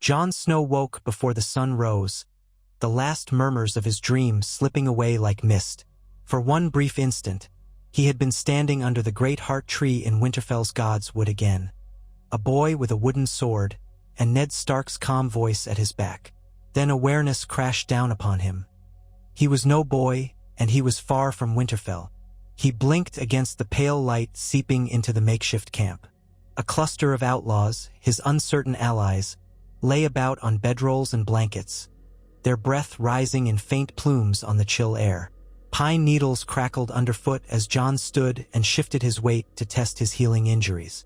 Jon Snow woke before the sun rose, the last murmurs of his dream slipping away like mist. For one brief instant, he had been standing under the great heart tree in Winterfell's God's Wood again, a boy with a wooden sword, and Ned Stark's calm voice at his back. Then awareness crashed down upon him. He was no boy, and he was far from Winterfell. He blinked against the pale light seeping into the makeshift camp. A cluster of outlaws, his uncertain allies, lay about on bedrolls and blankets, their breath rising in faint plumes on the chill air. Pine needles crackled underfoot as Jon stood and shifted his weight to test his healing injuries.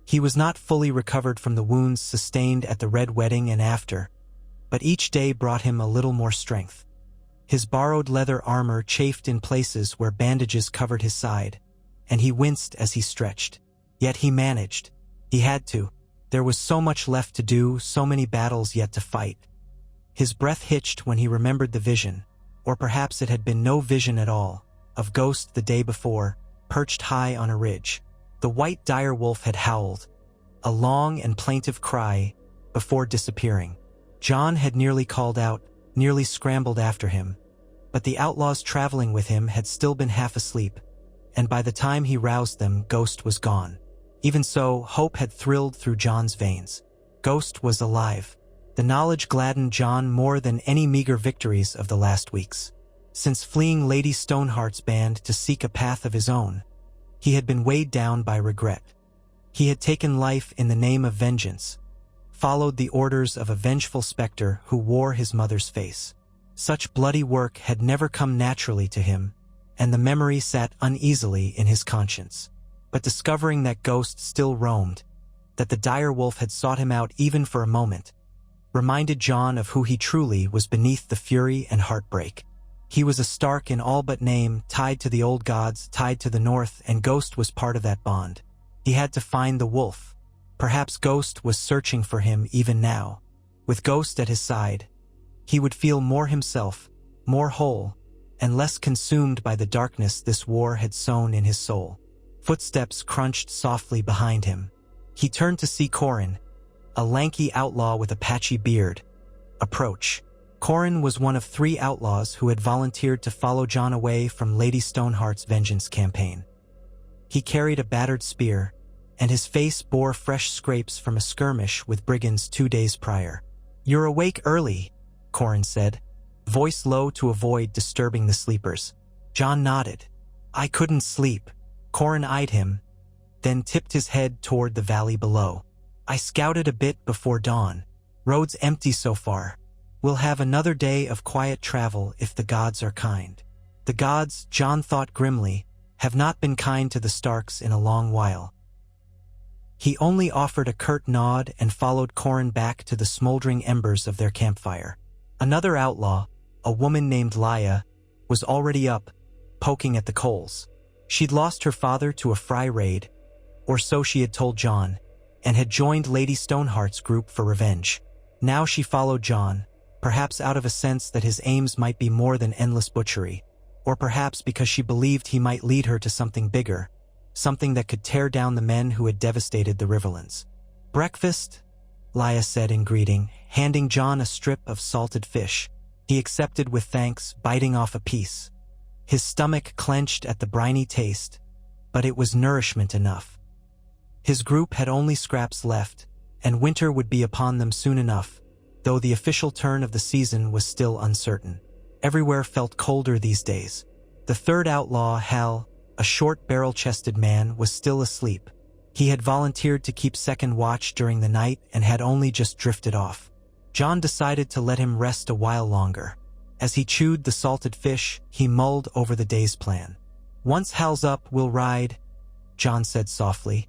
He was not fully recovered from the wounds sustained at the Red Wedding and after, but each day brought him a little more strength. His borrowed leather armor chafed in places where bandages covered his side, and he winced as he stretched. Yet he managed. He had to. There was so much left to do, so many battles yet to fight. His breath hitched when he remembered the vision, or perhaps it had been no vision at all, of Ghost the day before, perched high on a ridge. The white direwolf had howled, a long and plaintive cry, before disappearing. Jon had nearly called out, nearly scrambled after him, but the outlaws traveling with him had still been half asleep, and by the time he roused them, Ghost was gone. Even so, hope had thrilled through Jon's veins. Ghost was alive. The knowledge gladdened Jon more than any meager victories of the last weeks. Since fleeing Lady Stoneheart's band to seek a path of his own, he had been weighed down by regret. He had taken life in the name of vengeance, followed the orders of a vengeful specter who wore his mother's face. Such bloody work had never come naturally to him, and the memory sat uneasily in his conscience. But discovering that Ghost still roamed, that the direwolf had sought him out even for a moment, reminded Jon of who he truly was beneath the fury and heartbreak. He was a Stark in all but name, tied to the old gods, tied to the north, and Ghost was part of that bond. He had to find the wolf. Perhaps Ghost was searching for him even now. With Ghost at his side, he would feel more himself, more whole, and less consumed by the darkness this war had sown in his soul. Footsteps crunched softly behind him. He turned to see Qhorin, a lanky outlaw with a patchy beard, approach. Qhorin was one of 3 outlaws who had volunteered to follow Jon away from Lady Stoneheart's vengeance campaign. He carried a battered spear, and his face bore fresh scrapes from a skirmish with brigands 2 days prior. "You're awake early," Qhorin said, voice low to avoid disturbing the sleepers. Jon nodded. "I couldn't sleep." Qhorin eyed him, then tipped his head toward the valley below. "I scouted a bit before dawn. Road's empty so far. We'll have another day of quiet travel if the gods are kind." The gods, Jon thought grimly, have not been kind to the Starks in a long while. He only offered a curt nod and followed Qhorin back to the smoldering embers of their campfire. Another outlaw, a woman named Lya, was already up, poking at the coals. She'd lost her father to a fry raid, or so she had told Jon, and had joined Lady Stoneheart's group for revenge. Now she followed Jon, perhaps out of a sense that his aims might be more than endless butchery, or perhaps because she believed he might lead her to something bigger, something that could tear down the men who had devastated the Riverlands. "Breakfast?" Lya said in greeting, handing Jon a strip of salted fish. He accepted with thanks, biting off a piece. His stomach clenched at the briny taste, but it was nourishment enough. His group had only scraps left, and winter would be upon them soon enough, though the official turn of the season was still uncertain. Everywhere felt colder these days. The 3rd outlaw, Hal, a short barrel-chested man, was still asleep. He had volunteered to keep second watch during the night and had only just drifted off. Jon decided to let him rest a while longer. As he chewed the salted fish, he mulled over the day's plan. "Once Hal's up, we'll ride," Jon said softly,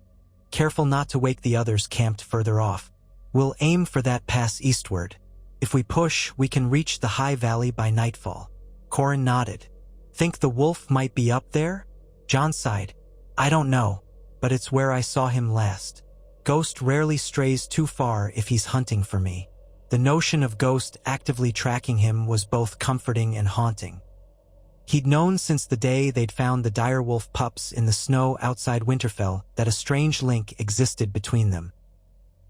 careful not to wake the others camped further off. "We'll aim for that pass eastward. If we push, we can reach the high valley by nightfall." Qhorin nodded. "Think the wolf might be up there?" Jon sighed. "I don't know, but it's where I saw him last. Ghost rarely strays too far if he's hunting for me." The notion of Ghost actively tracking him was both comforting and haunting. He'd known since the day they'd found the direwolf pups in the snow outside Winterfell that a strange link existed between them.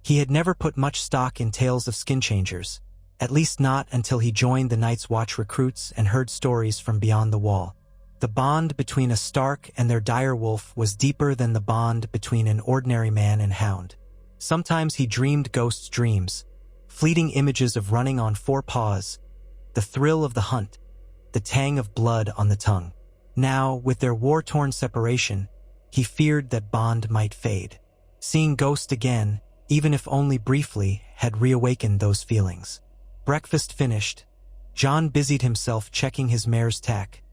He had never put much stock in tales of skin changers, at least not until he joined the Night's Watch recruits and heard stories from beyond the wall. The bond between a Stark and their direwolf was deeper than the bond between an ordinary man and hound. Sometimes he dreamed ghosts' dreams, fleeting images of running on four paws, the thrill of the hunt, the tang of blood on the tongue. Now, with their war-torn separation, he feared that bond might fade. Seeing Ghost again, even if only briefly, had reawakened those feelings. Breakfast finished, Jon busied himself checking his mare's tack,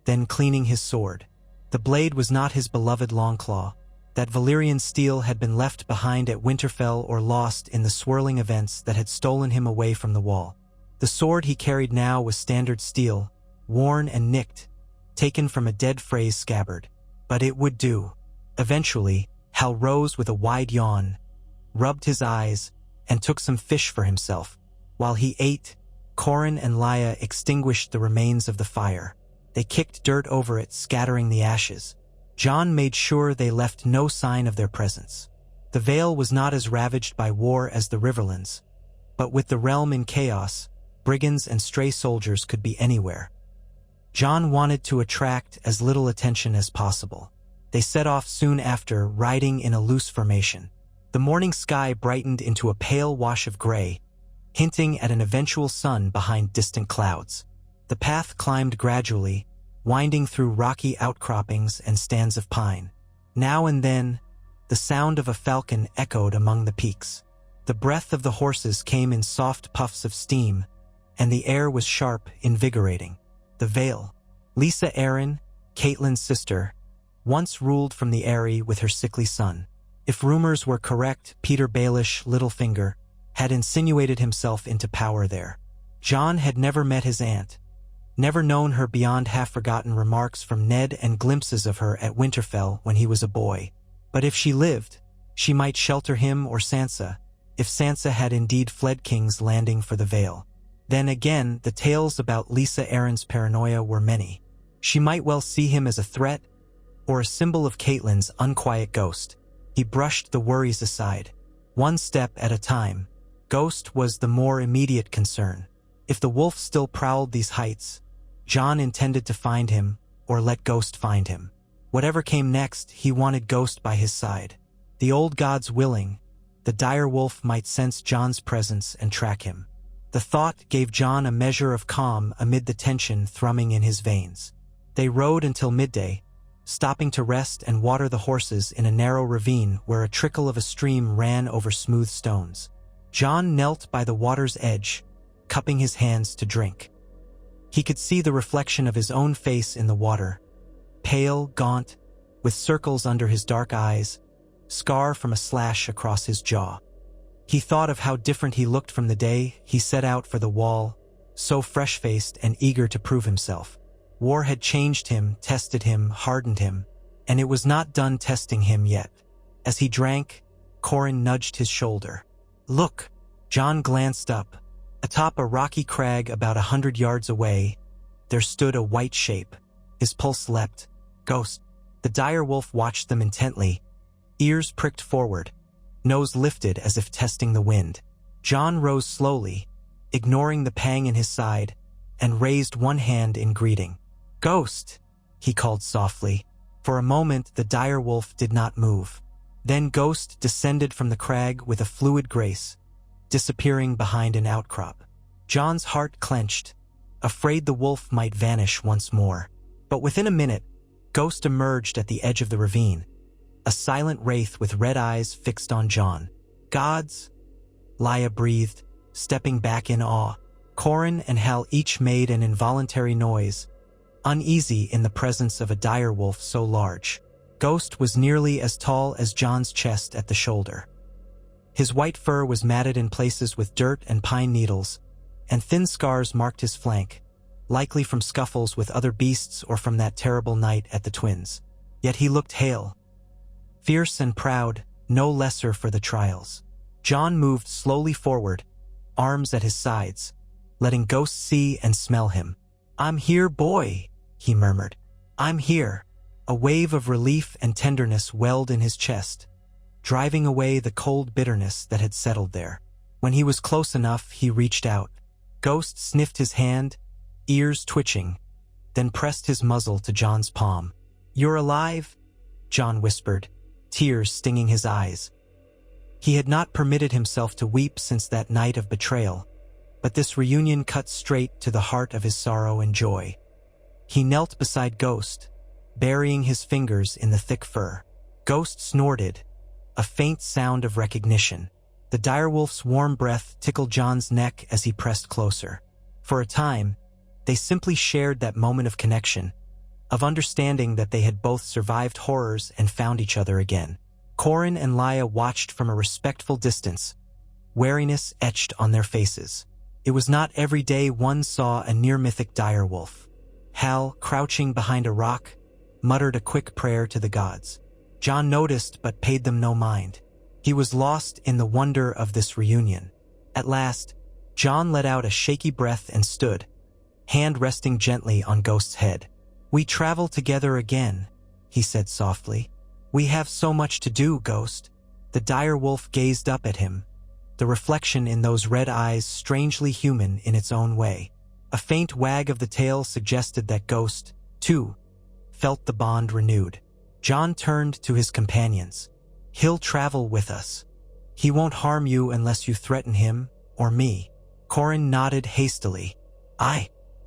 then cleaning his sword. The blade was not his beloved Longclaw. That Valyrian steel had been left behind at Winterfell or lost in the swirling events that had stolen him away from the wall. The sword he carried now was standard steel, worn and nicked, taken from a dead Frey's scabbard. But it would do. Eventually, Hal rose with a wide yawn, rubbed his eyes, and took some fish for himself. While he ate, Qhorin and Lya extinguished the remains of the fire. They kicked dirt over it, scattering the ashes. Jon made sure they left no sign of their presence. The Vale was not as ravaged by war as the Riverlands, but with the realm in chaos, brigands and stray soldiers could be anywhere. Jon wanted to attract as little attention as possible. They set off soon after, riding in a loose formation. The morning sky brightened into a pale wash of gray, hinting at an eventual sun behind distant clouds. The path climbed gradually, winding through rocky outcroppings and stands of pine. Now and then, the sound of a falcon echoed among the peaks. The breath of the horses came in soft puffs of steam, and the air was sharp, invigorating. The Vale. Lysa Arryn, Catelyn's sister, once ruled from the Eeyrie with her sickly son. If rumors were correct, Peter Baelish, Littlefinger, had insinuated himself into power there. Jon had never met his aunt, never known her beyond half-forgotten remarks from Ned and glimpses of her at Winterfell when he was a boy. But if she lived, she might shelter him or Sansa, if Sansa had indeed fled King's Landing for the Vale. Then again, the tales about Lysa Arryn's paranoia were many. She might well see him as a threat, or a symbol of Catelyn's unquiet ghost. He brushed the worries aside. One step at a time. Ghost was the more immediate concern. If the wolf still prowled these heights, Jon intended to find him, or let Ghost find him. Whatever came next, he wanted Ghost by his side. The old gods willing, the dire wolf might sense Jon's presence and track him. The thought gave Jon a measure of calm amid the tension thrumming in his veins. They rode until midday, stopping to rest and water the horses in a narrow ravine where a trickle of a stream ran over smooth stones. Jon knelt by the water's edge, cupping his hands to drink. He could see the reflection of his own face in the water, pale, gaunt, with circles under his dark eyes, scar from a slash across his jaw. He thought of how different he looked from the day he set out for the Wall, so fresh-faced and eager to prove himself. War had changed him, tested him, hardened him, and it was not done testing him yet. As he drank, Qhorin nudged his shoulder. "Look!" Jon glanced up. Atop a rocky crag about 100 yards away, there stood a white shape. His pulse leapt. Ghost. The dire wolf watched them intently, ears pricked forward, nose lifted as if testing the wind. Jon rose slowly, ignoring the pang in his side, and raised one hand in greeting. "Ghost," he called softly. For a moment, the dire wolf did not move. Then Ghost descended from the crag with a fluid grace, disappearing behind an outcrop. Jon's heart clenched, afraid the wolf might vanish once more. But within a minute, Ghost emerged at the edge of the ravine, a silent wraith with red eyes fixed on Jon. "Gods," Lya breathed, stepping back in awe. Qhorin and Hal each made an involuntary noise, uneasy in the presence of a dire wolf so large. Ghost was nearly as tall as Jon's chest at the shoulder. His white fur was matted in places with dirt and pine needles, and thin scars marked his flank, likely from scuffles with other beasts or from that terrible night at the Twins. Yet he looked hale, fierce and proud, no lesser for the trials. Jon moved slowly forward, arms at his sides, letting Ghost see and smell him. "I'm here, boy," he murmured. "I'm here." A wave of relief and tenderness welled in his chest. driving away the cold bitterness that had settled there. When he was close enough, he reached out. Ghost sniffed his hand, ears twitching, then pressed his muzzle to Jon's palm. "You're alive?" Jon whispered, tears stinging his eyes. He had not permitted himself to weep since that night of betrayal, but this reunion cut straight to the heart of his sorrow and joy. He knelt beside Ghost, burying his fingers in the thick fur. Ghost snorted, a faint sound of recognition. The direwolf's warm breath tickled Jon's neck as he pressed closer. For a time, they simply shared that moment of connection, of understanding that they had both survived horrors and found each other again. Qhorin and Lya watched from a respectful distance, wariness etched on their faces. It was not every day one saw a near-mythic direwolf. Hal, crouching behind a rock, muttered a quick prayer to the gods. Jon noticed but paid them no mind. He was lost in the wonder of this reunion. At last, Jon let out a shaky breath and stood, hand resting gently on Ghost's head. "We travel together again," he said softly. "We have so much to do, Ghost." The direwolf gazed up at him, the reflection in those red eyes strangely human in its own way. A faint wag of the tail suggested that Ghost, too, felt the bond renewed. Jon turned to his companions. "He'll travel with us. He won't harm you unless you threaten him or me." Qhorin nodded hastily.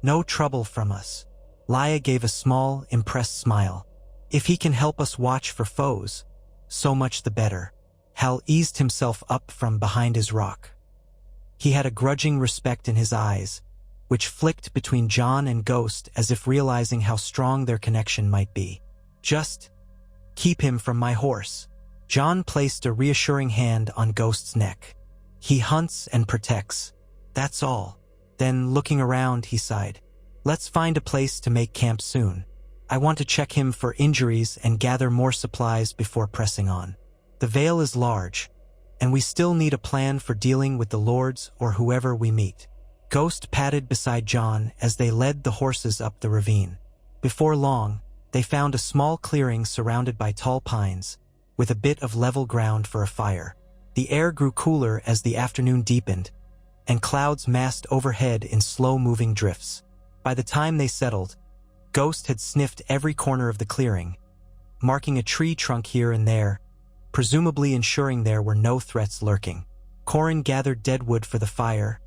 No trouble from us." Lya gave a small, impressed smile. "If he can help us watch for foes, so much the better." Hal eased himself up from behind his rock. He had a grudging respect in his eyes, which flicked between Jon and Ghost as if realizing how strong their connection might be. "Just keep him from my horse." Jon placed a reassuring hand on Ghost's neck. "He hunts and protects. That's all." Then, looking around, he sighed. "Let's find a place to make camp soon. I want to check him for injuries and gather more supplies before pressing on. The Vale is large, and we still need a plan for dealing with the lords or whoever we meet." Ghost padded beside Jon as they led the horses up the ravine. Before long, they found a small clearing surrounded by tall pines, with a bit of level ground for a fire. The air grew cooler as the afternoon deepened, and clouds massed overhead in slow-moving drifts. By the time they settled, Ghost had sniffed every corner of the clearing, marking a tree trunk here and there, presumably ensuring there were no threats lurking. Qhorin gathered deadwood for the fire,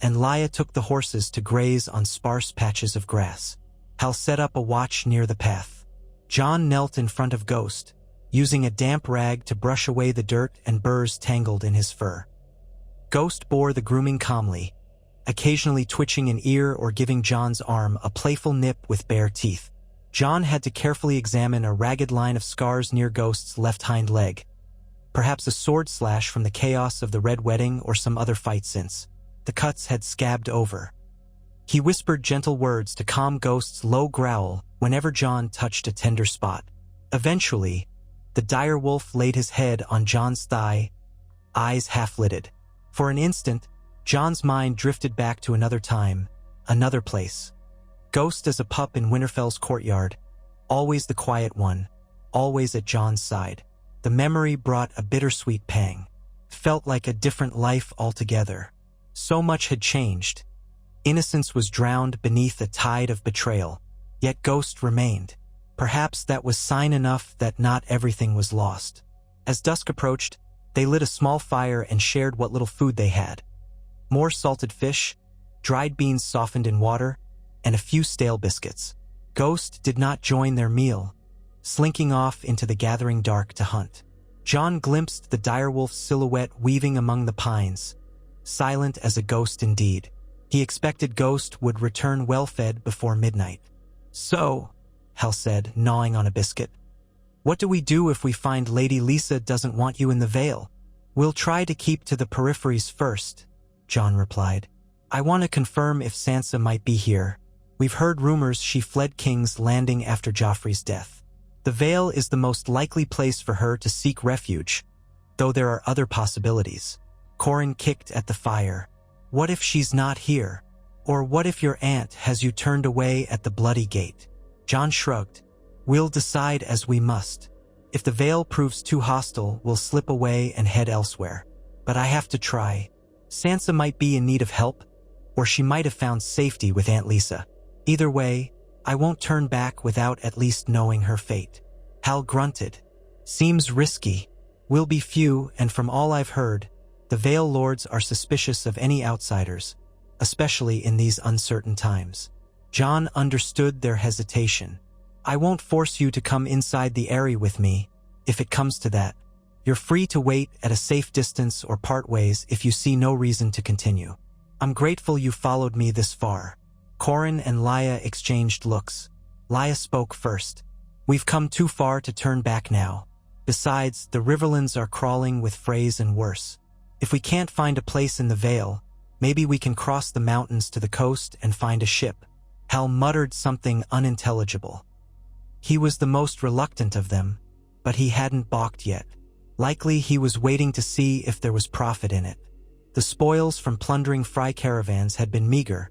and Lya took the horses to graze on sparse patches of grass. Hal set up a watch near the path. Jon knelt in front of Ghost, using a damp rag to brush away the dirt and burrs tangled in his fur. Ghost bore the grooming calmly, occasionally twitching an ear or giving Jon's arm a playful nip with bare teeth. Jon had to carefully examine a ragged line of scars near Ghost's left hind leg, perhaps a sword slash from the chaos of the Red Wedding or some other fight since. The cuts had scabbed over. He whispered gentle words to calm Ghost's low growl whenever Jon touched a tender spot. Eventually, the direwolf laid his head on Jon's thigh, eyes half-lidded. For an instant, Jon's mind drifted back to another time, another place. Ghost as a pup in Winterfell's courtyard, always the quiet one, always at Jon's side. The memory brought a bittersweet pang. Felt like a different life altogether. So much had changed. Innocence was drowned beneath a tide of betrayal, yet Ghost remained. Perhaps that was sign enough that not everything was lost. As dusk approached, they lit a small fire and shared what little food they had. More salted fish, dried beans softened in water, and a few stale biscuits. Ghost did not join their meal, slinking off into the gathering dark to hunt. Jon glimpsed the direwolf's silhouette weaving among the pines, silent as a ghost indeed. He expected Ghost would return well-fed before midnight. "So," Hal said, gnawing on a biscuit, "what do we do if we find Lady Lisa doesn't want you in the Vale?" "We'll try to keep to the peripheries first," Jon replied. "I want to confirm if Sansa might be here. We've heard rumors she fled King's Landing after Joffrey's death. The Vale is the most likely place for her to seek refuge, though there are other possibilities." Qhorin kicked at the fire. "What if she's not here? Or what if your aunt has you turned away at the Bloody Gate?" Jon shrugged. "We'll decide as we must." If the Vale proves too hostile, we'll slip away and head elsewhere. But I have to try. Sansa might be in need of help, or she might have found safety with Aunt Lisa. Either way, I won't turn back without at least knowing her fate." Hal grunted. "Seems risky. We'll be few, and from all I've heard, the Vale Lords are suspicious of any outsiders, especially in these uncertain times." Jon understood their hesitation. "I won't force you to come inside the Eeyrie with me, if it comes to that. You're free to wait at a safe distance or part ways if you see no reason to continue. I'm grateful you followed me this far." Qhorin and Lya exchanged looks. Lya spoke first. "We've come too far to turn back now. Besides, the Riverlands are crawling with Freys and worse. If we can't find a place in the Vale, maybe we can cross the mountains to the coast and find a ship." Hal muttered something unintelligible. He was the most reluctant of them, but he hadn't balked yet. Likely he was waiting to see if there was profit in it. The spoils from plundering Frey caravans had been meager,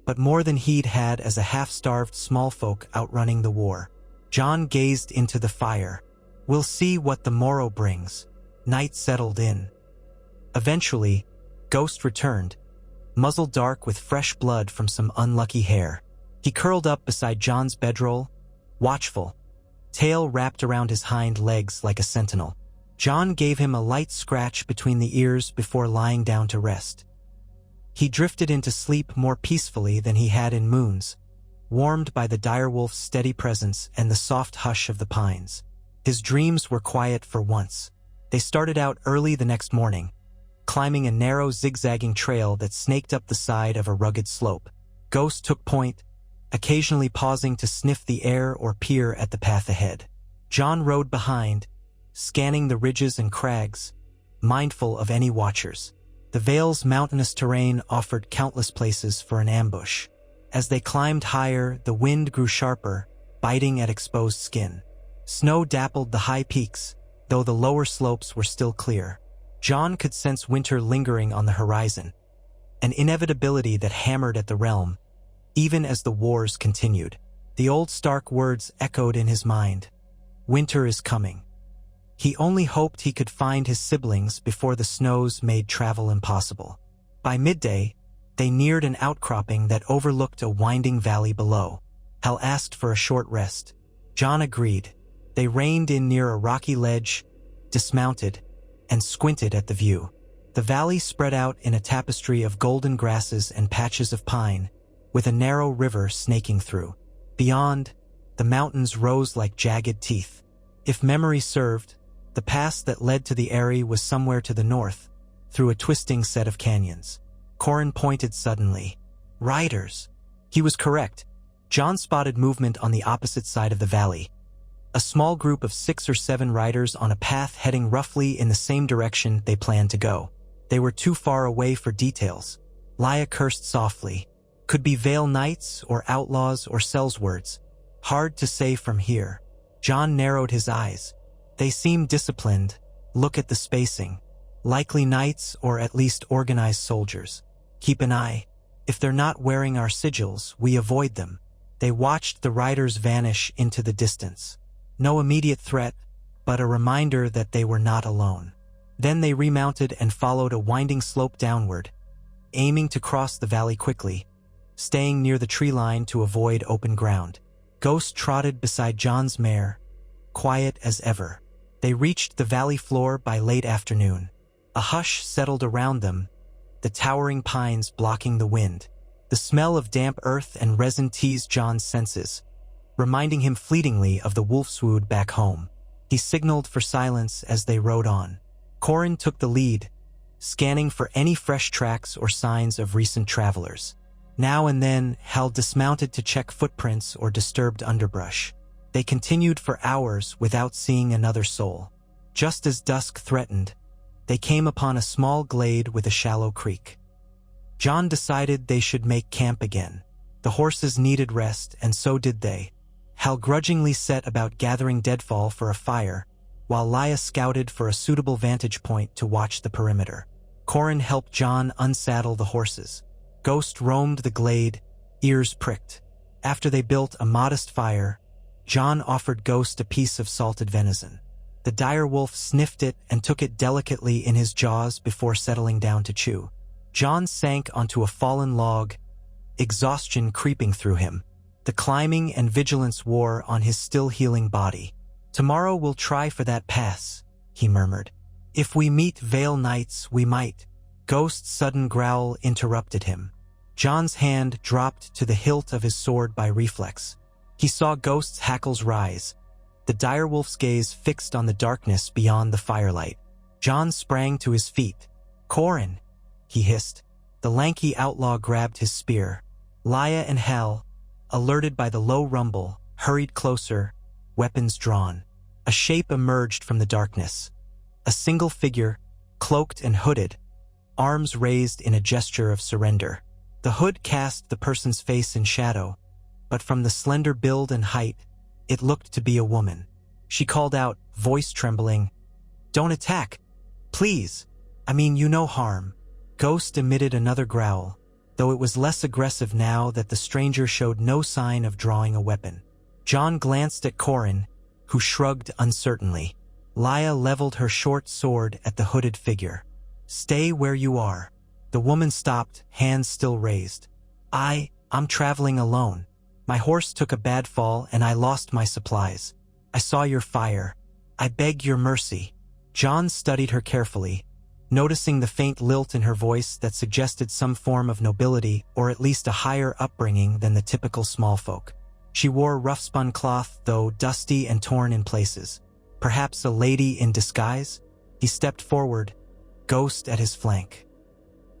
but more than he'd had as a half-starved small folk outrunning the war. Jon gazed into the fire. "We'll see what the morrow brings." Night settled in. Eventually, Ghost returned, muzzle dark with fresh blood from some unlucky hair. He curled up beside Jon's bedroll, watchful, tail wrapped around his hind legs like a sentinel. Jon gave him a light scratch between the ears before lying down to rest. He drifted into sleep more peacefully than he had in moons, warmed by the direwolf's steady presence and the soft hush of the pines. His dreams were quiet for once. They started out early the next morning, climbing a narrow zigzagging trail that snaked up the side of a rugged slope. Ghost took point, occasionally pausing to sniff the air or peer at the path ahead. Jon rode behind, scanning the ridges and crags, mindful of any watchers. The Vale's mountainous terrain offered countless places for an ambush. As they climbed higher, the wind grew sharper, biting at exposed skin. Snow dappled the high peaks, though the lower slopes were still clear. Jon could sense winter lingering on the horizon, an inevitability that hammered at the realm, even as the wars continued. The old Stark words echoed in his mind. Winter is coming. He only hoped he could find his siblings before the snows made travel impossible. By midday, they neared an outcropping that overlooked a winding valley below. Hal asked for a short rest. Jon agreed. They reined in near a rocky ledge, dismounted, and squinted at the view. The valley spread out in a tapestry of golden grasses and patches of pine, with a narrow river snaking through. Beyond, the mountains rose like jagged teeth. If memory served, the pass that led to the Eeyrie was somewhere to the north, through a twisting set of canyons. Qhorin pointed suddenly. Riders! He was correct. Jon spotted movement on the opposite side of the valley. A small group of 6 or 7 riders on a path heading roughly in the same direction they planned to go. They were too far away for details. Lya cursed softly. Could be Vale Knights or outlaws or sellswords. Hard to say from here. Jon narrowed his eyes. They seemed disciplined. Look at the spacing. Likely knights or at least organized soldiers. Keep an eye. If they're not wearing our sigils, we avoid them. They watched the riders vanish into the distance. No immediate threat, but a reminder that they were not alone. Then they remounted and followed a winding slope downward, aiming to cross the valley quickly, staying near the tree line to avoid open ground. Ghost trotted beside Jon's mare, quiet as ever. They reached the valley floor by late afternoon. A hush settled around them, the towering pines blocking the wind. The smell of damp earth and resin teased Jon's senses, reminding him fleetingly of the wolfswood back home. He signaled for silence as they rode on. Qhorin took the lead, scanning for any fresh tracks or signs of recent travelers. Now and then, Hal dismounted to check footprints or disturbed underbrush. They continued for hours without seeing another soul. Just as dusk threatened, they came upon a small glade with a shallow creek. Jon decided they should make camp again. The horses needed rest, and so did they. Hal grudgingly set about gathering deadfall for a fire, while Lya scouted for a suitable vantage point to watch the perimeter. Qhorin helped Jon unsaddle the horses. Ghost roamed the glade, ears pricked. After they built a modest fire, Jon offered Ghost a piece of salted venison. The dire wolf sniffed it and took it delicately in his jaws before settling down to chew. Jon sank onto a fallen log, exhaustion creeping through him. The climbing and vigilance wore on his still-healing body. "Tomorrow we'll try for that pass," he murmured. "If we meet Vale knights, we might." Ghost's sudden growl interrupted him. Jon's hand dropped to the hilt of his sword by reflex. He saw Ghost's hackles rise, the direwolf's gaze fixed on the darkness beyond the firelight. Jon sprang to his feet. "Corin," he hissed. The lanky outlaw grabbed his spear. Lya and Hal, alerted by the low rumble, hurried closer, weapons drawn. A shape emerged from the darkness. A single figure, cloaked and hooded, arms raised in a gesture of surrender. The hood cast the person's face in shadow, but from the slender build and height, it looked to be a woman. She called out, voice trembling, "Don't attack! Please! I mean you no harm." Ghost emitted another growl, though it was less aggressive now that the stranger showed no sign of drawing a weapon. Jon glanced at Corin, who shrugged uncertainly. Lya leveled her short sword at the hooded figure. "Stay where you are." The woman stopped, hands still raised. I'm traveling alone. My horse took a bad fall and I lost my supplies. I saw your fire. I beg your mercy." Jon studied her carefully, noticing the faint lilt in her voice that suggested some form of nobility or at least a higher upbringing than the typical small folk. She wore rough-spun cloth, though dusty and torn in places. Perhaps a lady in disguise? He stepped forward, Ghost at his flank.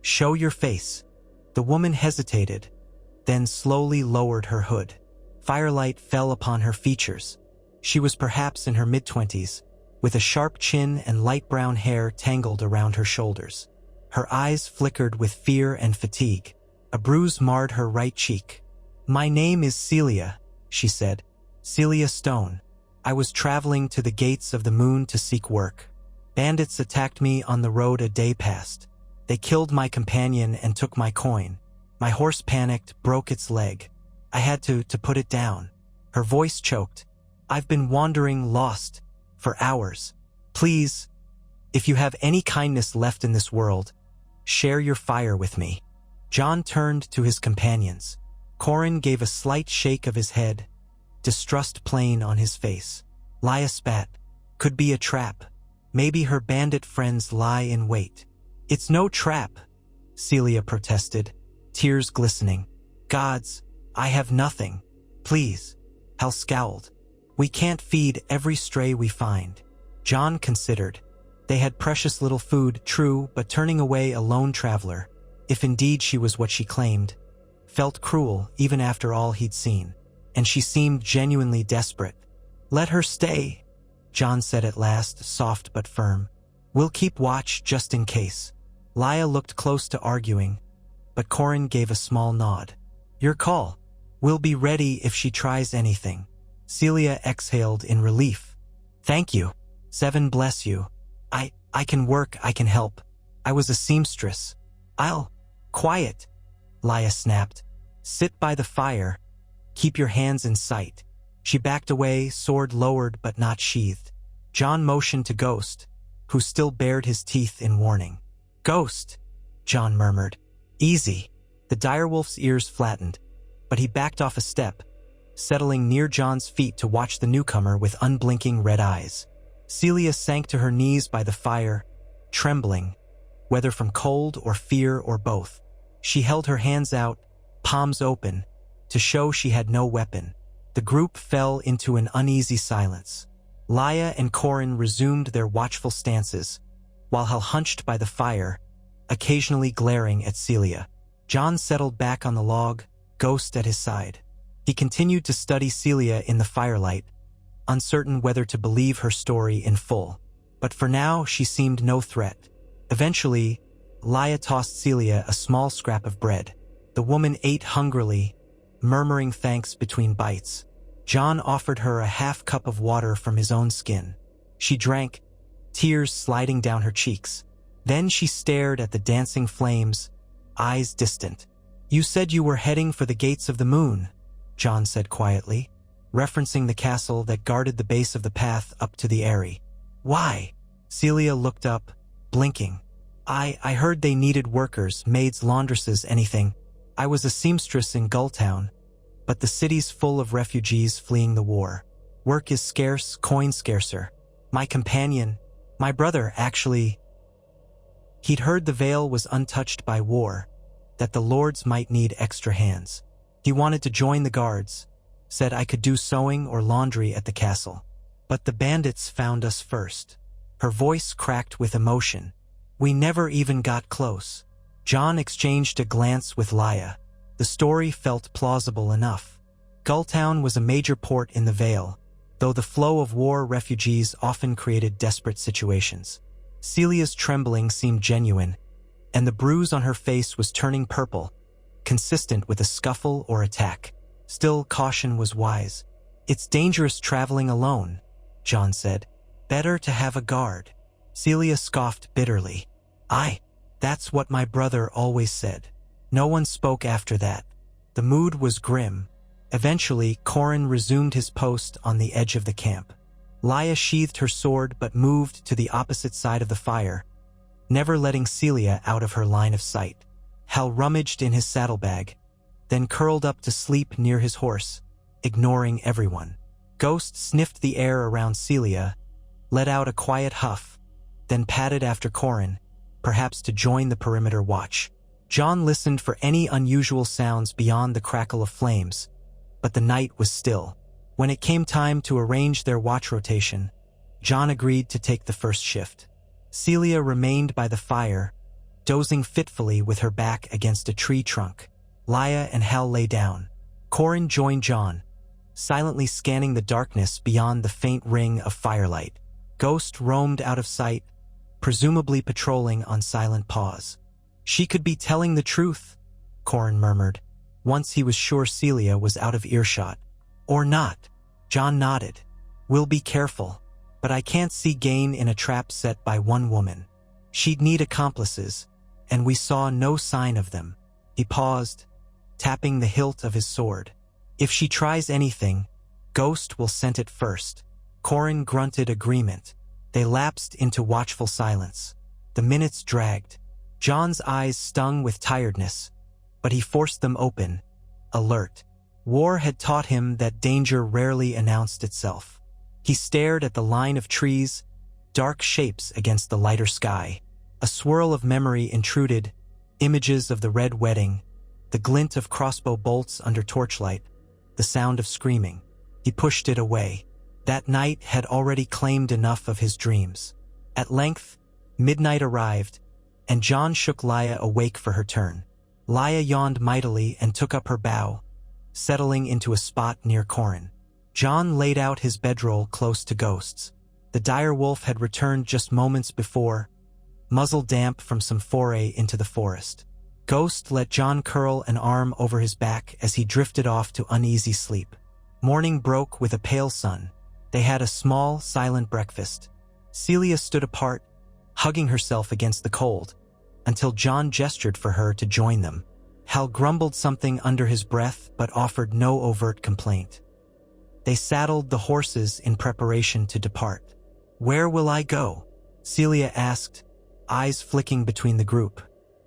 "Show your face." The woman hesitated, then slowly lowered her hood. Firelight fell upon her features. She was perhaps in her mid-20s, with a sharp chin and light brown hair tangled around her shoulders. Her eyes flickered with fear and fatigue. A bruise marred her right cheek. "My name is Celia," she said. "Celia Stone. I was traveling to the gates of the moon to seek work. Bandits attacked me on the road a day past. They killed my companion and took my coin. My horse panicked, broke its leg. I had to put it down." Her voice choked. "I've been wandering lost for hours. Please, if you have any kindness left in this world, share your fire with me." Jon turned to his companions. Corin gave a slight shake of his head, distrust plain on his face. Lya spat. "Could be a trap. Maybe her bandit friends lie in wait." "It's no trap," Celia protested, tears glistening. "Gods, I have nothing. Please." Hal scowled. "We can't feed every stray we find." Jon considered. They had precious little food, true, but turning away a lone traveler, if indeed she was what she claimed, felt cruel even after all he'd seen. And she seemed genuinely desperate. "Let her stay," Jon said at last, soft but firm. "We'll keep watch just in case." Lya looked close to arguing, but Corin gave a small nod. "Your call. We'll be ready if she tries anything." Celia exhaled in relief. "Thank you. Seven bless you. I can work, I can help. I was a seamstress. I'll..." "Quiet," Lya snapped. "Sit by the fire. Keep your hands in sight." She backed away, sword lowered but not sheathed. Jon motioned to Ghost, who still bared his teeth in warning. "Ghost," Jon murmured. "Easy." The direwolf's ears flattened, but he backed off a step, settling near Jon's feet to watch the newcomer with unblinking red eyes. Celia sank to her knees by the fire, trembling, whether from cold or fear or both. She held her hands out, palms open, to show she had no weapon. The group fell into an uneasy silence. Lya and Corin resumed their watchful stances, while Hal hunched by the fire, occasionally glaring at Celia. Jon settled back on the log, Ghost at his side. He continued to study Celia in the firelight, uncertain whether to believe her story in full. But for now, she seemed no threat. Eventually, Lya tossed Celia a small scrap of bread. The woman ate hungrily, murmuring thanks between bites. Jon offered her a half cup of water from his own skin. She drank, tears sliding down her cheeks. Then she stared at the dancing flames, eyes distant. "You said you were heading for the gates of the moon," Jon said quietly, referencing the castle that guarded the base of the path up to the Eeyrie. Why? Celia looked up, blinking. I heard they needed workers, maids, laundresses, anything. I was a seamstress in Gulltown, but the city's full of refugees fleeing the war. Work is scarce, coin scarcer. My companion, my brother, actually. He'd heard the Vale was untouched by war, that the lords might need extra hands. He wanted to join the guards, said I could do sewing or laundry at the castle. But the bandits found us first. Her voice cracked with emotion. We never even got close. John exchanged a glance with Laya. The story felt plausible enough. Gulltown was a major port in the Vale, though the flow of war refugees often created desperate situations. Celia's trembling seemed genuine, and the bruise on her face was turning purple, consistent with a scuffle or attack. Still, caution was wise. It's dangerous traveling alone, John said. Better to have a guard. Celia scoffed bitterly. That's what my brother always said. No one spoke after that. The mood was grim. Eventually, Corin resumed his post on the edge of the camp. Laya sheathed her sword but moved to the opposite side of the fire, never letting Celia out of her line of sight. Hal rummaged in his saddlebag, then curled up to sleep near his horse, ignoring everyone. Ghost sniffed the air around Celia, let out a quiet huff, then padded after Corin, perhaps to join the perimeter watch. John listened for any unusual sounds beyond the crackle of flames, but the night was still. When it came time to arrange their watch rotation, John agreed to take the first shift. Celia remained by the fire, dozing fitfully with her back against a tree trunk. Laya and Hal lay down. Corin joined John, silently scanning the darkness beyond the faint ring of firelight. Ghost roamed out of sight, presumably patrolling on silent paws. She could be telling the truth, Corin murmured, once he was sure Celia was out of earshot. Or not. John nodded. We'll be careful, but I can't see gain in a trap set by one woman. She'd need accomplices, and we saw no sign of them. He paused, tapping the hilt of his sword. If she tries anything, Ghost will scent it first. Corin grunted agreement. They lapsed into watchful silence. The minutes dragged. John's eyes stung with tiredness, but he forced them open, alert. War had taught him that danger rarely announced itself. He stared at the line of trees, dark shapes against the lighter sky. A swirl of memory intruded, images of the red wedding, the glint of crossbow bolts under torchlight, the sound of screaming. He pushed it away. That night had already claimed enough of his dreams. At length, midnight arrived, and John shook Laya awake for her turn. Laya yawned mightily and took up her bow, settling into a spot near Corin. John laid out his bedroll close to Ghost's. The dire wolf had returned just moments before, muzzle damp from some foray into the forest. Ghost let John curl an arm over his back as he drifted off to uneasy sleep. Morning broke with a pale sun. They had a small, silent breakfast. Celia stood apart, hugging herself against the cold, until John gestured for her to join them. Hal grumbled something under his breath but offered no overt complaint. They saddled the horses in preparation to depart. "Where will I go?" Celia asked, eyes flicking between the group.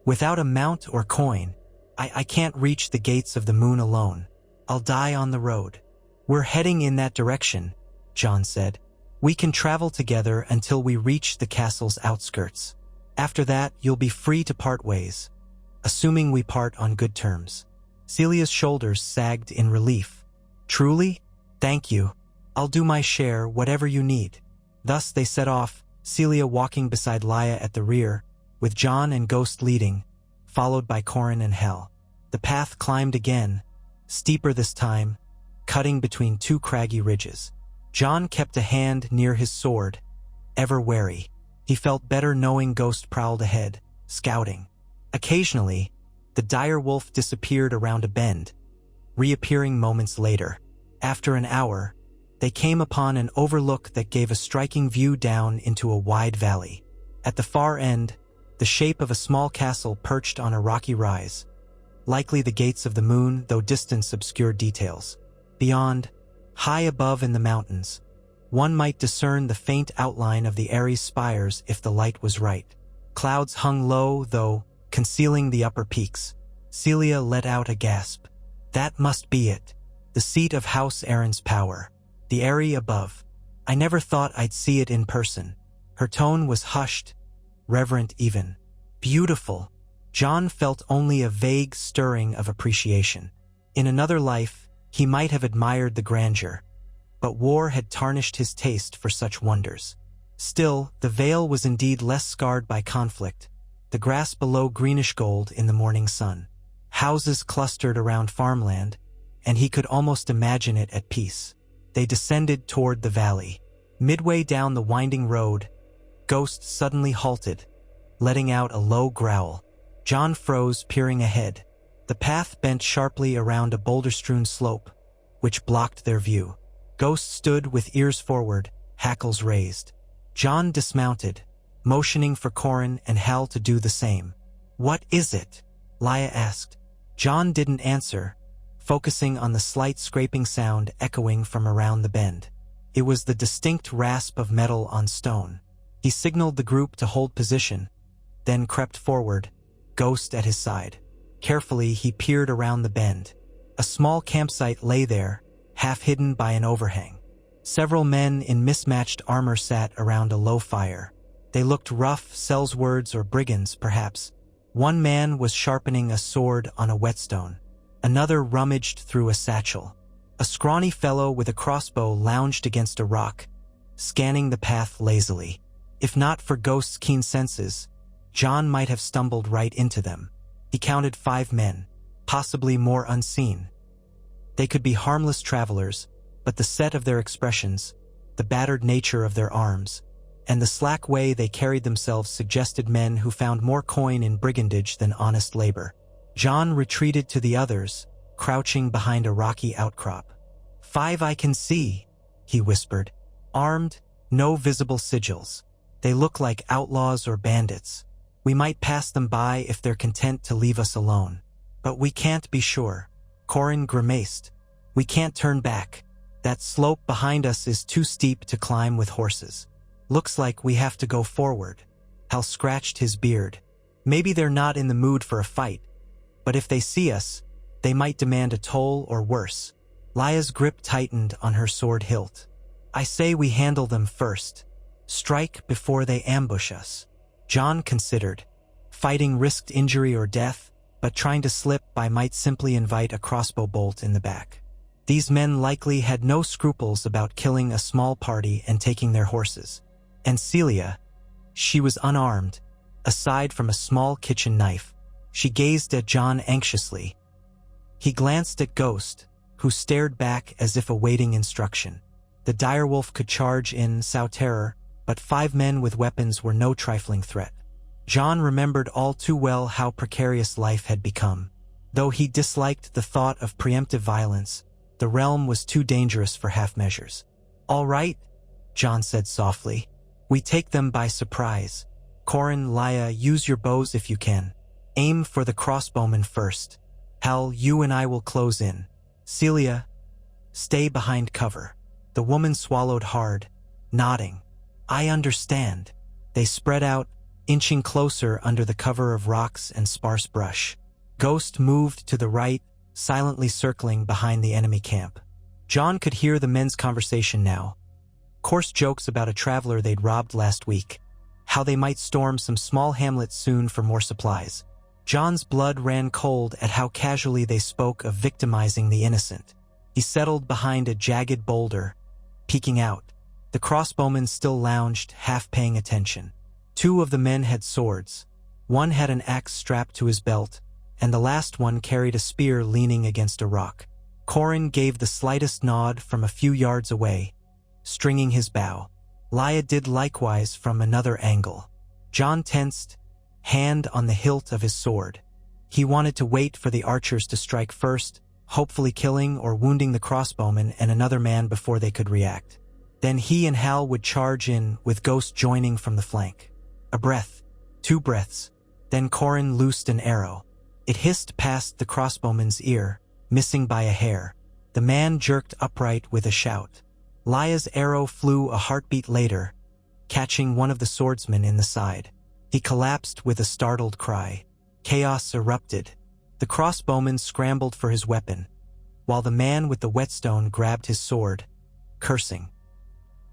"Without a mount or coin, I can't reach the gates of the moon alone. I'll die on the road." "We're heading in that direction," John said. "We can travel together until we reach the castle's outskirts. After that, you'll be free to part ways, assuming we part on good terms." Celia's shoulders sagged in relief. "Truly? Thank you. I'll do my share, whatever you need." Thus they set off, Celia walking beside Laya at the rear, with John and Ghost leading, followed by Corin and Hal. The path climbed again, steeper this time, cutting between two craggy ridges. John kept a hand near his sword, ever wary. He felt better knowing Ghost prowled ahead, scouting. Occasionally, the dire wolf disappeared around a bend, reappearing moments later. After an hour, they came upon an overlook that gave a striking view down into a wide valley. At the far end, the shape of a small castle perched on a rocky rise, likely the gates of the moon, though distance obscured details. Beyond, high above in the mountains, One might discern the faint outline of the Eeyrie spires if the light was right. Clouds hung low, though, concealing the upper peaks. Celia let out a gasp. That must be it. The seat of House Aaron's power. The Eeyrie above. I never thought I'd see it in person. Her tone was hushed, reverent even. Beautiful. Jon felt only a vague stirring of appreciation. In another life, he might have admired the grandeur, but war had tarnished his taste for such wonders. Still, the Vale was indeed less scarred by conflict, the grass below greenish gold in the morning sun. Houses clustered around farmland, and he could almost imagine it at peace. They descended toward the valley. Midway down the winding road, Ghost suddenly halted, letting out a low growl. Jon froze, peering ahead. The path bent sharply around a boulder-strewn slope, which blocked their view. Ghost stood with ears forward, hackles raised. Jon dismounted, motioning for Corin and Hal to do the same. "What is it?" Lia asked. Jon didn't answer, focusing on the slight scraping sound echoing from around the bend. It was the distinct rasp of metal on stone. He signaled the group to hold position, then crept forward, Ghost at his side. Carefully, he peered around the bend. A small campsite lay there, half hidden by an overhang. Several men in mismatched armor sat around a low fire. They looked rough, sellswords or brigands, perhaps. One man was sharpening a sword on a whetstone. Another rummaged through a satchel. A scrawny fellow with a crossbow lounged against a rock, scanning the path lazily. If not for Ghost's keen senses, Jon might have stumbled right into them. He counted 5 men, possibly more unseen. They could be harmless travelers, but the set of their expressions, the battered nature of their arms, and the slack way they carried themselves suggested men who found more coin in brigandage than honest labor. Jon retreated to the others, crouching behind a rocky outcrop. 5 I can see, he whispered. Armed, no visible sigils. They look like outlaws or bandits. We might pass them by if they're content to leave us alone. But we can't be sure. Corin grimaced. We can't turn back. That slope behind us is too steep to climb with horses. Looks like we have to go forward. Hal scratched his beard. Maybe they're not in the mood for a fight, but if they see us, they might demand a toll or worse. Lia's grip tightened on her sword hilt. I say we handle them first. Strike before they ambush us. Jon considered. Fighting risked injury or death, but trying to slip by might simply invite a crossbow bolt in the back. These men likely had no scruples about killing a small party and taking their horses. And Celia, she was unarmed, aside from a small kitchen knife. She gazed at Jon anxiously. He glanced at Ghost, who stared back as if awaiting instruction. The direwolf could charge in sow terror, but 5 men with weapons were no trifling threat. Jon remembered all too well how precarious life had become. Though he disliked the thought of preemptive violence, the realm was too dangerous for half-measures. All right, Jon said softly. We take them by surprise. Corin, Lia, use your bows if you can. Aim for the crossbowmen first. Hal, you and I will close in. Celia, stay behind cover. The woman swallowed hard, nodding. I understand. They spread out, inching closer under the cover of rocks and sparse brush. Ghost moved to the right, silently circling behind the enemy camp. Jon could hear the men's conversation now. Coarse jokes about a traveler they'd robbed last week. How they might storm some small hamlet soon for more supplies. Jon's blood ran cold at how casually they spoke of victimizing the innocent. He settled behind a jagged boulder, peeking out. The crossbowmen still lounged, half paying attention. 2 of the men had swords. One had an axe strapped to his belt, and the last one carried a spear leaning against a rock. Corin gave the slightest nod from a few yards away, stringing his bow. Lia did likewise from another angle. Jon tensed, hand on the hilt of his sword. He wanted to wait for the archers to strike first, hopefully killing or wounding the crossbowman and another man before they could react. Then he and Hal would charge in, with Ghost joining from the flank. A breath, 2 breaths, then Corin loosed an arrow. It hissed past the crossbowman's ear, missing by a hair. The man jerked upright with a shout. Lya's arrow flew a heartbeat later, catching one of the swordsmen in the side. He collapsed with a startled cry. Chaos erupted. The crossbowman scrambled for his weapon, while the man with the whetstone grabbed his sword, cursing.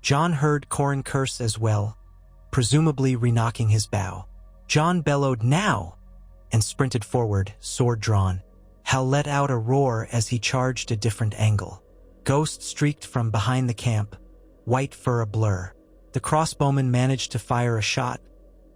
Jon heard Qhorin curse as well, presumably reknocking his bow. Jon bellowed, "Now!" and sprinted forward, sword drawn. Hal let out a roar as he charged a different angle. Ghost streaked from behind the camp, white fur a blur. The crossbowman managed to fire a shot,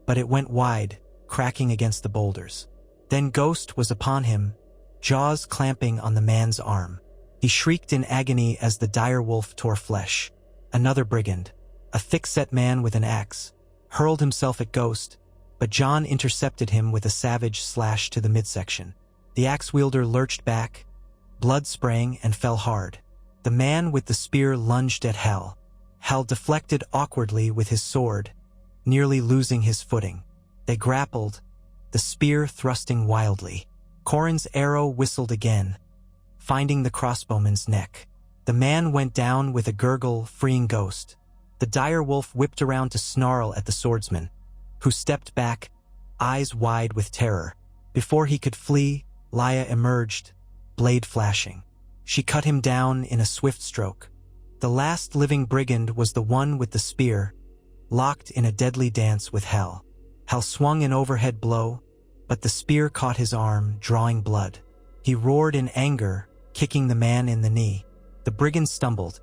but it went wide, cracking against the boulders. Then Ghost was upon him, jaws clamping on the man's arm. He shrieked in agony as the dire wolf tore flesh. Another brigand, a thick-set man with an axe, hurled himself at Ghost, but Jon intercepted him with a savage slash to the midsection. The axe-wielder lurched back, blood spraying, and fell hard. The man with the spear lunged at Hal. Hal deflected awkwardly with his sword, nearly losing his footing. They grappled, the spear thrusting wildly. Qhorin's arrow whistled again, finding the crossbowman's neck. The man went down with a gurgle, freeing Ghost. The dire wolf whipped around to snarl at the swordsman, who stepped back, eyes wide with terror. Before he could flee, Lya emerged, blade flashing. She cut him down in a swift stroke. The last living brigand was the one with the spear, locked in a deadly dance with Hal. Hal swung an overhead blow, but the spear caught his arm, drawing blood. He roared in anger, kicking the man in the knee. The brigand stumbled,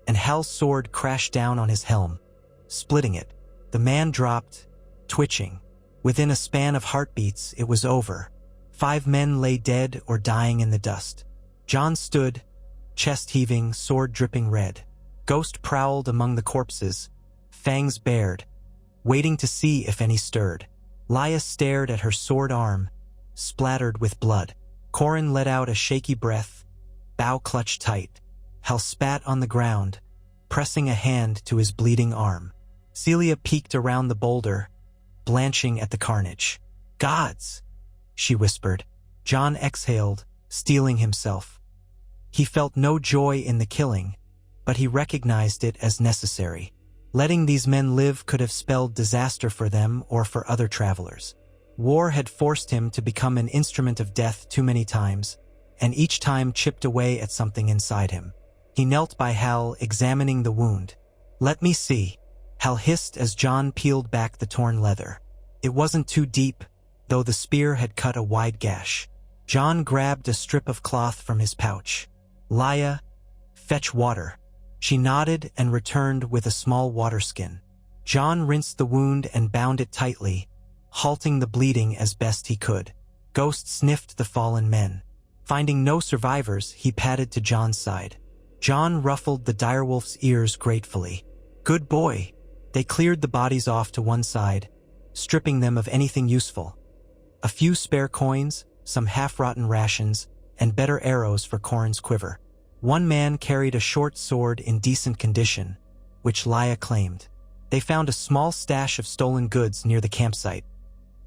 and Hal's sword crashed down on his helm, splitting it. The man dropped, twitching. Within a span of heartbeats, it was over. 5 men lay dead or dying in the dust. Jon stood, chest heaving, sword dripping red. Ghost prowled among the corpses, fangs bared, waiting to see if any stirred. Lya stared at her sword arm, splattered with blood. Qhorin let out a shaky breath, bow clutched tight. Hal spat on the ground, pressing a hand to his bleeding arm. Celia peeked around the boulder, blanching at the carnage. "Gods!" she whispered. Jon exhaled, steeling himself. He felt no joy in the killing, but he recognized it as necessary. Letting these men live could have spelled disaster for them or for other travelers. War had forced him to become an instrument of death too many times, and each time chipped away at something inside him. He knelt by Hal, examining the wound. "Let me see," Hal hissed as Jon peeled back the torn leather. It wasn't too deep, though the spear had cut a wide gash. Jon grabbed a strip of cloth from his pouch. "Lya, fetch water." She nodded and returned with a small water skin. Jon rinsed the wound and bound it tightly, halting the bleeding as best he could. Ghost sniffed the fallen men. Finding no survivors, he padded to Jon's side. Jon ruffled the direwolf's ears gratefully. "Good boy." They cleared the bodies off to one side, stripping them of anything useful. A few spare coins, some half-rotten rations, and better arrows for Qhorin's quiver. One man carried a short sword in decent condition, which Lya claimed. They found a small stash of stolen goods near the campsite.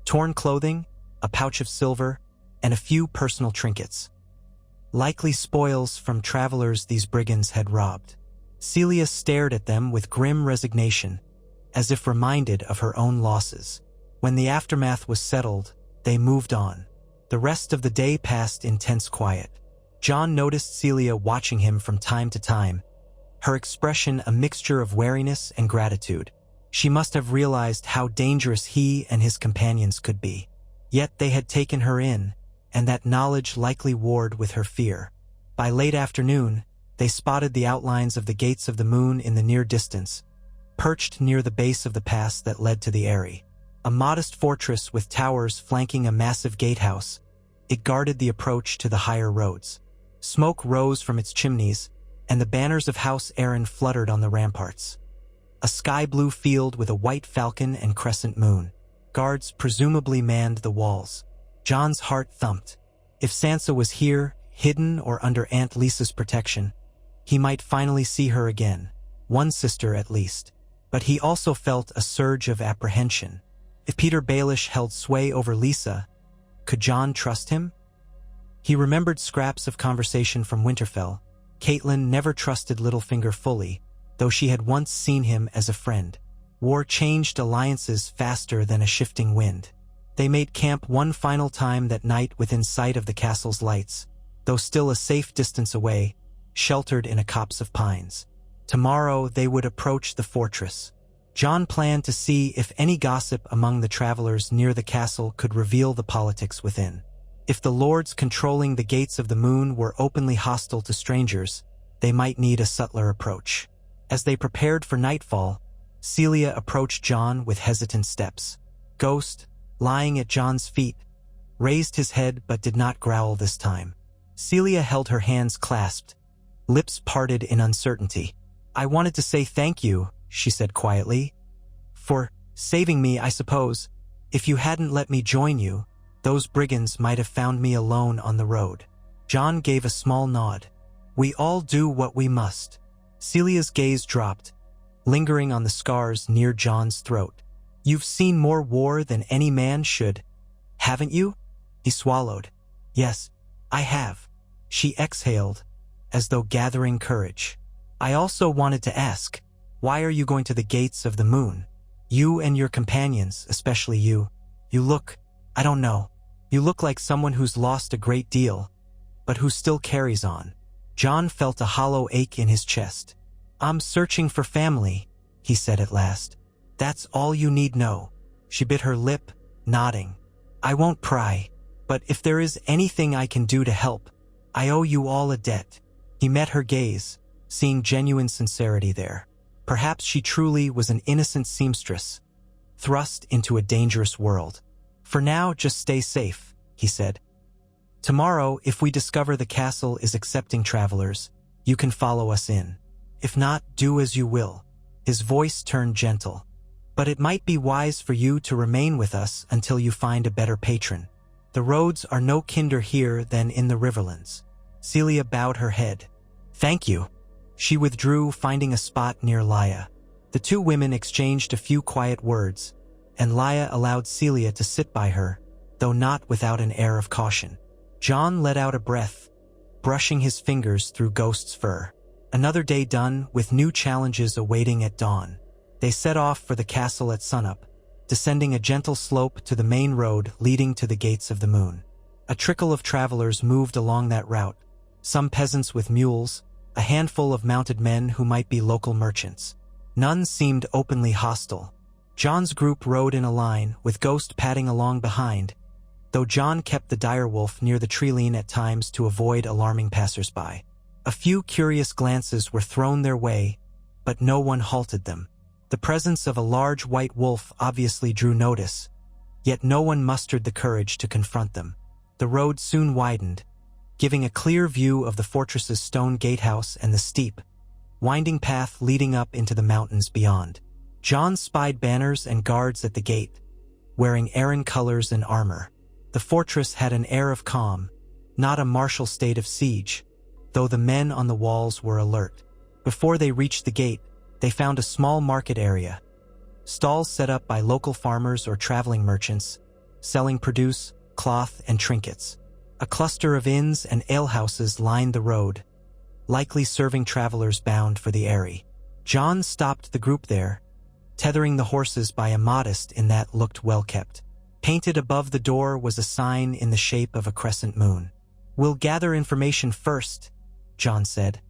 Torn clothing, a pouch of silver, and a few personal trinkets. Likely spoils from travelers these brigands had robbed. Celia stared at them with grim resignation, as if reminded of her own losses. When the aftermath was settled, they moved on. The rest of the day passed in tense quiet. Jon noticed Celia watching him from time to time, her expression a mixture of wariness and gratitude. She must have realized how dangerous he and his companions could be. Yet they had taken her in, and that knowledge likely warred with her fear. By late afternoon, they spotted the outlines of the Gates of the Moon in the near distance, perched near the base of the pass that led to the Eeyrie. A modest fortress with towers flanking a massive gatehouse, it guarded the approach to the higher roads. Smoke rose from its chimneys, and the banners of House Arryn fluttered on the ramparts. A sky-blue field with a white falcon and crescent moon. Guards presumably manned the walls. Jon's heart thumped. If Sansa was here, hidden or under Aunt Lisa's protection, he might finally see her again, one sister at least. But he also felt a surge of apprehension. If Peter Baelish held sway over Lisa, could Jon trust him? He remembered scraps of conversation from Winterfell. Catelyn never trusted Littlefinger fully, though she had once seen him as a friend. War changed alliances faster than a shifting wind. They made camp one final time that night within sight of the castle's lights, though still a safe distance away, sheltered in a copse of pines. Tomorrow they would approach the fortress. Jon planned to see if any gossip among the travelers near the castle could reveal the politics within. If the lords controlling the gates of the moon were openly hostile to strangers, they might need a subtler approach. As they prepared for nightfall, Celia approached Jon with hesitant steps. Ghost, lying at Jon's feet, raised his head but did not growl this time. Celia held her hands clasped, lips parted in uncertainty. "I wanted to say thank you," she said quietly. "For saving me, I suppose. If you hadn't let me join you, those brigands might have found me alone on the road." Jon gave a small nod. "We all do what we must." Celia's gaze dropped, lingering on the scars near Jon's throat. "You've seen more war than any man should, haven't you?" He swallowed. "Yes, I have." She exhaled, as though gathering courage. "I also wanted to ask, why are you going to the gates of the moon? You and your companions, especially you. You look, I don't know, you look like someone who's lost a great deal, but who still carries on." Jon felt a hollow ache in his chest. "I'm searching for family," he said at last. "That's all you need know." She bit her lip, nodding. "I won't pry, but if there is anything I can do to help, I owe you all a debt." He met her gaze, seeing genuine sincerity there. Perhaps she truly was an innocent seamstress, thrust into a dangerous world. "For now, just stay safe," he said. "Tomorrow, if we discover the castle is accepting travelers, you can follow us in. If not, do as you will." His voice turned gentle. "But it might be wise for you to remain with us until you find a better patron. The roads are no kinder here than in the Riverlands." Celia bowed her head. "Thank you." She withdrew, finding a spot near Lya. The two women exchanged a few quiet words, and Lya allowed Celia to sit by her, though not without an air of caution. Jon let out a breath, brushing his fingers through Ghost's fur. Another day done, with new challenges awaiting at dawn. They set off for the castle at sunup, descending a gentle slope to the main road leading to the gates of the moon. A trickle of travelers moved along that route, some peasants with mules, a handful of mounted men who might be local merchants. None seemed openly hostile. Jon's group rode in a line, with Ghost padding along behind, though Jon kept the direwolf near the treeline at times to avoid alarming passers-by. A few curious glances were thrown their way, but no one halted them. The presence of a large white wolf obviously drew notice, yet no one mustered the courage to confront them. The road soon widened, giving a clear view of the fortress's stone gatehouse and the steep, winding path leading up into the mountains beyond. Jon spied banners and guards at the gate, wearing Arryn colors and armor. The fortress had an air of calm, not a martial state of siege, though the men on the walls were alert. Before they reached the gate, they found a small market area. Stalls set up by local farmers or traveling merchants, selling produce, cloth, and trinkets. A cluster of inns and alehouses lined the road, likely serving travelers bound for the Eeyrie. Jon stopped the group there, tethering the horses by a modest inn that looked well-kept. Painted above the door was a sign in the shape of a crescent moon. "We'll gather information first," Jon said,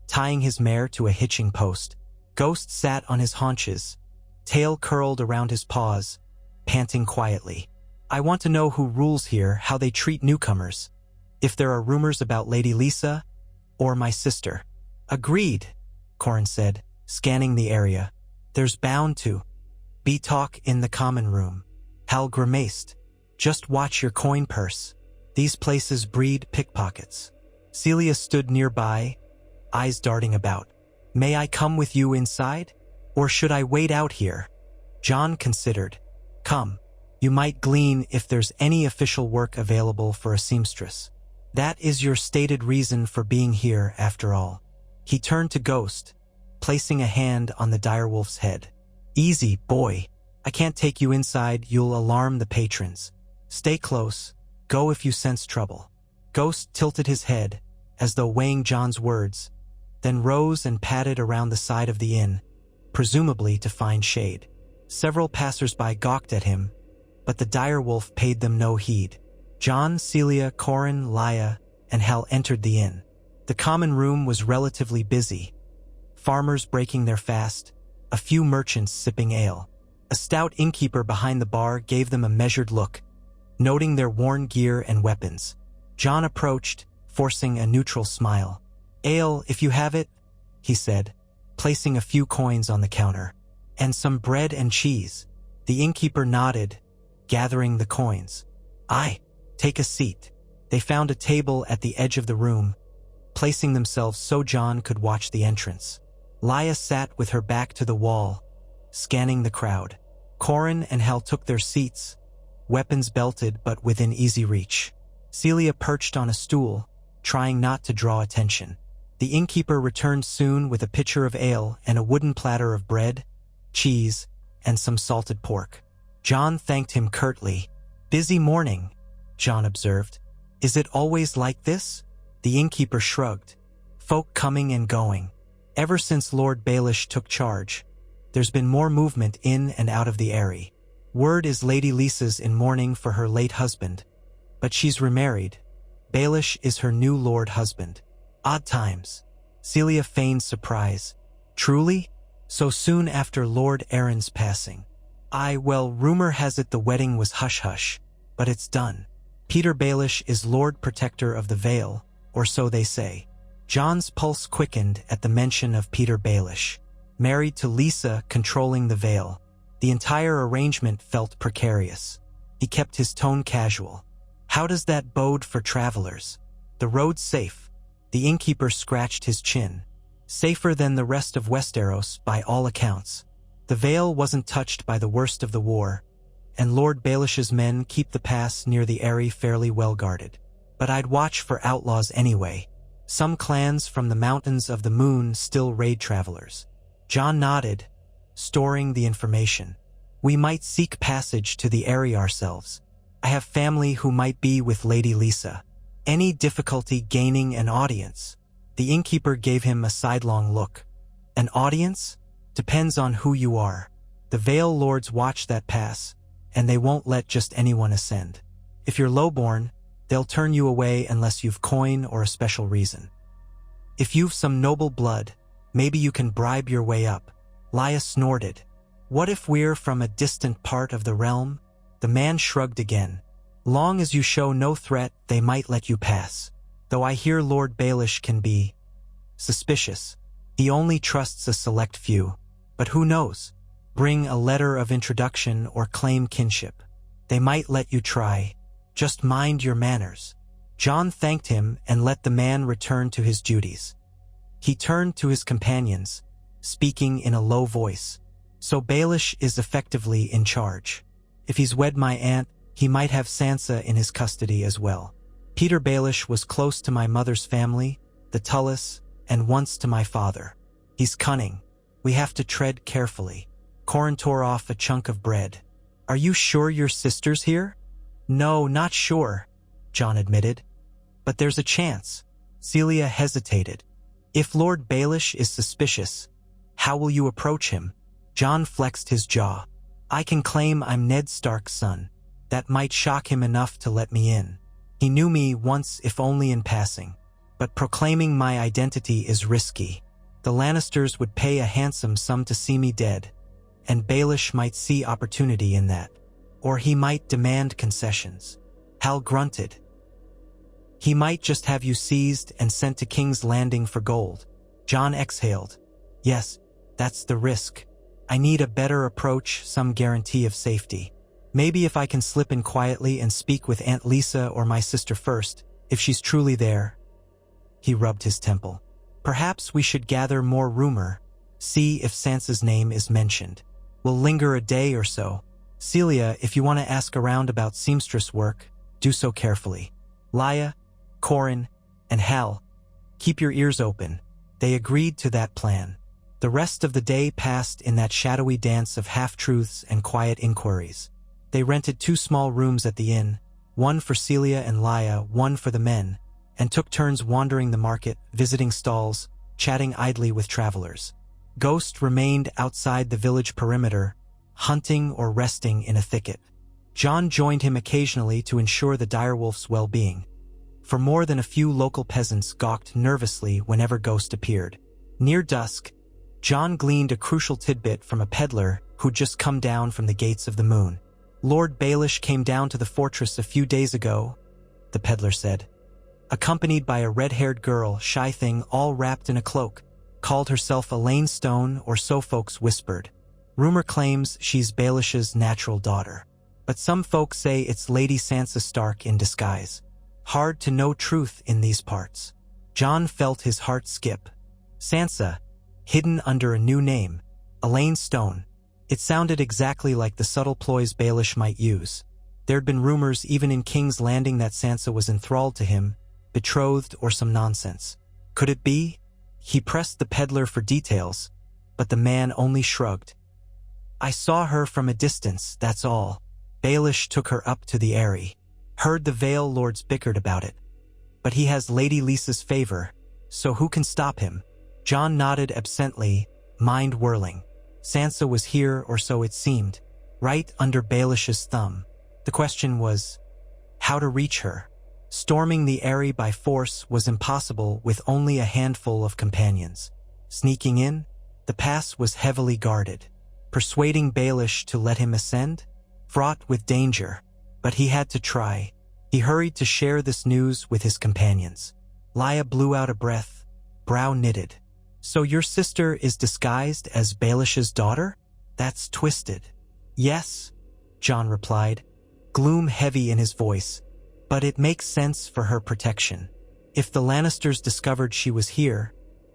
tying his mare to a hitching post. Ghost sat on his haunches, tail curled around his paws, panting quietly. "I want to know who rules here, how they treat newcomers. If there are rumors about Lady Lisa, or my sister." "Agreed," Corrin said, scanning the area. "There's bound to be talk in the common room." Hal grimaced. "Just watch your coin purse. These places breed pickpockets." Celia stood nearby, eyes darting about. "May I come with you inside? Or should I wait out here?" Jon considered. "Come. You might glean if there's any official work available for a seamstress. That is your stated reason for being here, after all." He turned to Ghost, placing a hand on the direwolf's head. "Easy, boy. I can't take you inside, you'll alarm the patrons. Stay close. Go if you sense trouble." Ghost tilted his head, as though weighing Jon's words, then rose and padded around the side of the inn, presumably to find shade. Several passers-by gawked at him, but the direwolf paid them no heed. Jon, Celia, Corin, Lia, and Hal entered the inn. The common room was relatively busy. Farmers breaking their fast, a few merchants sipping ale. A stout innkeeper behind the bar gave them a measured look, noting their worn gear and weapons. Jon approached, forcing a neutral smile. "Ale, if you have it," he said, placing a few coins on the counter. "And some bread and cheese." The innkeeper nodded, gathering the coins. "Aye, take a seat." They found a table at the edge of the room, placing themselves so Jon could watch the entrance. Lia sat with her back to the wall, scanning the crowd. Corin and Hal took their seats, weapons belted but within easy reach. Celia perched on a stool, trying not to draw attention. The innkeeper returned soon with a pitcher of ale and a wooden platter of bread, cheese, and some salted pork. Jon thanked him curtly. "Busy morning," Jon observed. "Is it always like this?" The innkeeper shrugged. "Folk coming and going. Ever since Lord Baelish took charge, there's been more movement in and out of the Eeyrie. Word is Lady Lisa's in mourning for her late husband, but she's remarried. Baelish is her new lord husband. Odd times." Celia feigned surprise. "Truly? So soon after Lord Aaron's passing?" "Aye, well, rumor has it the wedding was hush-hush, but it's done. Peter Baelish is Lord Protector of the Vale, or so they say." Jon's pulse quickened at the mention of Peter Baelish. Married to Lisa controlling the Vale, the entire arrangement felt precarious. He kept his tone casual. "How does that bode for travelers?" "The road's safe." The innkeeper scratched his chin. "Safer than the rest of Westeros, by all accounts. The Vale wasn't touched by the worst of the war, and Lord Baelish's men keep the pass near the Eeyrie fairly well guarded. But I'd watch for outlaws anyway. Some clans from the Mountains of the Moon still raid travelers." Jon nodded, storing the information. "We might seek passage to the Eeyrie ourselves. I have family who might be with Lady Lisa. Any difficulty gaining an audience?" The innkeeper gave him a sidelong look. "An audience? Depends on who you are. The Vale lords watch that pass, and they won't let just anyone ascend. If you're lowborn, they'll turn you away unless you've coin or a special reason. If you've some noble blood, maybe you can bribe your way up." Lia snorted. "What if we're from a distant part of the realm?" The man shrugged again. "Long as you show no threat, they might let you pass. Though I hear Lord Baelish can be suspicious. He only trusts a select few. But who knows? Bring a letter of introduction or claim kinship. They might let you try. Just mind your manners." Jon thanked him and let the man return to his duties. He turned to his companions, speaking in a low voice. "So Baelish is effectively in charge. If he's wed my aunt, he might have Sansa in his custody as well. Peter Baelish was close to my mother's family, the Tullis, and once to my father. He's cunning. We have to tread carefully." Corin tore off a chunk of bread. "Are you sure your sister's here?" "No, not sure," Jon admitted. "But there's a chance." Celia hesitated. "If Lord Baelish is suspicious, how will you approach him?" Jon flexed his jaw. "I can claim I'm Ned Stark's son. That might shock him enough to let me in. He knew me once, if only in passing. But proclaiming my identity is risky. The Lannisters would pay a handsome sum to see me dead, and Baelish might see opportunity in that. Or he might demand concessions." Hal grunted. "He might just have you seized and sent to King's Landing for gold." Jon exhaled. "Yes, that's the risk. I need a better approach, some guarantee of safety. Maybe if I can slip in quietly and speak with Aunt Lisa or my sister first, if she's truly there." He rubbed his temple. "Perhaps we should gather more rumor, see if Sansa's name is mentioned. We'll linger a day or so. Celia, if you want to ask around about seamstress work, do so carefully. Lia, Corin, and Hal, keep your ears open." They agreed to that plan. The rest of the day passed in that shadowy dance of half-truths and quiet inquiries. They rented 2 small rooms at the inn, one for Celia and Lia, one for the men, and took turns wandering the market, visiting stalls, chatting idly with travelers. Ghost remained outside the village perimeter, hunting or resting in a thicket. Jon joined him occasionally to ensure the direwolf's well-being. For more than a few local peasants gawked nervously whenever Ghost appeared. Near dusk, Jon gleaned a crucial tidbit from a peddler who'd just come down from the gates of the moon. "Lord Baelish came down to the fortress a few days ago," the peddler said. "Accompanied by a red-haired girl, shy thing all wrapped in a cloak. Called herself Elaine Stone, or so folks whispered. Rumor claims she's Baelish's natural daughter. But some folks say it's Lady Sansa Stark in disguise. Hard to know truth in these parts." Jon felt his heart skip. Sansa, hidden under a new name, Elaine Stone. It sounded exactly like the subtle ploys Baelish might use. There'd been rumors even in King's Landing that Sansa was enthralled to him, betrothed or some nonsense. Could it be? He pressed the peddler for details, but the man only shrugged. "I saw her from a distance, that's all. Baelish took her up to the Eeyrie. Heard the Vale lords bickered about it. But he has Lady Lisa's favor, so who can stop him?" Jon nodded absently, mind whirling. Sansa was here, or so it seemed, right under Baelish's thumb. The question was, how to reach her? Storming the Eeyrie by force was impossible with only a handful of companions. Sneaking in, the pass was heavily guarded. Persuading Baelish to let him ascend? Fraught with danger, but he had to try. He hurried to share this news with his companions. Lia blew out a breath, brow knitted. "So your sister is disguised as Baelish's daughter? That's twisted." "Yes," Jon replied, gloom heavy in his voice. "But it makes sense for her protection. If the Lannisters discovered she was here,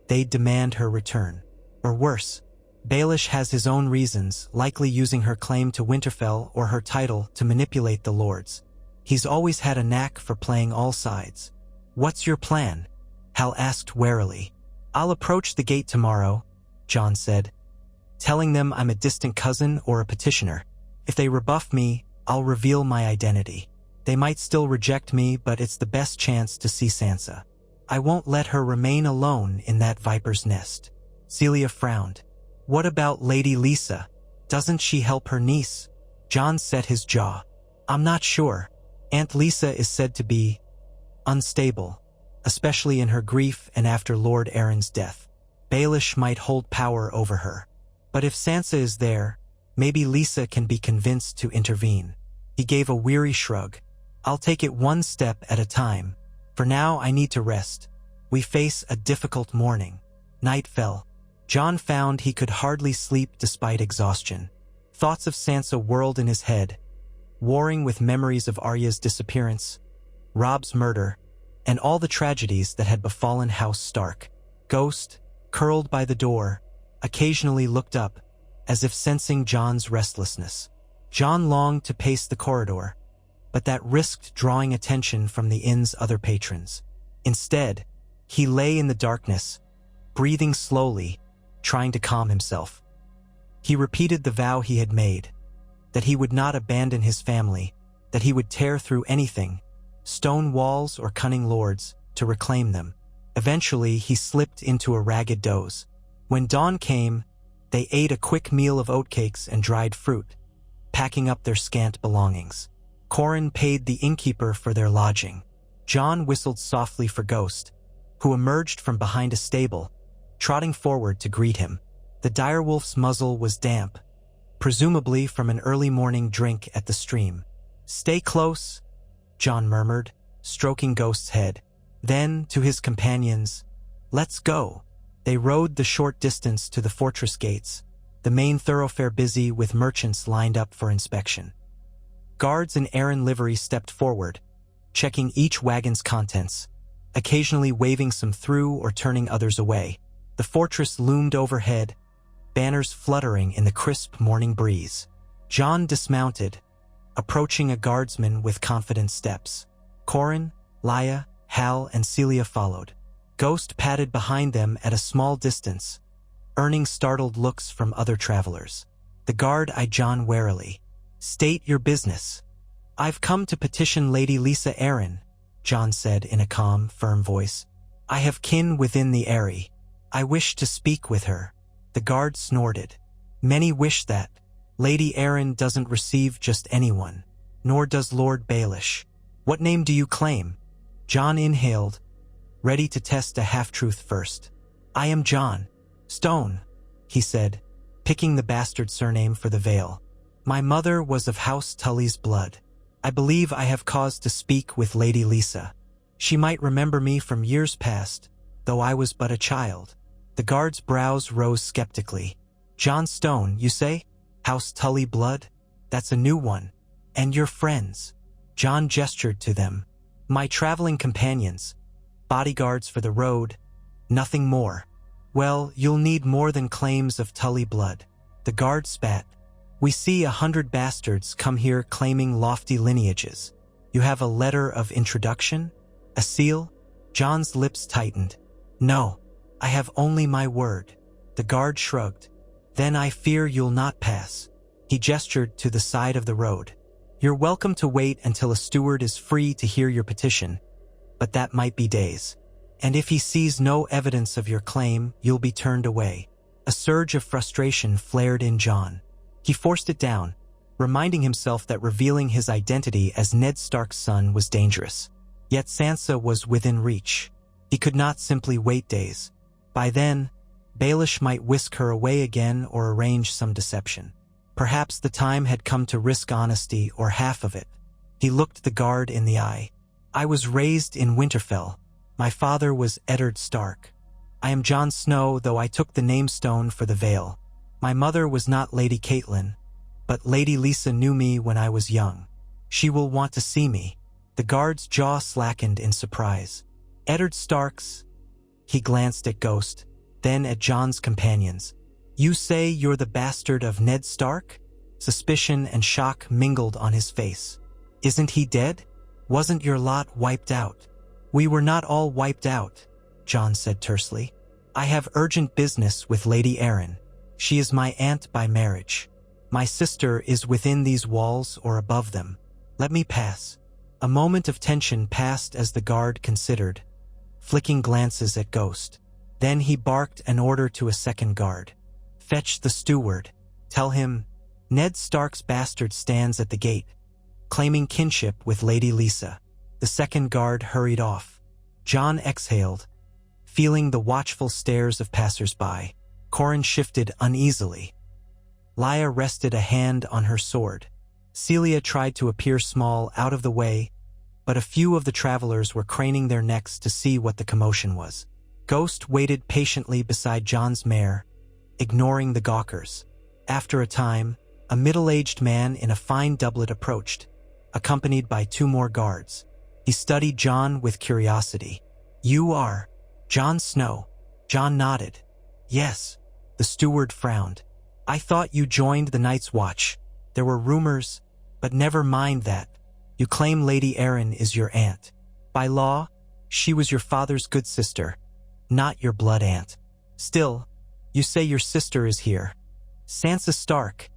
they'd demand her return. Or worse, Baelish has his own reasons, likely using her claim to Winterfell or her title to manipulate the lords. He's always had a knack for playing all sides." "What's your plan?" Hal asked warily. "I'll approach the gate tomorrow," Jon said, "telling them I'm a distant cousin or a petitioner. If they rebuff me, I'll reveal my identity. They might still reject me, but it's the best chance to see Sansa. I won't let her remain alone in that viper's nest." Celia frowned. "What about Lady Lisa? Doesn't she help her niece?" Jon set his jaw. "I'm not sure. Aunt Lisa is said to be unstable, especially in her grief and after Lord Aaron's death. Baelish might hold power over her. But if Sansa is there, maybe Lisa can be convinced to intervene." He gave a weary shrug. "I'll take it one step at a time. For now, I need to rest. We face a difficult morning." Night fell. Jon found he could hardly sleep despite exhaustion. Thoughts of Sansa whirled in his head, warring with memories of Arya's disappearance, Robb's murder, and all the tragedies that had befallen House Stark. Ghost, curled by the door, occasionally looked up, as if sensing Jon's restlessness. Jon longed to pace the corridor, but that risked drawing attention from the inn's other patrons. Instead, he lay in the darkness, breathing slowly, trying to calm himself. He repeated the vow he had made, that he would not abandon his family, that he would tear through anything, stone walls or cunning lords, to reclaim them. Eventually, he slipped into a ragged doze. When dawn came, they ate a quick meal of oatcakes and dried fruit, packing up their scant belongings. Corran paid the innkeeper for their lodging. Jon whistled softly for Ghost, who emerged from behind a stable, trotting forward to greet him. The direwolf's muzzle was damp, presumably from an early morning drink at the stream. "Stay close," Jon murmured, stroking Ghost's head. Then, to his companions, "Let's go." They rode the short distance to the fortress gates, the main thoroughfare busy with merchants lined up for inspection. Guards in Aaron livery stepped forward, checking each wagon's contents, occasionally waving some through or turning others away. The fortress loomed overhead, banners fluttering in the crisp morning breeze. Jon dismounted, approaching a guardsman with confident steps. Corran, Lia, Hal, and Celia followed. Ghost padded behind them at a small distance, earning startled looks from other travelers. The guard eyed Jon warily. "State your business." "I've come to petition Lady Lisa Arryn," Jon said in a calm, firm voice. "I have kin within the Eeyrie. I wish to speak with her. The guard snorted. Many wish that. Lady Erin doesn't receive just anyone, nor does Lord Baelish. What name do you claim? Jon inhaled, ready to test a half-truth first. I am Jon Stone, he said, picking the bastard surname for the Vale. My mother was of House Tully's blood. I believe I have cause to speak with Lady Lisa. She might remember me from years past, though I was but a child. The guard's brows rose skeptically. Jon Stone, you say? House Tully blood? That's a new one. And your friends? Jon gestured to them. My traveling companions. Bodyguards for the road. Nothing more. Well, you'll need more than claims of Tully blood. The guard spat. We see 100 bastards come here claiming lofty lineages. You have a letter of introduction? A seal? Jon's lips tightened. No, I have only my word. The guard shrugged. Then I fear you'll not pass. He gestured to the side of the road. You're welcome to wait until a steward is free to hear your petition, but that might be days. And if he sees no evidence of your claim, you'll be turned away. A surge of frustration flared in Jon. He forced it down, reminding himself that revealing his identity as Ned Stark's son was dangerous. Yet Sansa was within reach. He could not simply wait days. By then, Baelish might whisk her away again or arrange some deception. Perhaps the time had come to risk honesty or half of it. He looked the guard in the eye. I was raised in Winterfell. My father was Eddard Stark. I am Jon Snow, though I took the name stone for the Vale. My mother was not Lady Catelyn, but Lady Lisa knew me when I was young. She will want to see me. The guard's jaw slackened in surprise. Eddard Stark's? He glanced at Ghost, then at Jon's companions. You say you're the bastard of Ned Stark? Suspicion and shock mingled on his face. Isn't he dead? Wasn't your lot wiped out? We were not all wiped out, Jon said tersely. I have urgent business with Lady Erin. She is my aunt by marriage. My sister is within these walls or above them. Let me pass. A moment of tension passed as the guard considered, flicking glances at Ghost. Then he barked an order to a second guard. Fetch the steward. Tell him, Ned Stark's bastard stands at the gate, claiming kinship with Lady Lisa. The second guard hurried off. Jon exhaled, feeling the watchful stares of passers-by. Qhorin shifted uneasily. Lya rested a hand on her sword. Celia tried to appear small, out of the way, but a few of the travelers were craning their necks to see what the commotion was. Ghost waited patiently beside Jon's mare, ignoring the gawkers. After a time, a middle-aged man in a fine doublet approached, accompanied by 2 more guards. He studied Jon with curiosity. You are Jon Snow? Jon nodded. Yes. The steward frowned. I thought you joined the Night's Watch. There were rumors, but never mind that. You claim Lady Erin is your aunt. By law, she was your father's good sister, not your blood aunt. Still, you say your sister is here. Sansa Stark,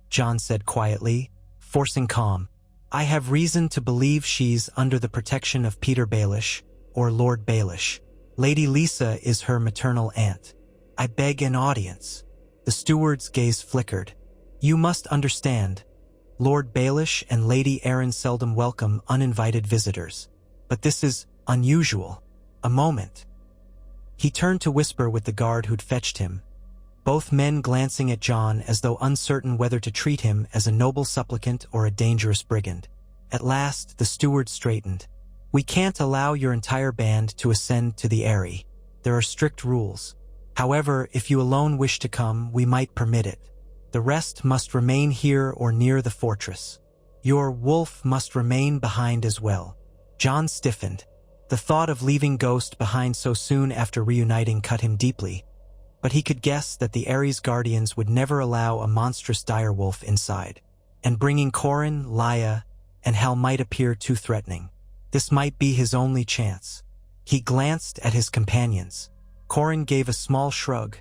Jon said quietly, forcing calm. I have reason to believe she's under the protection of Peter Baelish, or Lord Baelish. Lady Lisa is her maternal aunt. I beg an audience. The steward's gaze flickered. You must understand, Lord Baelish and Lady Erin seldom welcome uninvited visitors. But this is unusual. A moment. He turned to whisper with the guard who'd fetched him, both men glancing at Jon as though uncertain whether to treat him as a noble supplicant or a dangerous brigand. At last, the steward straightened. We can't allow your entire band to ascend to the Eeyrie. There are strict rules. However, if you alone wish to come, we might permit it. The rest must remain here or near the fortress. Your wolf must remain behind as well. Jon stiffened. The thought of leaving Ghost behind so soon after reuniting cut him deeply, but he could guess that the Eyrie's guardians would never allow a monstrous direwolf inside, and bringing Qhorin, Lya, and Hal might appear too threatening. This might be his only chance. He glanced at his companions. Qhorin gave a small shrug,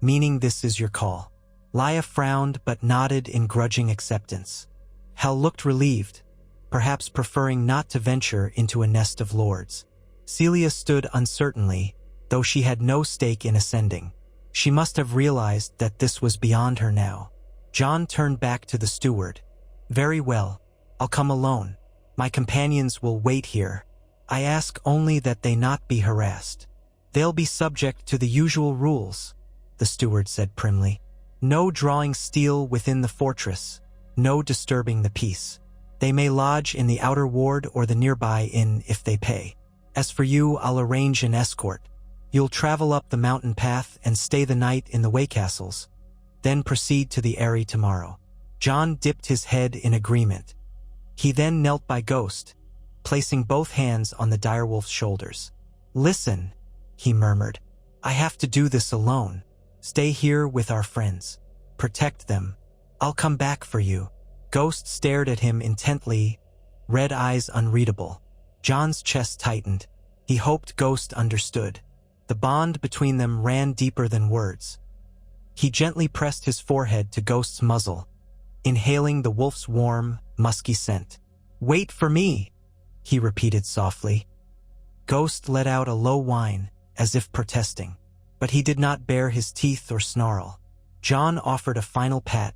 meaning this is your call. Lya frowned but nodded in grudging acceptance. Hal looked relieved, perhaps preferring not to venture into a nest of lords. Celia stood uncertainly, though she had no stake in ascending. She must have realized that this was beyond her now. Jon turned back to the steward. "Very well. I'll come alone. My companions will wait here. I ask only that they not be harassed." "They'll be subject to the usual rules," the steward said primly. "No drawing steel within the fortress. No disturbing the peace. They may lodge in the outer ward or the nearby inn if they pay. As for you, I'll arrange an escort. You'll travel up the mountain path and stay the night in the Waycastles, then proceed to the Eeyrie tomorrow." Jon dipped his head in agreement. He then knelt by Ghost, placing both hands on the direwolf's shoulders. "Listen," he murmured. "I have to do this alone. Stay here with our friends. Protect them. I'll come back for you." Ghost stared at him intently, red eyes unreadable. Jon's chest tightened. He hoped Ghost understood. The bond between them ran deeper than words. He gently pressed his forehead to Ghost's muzzle, inhaling the wolf's warm, musky scent. "Wait for me," he repeated softly. Ghost let out a low whine, as if protesting, but he did not bare his teeth or snarl. Jon offered a final pat,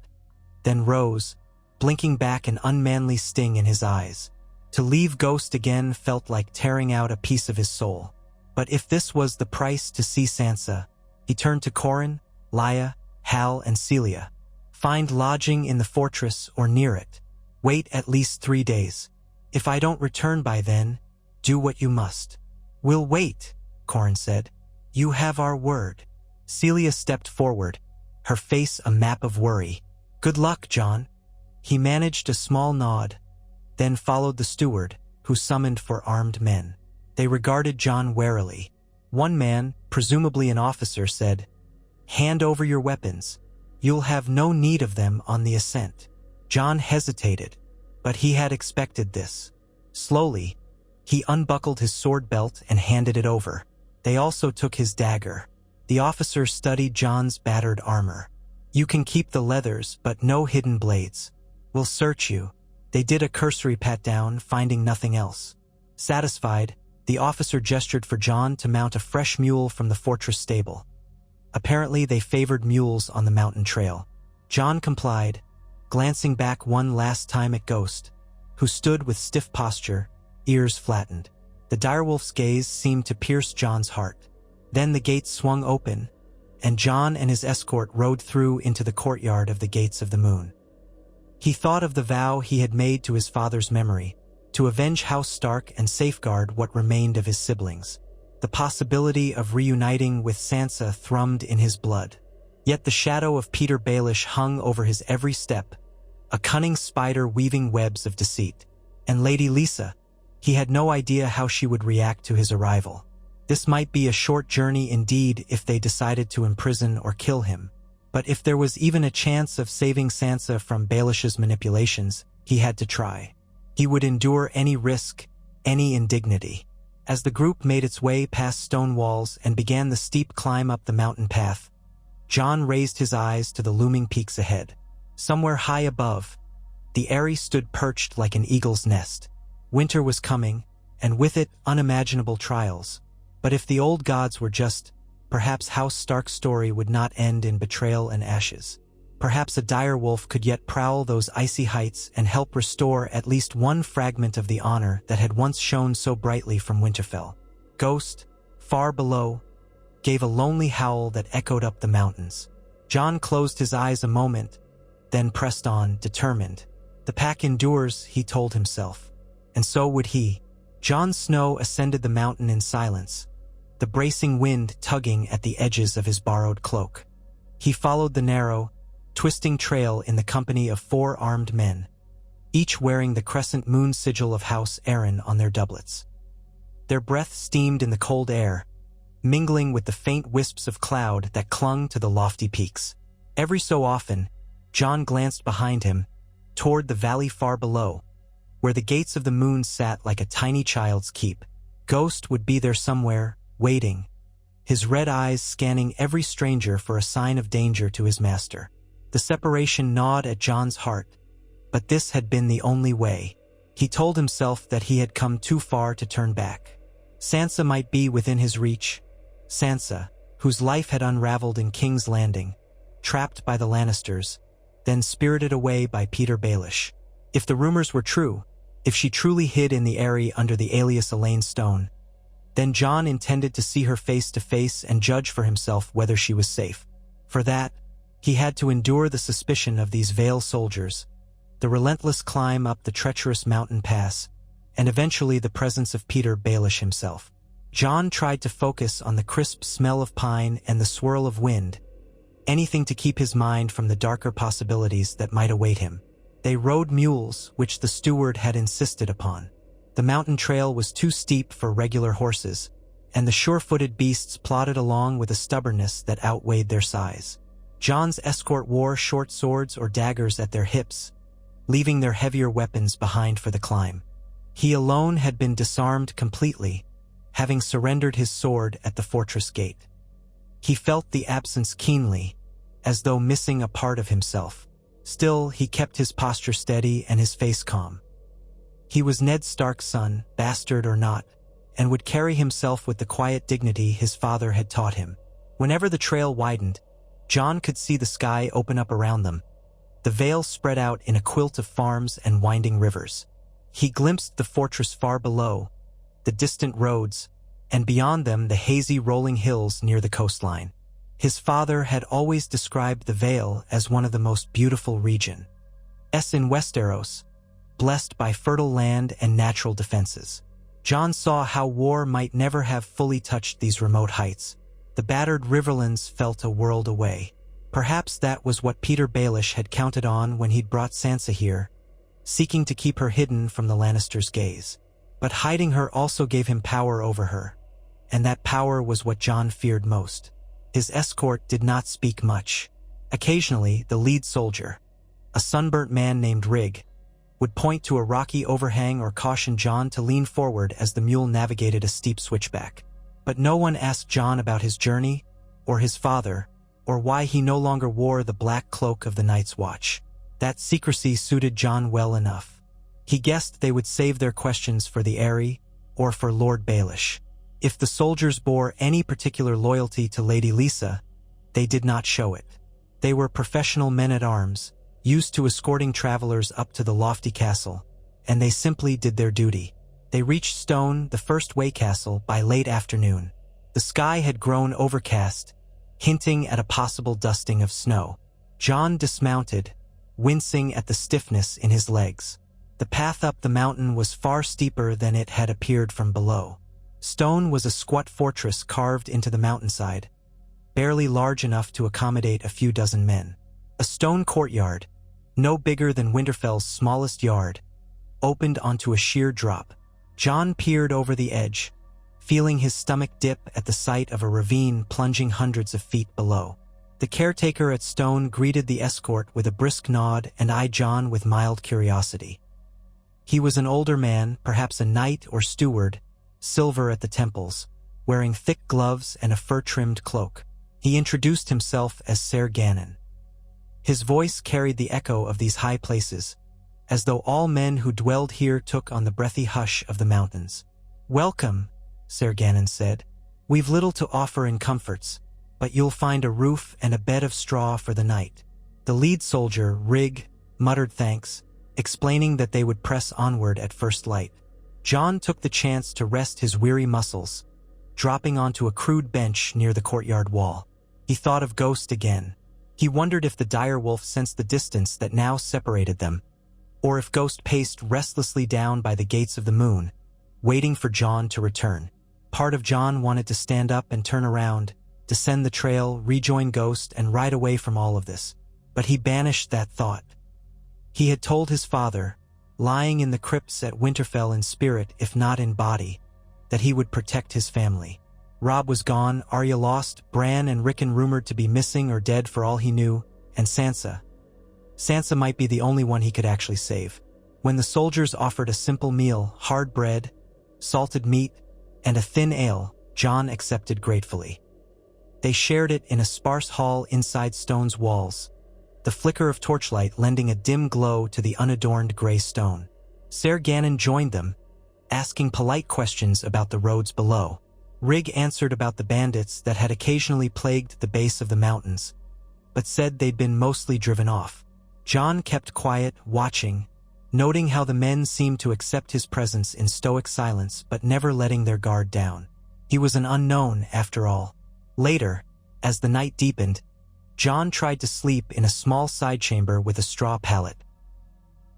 then rose, blinking back an unmanly sting in his eyes. To leave Ghost again felt like tearing out a piece of his soul. But if this was the price to see Sansa, he turned to Corin, Lya, Hal, and Celia. "Find lodging in the fortress or near it. Wait at least 3 days. If I don't return by then, do what you must." "We'll wait," Corin said. "You have our word." Celia stepped forward, her face a map of worry. "Good luck, Jon." He managed a small nod, then followed the steward, who summoned for armed men. They regarded Jon warily. One man, presumably an officer, said, "Hand over your weapons. You'll have no need of them on the ascent." Jon hesitated, but he had expected this. Slowly, he unbuckled his sword belt and handed it over. They also took his dagger. The officer studied Jon's battered armor. "You can keep the leathers, but no hidden blades. We'll search you." They did a cursory pat-down, finding nothing else. Satisfied, the officer gestured for Jon to mount a fresh mule from the fortress stable. Apparently, they favored mules on the mountain trail. Jon complied, glancing back one last time at Ghost, who stood with stiff posture, ears flattened. The direwolf's gaze seemed to pierce Jon's heart. Then the gates swung open, and Jon and his escort rode through into the courtyard of the Gates of the Moon. He thought of the vow he had made to his father's memory, to avenge House Stark and safeguard what remained of his siblings. The possibility of reuniting with Sansa thrummed in his blood. Yet the shadow of Petyr Baelish hung over his every step, a cunning spider weaving webs of deceit. And Lady Lysa, he had no idea how she would react to his arrival. This might be a short journey indeed if they decided to imprison or kill him. But if there was even a chance of saving Sansa from Baelish's manipulations, he had to try. He would endure any risk, any indignity. As the group made its way past stone walls and began the steep climb up the mountain path, Jon raised his eyes to the looming peaks ahead. Somewhere high above, the Eeyrie stood perched like an eagle's nest. Winter was coming, and with it unimaginable trials. But if the old gods were just, perhaps House Stark's story would not end in betrayal and ashes. Perhaps a direwolf could yet prowl those icy heights and help restore at least one fragment of the honor that had once shone so brightly from Winterfell. Ghost, far below, gave a lonely howl that echoed up the mountains. Jon closed his eyes a moment, then pressed on, determined. The pack endures, he told himself. And so would he. Jon Snow ascended the mountain in silence, the bracing wind tugging at the edges of his borrowed cloak. He followed the narrow, twisting trail in the company of 4 armed men, each wearing the crescent moon sigil of House Arryn on their doublets. Their breath steamed in the cold air, mingling with the faint wisps of cloud that clung to the lofty peaks. Every so often, Jon glanced behind him, toward the valley far below, where the Gates of the Moon sat like a tiny child's keep. Ghost would be there somewhere, waiting, his red eyes scanning every stranger for a sign of danger to his master. The separation gnawed at Jon's heart, but this had been the only way. He told himself that he had come too far to turn back. Sansa might be within his reach, Sansa, whose life had unraveled in King's Landing, trapped by the Lannisters, then spirited away by Peter Baelish. If the rumors were true, if she truly hid in the Eeyrie under the alias Elaine Stone, then Jon intended to see her face to face and judge for himself whether she was safe. For that, he had to endure the suspicion of these Vale soldiers, the relentless climb up the treacherous mountain pass, and eventually the presence of Peter Baelish himself. Jon tried to focus on the crisp smell of pine and the swirl of wind, anything to keep his mind from the darker possibilities that might await him. They rode mules, which the steward had insisted upon. The mountain trail was too steep for regular horses, and the sure-footed beasts plodded along with a stubbornness that outweighed their size. Jon's escort wore short swords or daggers at their hips, leaving their heavier weapons behind for the climb. He alone had been disarmed completely, having surrendered his sword at the fortress gate. He felt the absence keenly, as though missing a part of himself. Still, he kept his posture steady and his face calm. He was Ned Stark's son, bastard or not, and would carry himself with the quiet dignity his father had taught him. Whenever the trail widened, Jon could see the sky open up around them. The Vale spread out in a quilt of farms and winding rivers. He glimpsed the fortress far below, the distant roads, and beyond them the hazy rolling hills near the coastline. His father had always described the Vale as one of the most beautiful regions in Westeros, blessed by fertile land and natural defenses. Jon saw how war might never have fully touched these remote heights. The battered riverlands felt a world away. Perhaps that was what Peter Baelish had counted on when he'd brought Sansa here, seeking to keep her hidden from the Lannisters' gaze. But hiding her also gave him power over her, and that power was what Jon feared most. His escort did not speak much. Occasionally, the lead soldier, a sunburnt man named Rig, would point to a rocky overhang or caution Jon to lean forward as the mule navigated a steep switchback. But no one asked Jon about his journey, or his father, or why he no longer wore the black cloak of the Night's Watch. That secrecy suited Jon well enough. He guessed they would save their questions for the Eeyrie, or for Lord Baelish. If the soldiers bore any particular loyalty to Lady Lisa, they did not show it. They were professional men-at-arms, used to escorting travelers up to the lofty castle, and they simply did their duty. They reached Stone, the first way castle, by late afternoon. The sky had grown overcast, hinting at a possible dusting of snow. Jon dismounted, wincing at the stiffness in his legs. The path up the mountain was far steeper than it had appeared from below. Stone was a squat fortress carved into the mountainside, barely large enough to accommodate a few dozen men. A stone courtyard, no bigger than Winterfell's smallest yard, opened onto a sheer drop. Jon peered over the edge, feeling his stomach dip at the sight of a ravine plunging hundreds of feet below. The caretaker at Stone greeted the escort with a brisk nod and eyed Jon with mild curiosity. He was an older man, perhaps a knight or steward, silver at the temples, wearing thick gloves and a fur-trimmed cloak. He introduced himself as Ser Gannon. His voice carried the echo of these high places, as though all men who dwelled here took on the breathy hush of the mountains. "Welcome," Ser Gannon said. "We've little to offer in comforts, but you'll find a roof and a bed of straw for the night." The lead soldier, Rig, muttered thanks, explaining that they would press onward at first light. Jon took the chance to rest his weary muscles, dropping onto a crude bench near the courtyard wall. He thought of Ghost again. He wondered if the direwolf sensed the distance that now separated them, or if Ghost paced restlessly down by the gates of the moon, waiting for Jon to return. Part of Jon wanted to stand up and turn around, descend the trail, rejoin Ghost, and ride away from all of this. But he banished that thought. He had told his father, lying in the crypts at Winterfell in spirit if not in body, that he would protect his family. Robb was gone, Arya lost, Bran and Rickon rumored to be missing or dead for all he knew, and Sansa. Sansa might be the only one he could actually save. When the soldiers offered a simple meal, hard bread, salted meat, and a thin ale, Jon accepted gratefully. They shared it in a sparse hall inside Stone's walls, the flicker of torchlight lending a dim glow to the unadorned gray stone. Ser Gannon joined them, asking polite questions about the roads below. Rig answered about the bandits that had occasionally plagued the base of the mountains, but said they'd been mostly driven off. Jon kept quiet, watching, noting how the men seemed to accept his presence in stoic silence but never letting their guard down. He was an unknown, after all. Later, as the night deepened, Jon tried to sleep in a small side chamber with a straw pallet.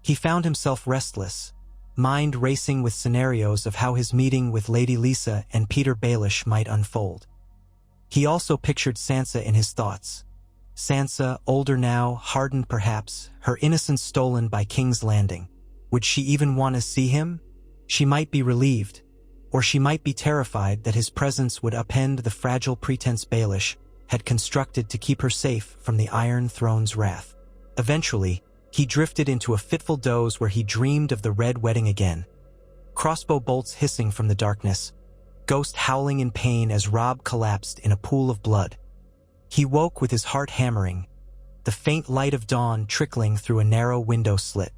He found himself restless, mind racing with scenarios of how his meeting with Lady Lisa and Peter Baelish might unfold. He also pictured Sansa in his thoughts. Sansa, older now, hardened perhaps, her innocence stolen by King's Landing. Would she even want to see him? She might be relieved, or she might be terrified that his presence would upend the fragile pretense Baelish had constructed to keep her safe from the Iron Throne's wrath. Eventually, he drifted into a fitful doze where he dreamed of the Red Wedding again. Crossbow bolts hissing from the darkness, Ghost howling in pain as Robb collapsed in a pool of blood. He woke with his heart hammering, the faint light of dawn trickling through a narrow window slit.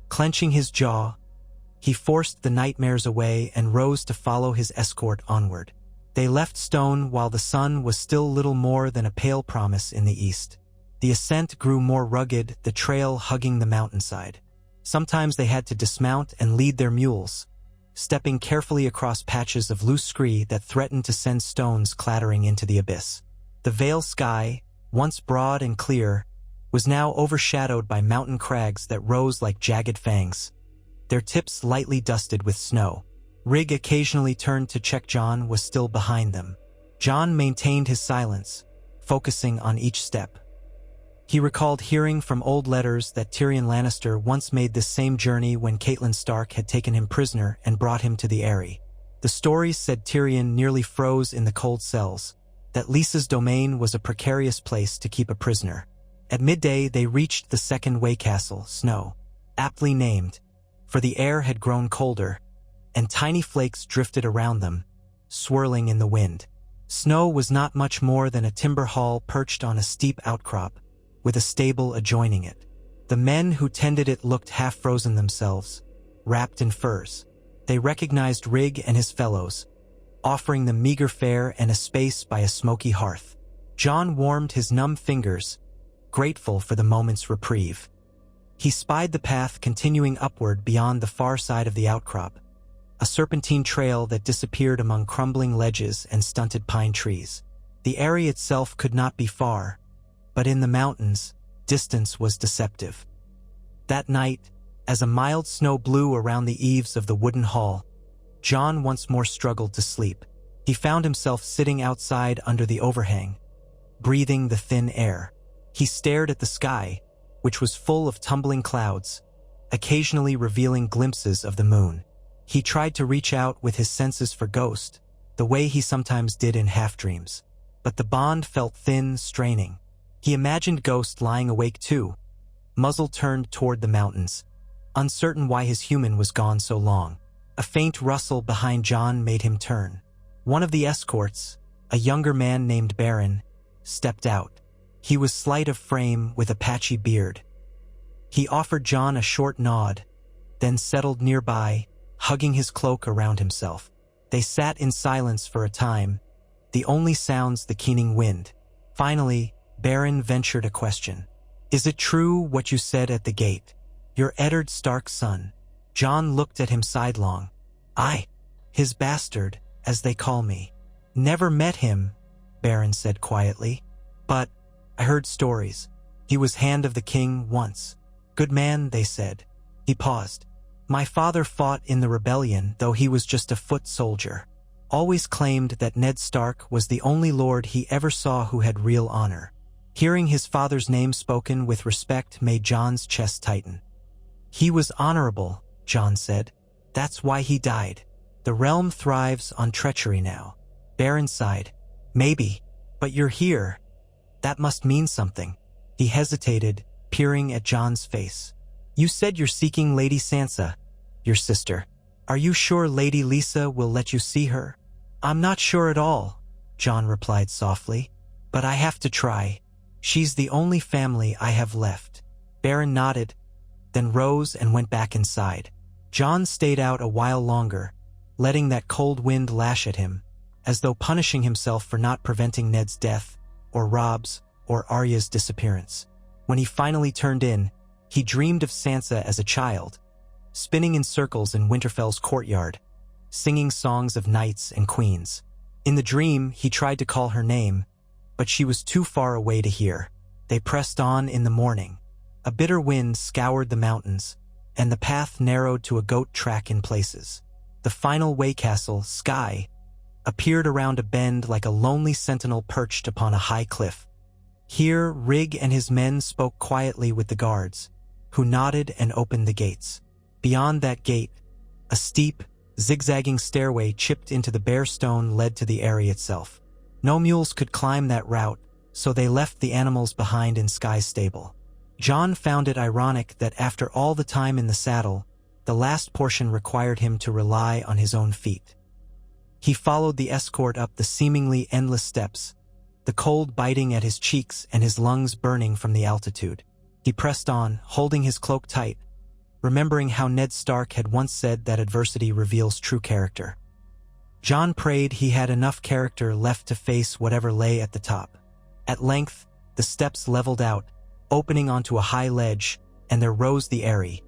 Clenching his jaw, he forced the nightmares away and rose to follow his escort onward. They left Stone while the sun was still little more than a pale promise in the east. The ascent grew more rugged, the trail hugging the mountainside. Sometimes they had to dismount and lead their mules, stepping carefully across patches of loose scree that threatened to send stones clattering into the abyss. The Vale sky, once broad and clear, was now overshadowed by mountain crags that rose like jagged fangs, their tips lightly dusted with snow. Rig occasionally turned to check Jon was still behind them. Jon maintained his silence, focusing on each step. He recalled hearing from old letters that Tyrion Lannister once made this same journey when Catelyn Stark had taken him prisoner and brought him to the Eeyrie. The stories said Tyrion nearly froze in the cold cells, that Lysa's domain was a precarious place to keep a prisoner. At midday they reached the second way castle, Snow, aptly named, for the air had grown colder, and tiny flakes drifted around them, swirling in the wind. Snow was not much more than a timber hall perched on a steep outcrop, with a stable adjoining it. The men who tended it looked half-frozen themselves, wrapped in furs. They recognized Rig and his fellows, offering them meager fare and a space by a smoky hearth. Jon warmed his numb fingers, grateful for the moment's reprieve. He spied the path continuing upward beyond the far side of the outcrop, a serpentine trail that disappeared among crumbling ledges and stunted pine trees. The area itself could not be far, but in the mountains, distance was deceptive. That night, as a mild snow blew around the eaves of the wooden hall, Jon once more struggled to sleep. He found himself sitting outside under the overhang, breathing the thin air. He stared at the sky, which was full of tumbling clouds, occasionally revealing glimpses of the moon. He tried to reach out with his senses for Ghost, the way he sometimes did in half-dreams. But the bond felt thin, straining. He imagined Ghost lying awake too, muzzle turned toward the mountains, uncertain why his human was gone so long. A faint rustle behind Jon made him turn. One of the escorts, a younger man named Baron, stepped out. He was slight of frame with a patchy beard. He offered Jon a short nod, then settled nearby, hugging his cloak around himself. They sat in silence for a time, the only sounds the keening wind. Finally, Baron ventured a question. "Is it true what you said at the gate? You're Eddard Stark's son?" Jon looked at him sidelong. "I, his bastard, as they call me. Never met him," Baron said quietly. "But I heard stories. He was Hand of the King once. Good man, they said." He paused. "My father fought in the rebellion, though he was just a foot soldier. Always claimed that Ned Stark was the only lord he ever saw who had real honor." Hearing his father's name spoken with respect made Jon's chest tighten. "He was honorable," Jon said. "That's why he died. The realm thrives on treachery now." Baron sighed. "Maybe, but you're here. That must mean something." He hesitated, peering at Jon's face. "You said you're seeking Lady Sansa, your sister. Are you sure Lady Lisa will let you see her?" "I'm not sure at all," Jon replied softly. "But I have to try. She's the only family I have left." Baron nodded, then rose and went back inside. Jon stayed out a while longer, letting that cold wind lash at him, as though punishing himself for not preventing Ned's death, or Rob's, or Arya's disappearance. When he finally turned in, he dreamed of Sansa as a child, spinning in circles in Winterfell's courtyard, singing songs of knights and queens. In the dream, he tried to call her name, but she was too far away to hear. They pressed on in the morning. A bitter wind scoured the mountains, and the path narrowed to a goat track in places. The final Waycastle, Skye, appeared around a bend like a lonely sentinel perched upon a high cliff. Here, Rig and his men spoke quietly with the guards, who nodded and opened the gates. Beyond that gate, a steep, zigzagging stairway chipped into the bare stone led to the Eeyrie itself. No mules could climb that route, so they left the animals behind in Skye's stable. Jon found it ironic that after all the time in the saddle, the last portion required him to rely on his own feet. He followed the escort up the seemingly endless steps, the cold biting at his cheeks and his lungs burning from the altitude. He pressed on, holding his cloak tight, remembering how Ned Stark had once said that adversity reveals true character. Jon prayed he had enough character left to face whatever lay at the top. At length, the steps leveled out, opening onto a high ledge, and there rose the Eeyrie,